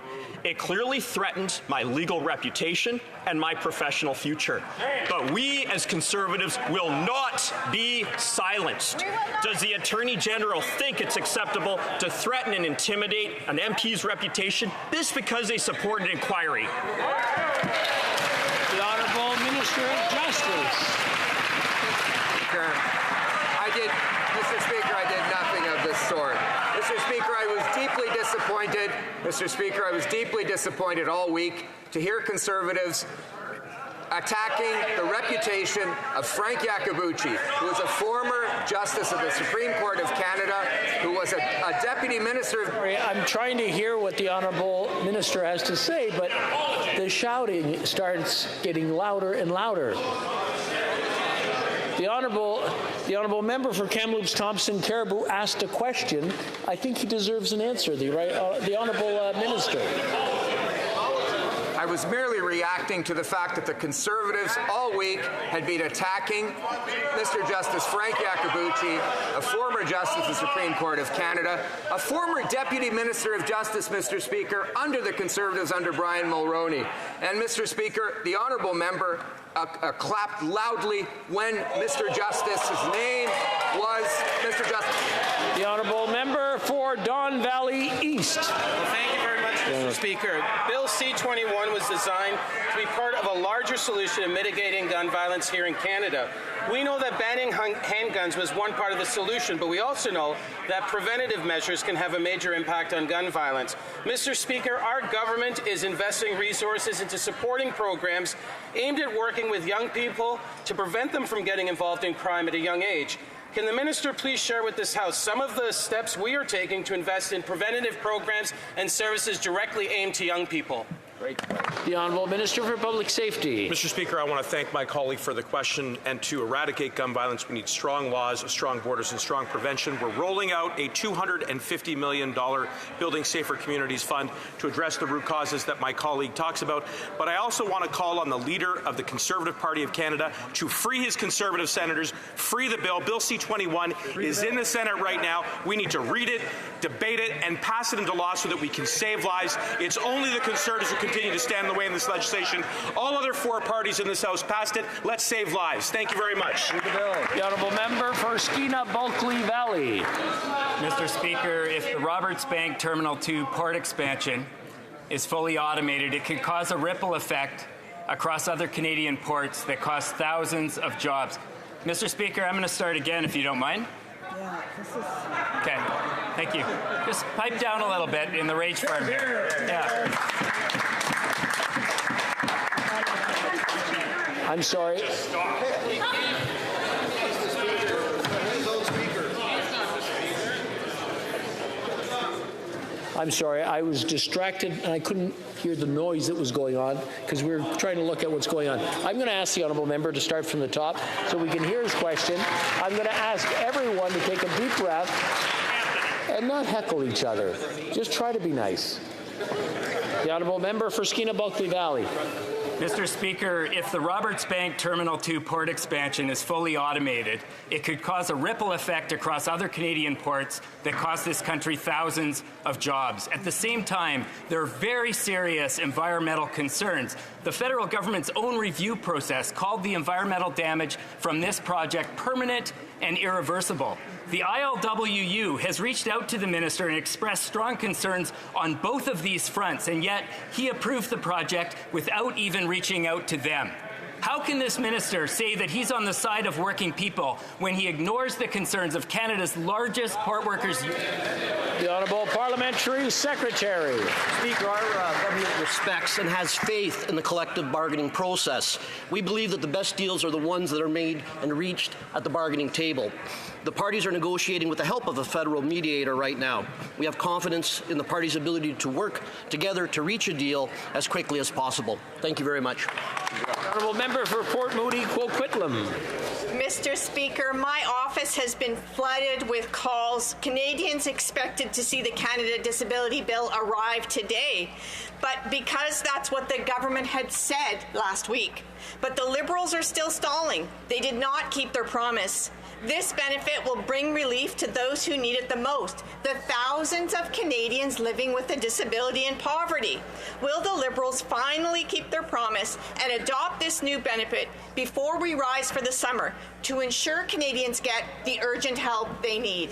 It clearly threatened my legal reputation and my professional future. But we as Conservatives will not be silenced. Does the Attorney General think it's acceptable to threaten and intimidate an MP's reputation just because they support an inquiry? The Honourable Minister of Justice. Mr. Speaker, I did nothing of this sort. Mr. Speaker, I was deeply disappointed. Mr. Speaker, I was deeply disappointed all week to hear Conservatives attacking the reputation of Frank Iacobucci, who was a former Justice of the Supreme Court of Canada, who was a Deputy Minister. I'm trying to hear what the Honourable Minister has to say, but the shouting starts getting louder and louder. The honourable member for Kamloops Thompson Caribou asked a question. I think he deserves an answer. The honourable minister. I was merely reacting to the fact that the Conservatives all week had been attacking Mr. Justice Frank Iacobucci, a former Justice of the Supreme Court of Canada, a former Deputy Minister of Justice, Mr. Speaker, under the Conservatives under Brian Mulroney. And, Mr. Speaker, the honourable member clapped loudly when Mr. Justice's name was Mr. Justice. The honourable member for Don Valley East. Well, thank you very much, Mr. Speaker. Bill C-21 was designed to be part of a larger solution in mitigating gun violence here in Canada. We know that banning handguns was one part of the solution, but we also know that preventative measures can have a major impact on gun violence. Mr. Speaker, our government is investing resources into supporting programs aimed at working with young people to prevent them from getting involved in crime at a young age. Can the minister please share with this House some of the steps we are taking to invest in preventative programs and services directly aimed to young people? Great. The Honourable Minister for Public Safety. Mr. Speaker, I want to thank my colleague for the question. And to eradicate gun violence, we need strong laws, strong borders, and strong prevention. We're rolling out a $250 million Building Safer Communities Fund to address the root causes that my colleague talks about. But I also want to call on the leader of the Conservative Party of Canada to free his Conservative senators, free the bill. Bill C-21 is in the Senate right now. We need to read it, debate it, and pass it into law so that we can save lives. It's only the Conservatives who continue to stand in the way in this legislation. All other four parties in this House passed it. Let's save lives. Thank you very much. The honourable member for Skeena-Bulkley Valley. Mr. Speaker, if the Roberts Bank Terminal 2 port expansion is fully automated, it could cause a ripple effect across other Canadian ports that cost thousands of jobs. Mr. Speaker, I'm going to start again if you don't mind. Yeah, this is... Okay, thank you. Just pipe down a little bit in the rage farm here. Yeah. I'm sorry. I'm sorry, I was distracted and I couldn't hear the noise that was going on because we were trying to look at what's going on. I'm going to ask the honourable member to start from the top so we can hear his question. I'm going to ask everyone to take a deep breath and not heckle each other. Just try to be nice. The honourable member for Skeena-Bulkley Valley. Mr. Speaker, if the Roberts Bank Terminal 2 port expansion is fully automated, it could cause a ripple effect across other Canadian ports that cost this country thousands of jobs. At the same time, there are very serious environmental concerns. The federal government's own review process called the environmental damage from this project permanent and irreversible. The ILWU has reached out to the minister and expressed strong concerns on both of these fronts, and yet he approved the project without even reaching out to them. How can this minister say that he's on the side of working people when he ignores the concerns of Canada's largest port workers? The Honourable Parliamentary Secretary. Speaker, our government respects and has faith in the collective bargaining process. We believe that the best deals are the ones that are made and reached at the bargaining table. The parties are negotiating with the help of a federal mediator right now. We have confidence in the parties' ability to work together to reach a deal as quickly as possible. Thank you very much. Honourable member for Port Moody, Coquitlam. Mr. Speaker, my office has been flooded with calls. Canadians expected to see the Canada Disability Bill arrive today, but because that's what the government had said last week. But the Liberals are still stalling. They did not keep their promise. This benefit will bring relief to those who need it the most, the thousands of Canadians living with a disability and poverty. Will the Liberals finally keep their promise and adopt this new benefit before we rise for the summer to ensure Canadians get the urgent help they need?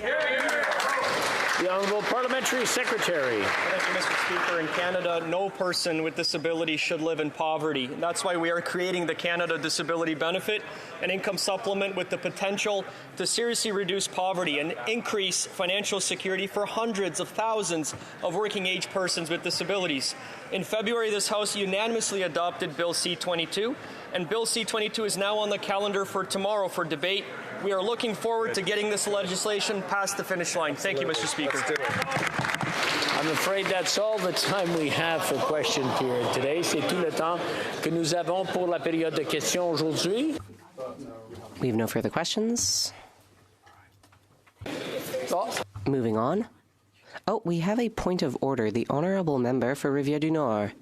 The Honourable Parliamentary Secretary. Thank you, Mr. Speaker. In Canada, no person with disability should live in poverty. That's why we are creating the Canada Disability Benefit, an income supplement with the potential to seriously reduce poverty and increase financial security for hundreds of thousands of working-age persons with disabilities. In February, this House unanimously adopted Bill C-22, and Bill C-22 is now on the calendar for tomorrow for debate. We are looking forward to getting this legislation past the finish line. Thank you, Mr. Speaker. I'm afraid that's all the time we have for question period today. C'est tout le temps que nous avons pour la période de questions aujourd'hui. We have no further questions. Moving on. Oh, we have a point of order. The Honourable Member for Rivière-du-Nord.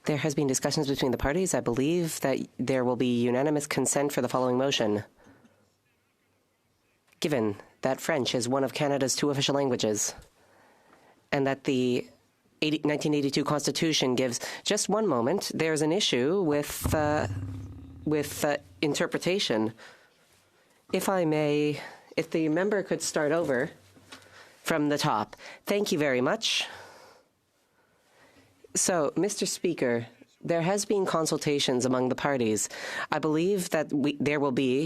There has been discussions between the parties. I believe that there will be unanimous consent for the following motion. Given that French is one of Canada's 2 official languages, and that the 1982 Constitution gives just one moment, there's an issue with interpretation. If I may, if the member could start over from the top. Thank you very much. So, Mr. Speaker, there has been consultations among the parties. I believe that there will be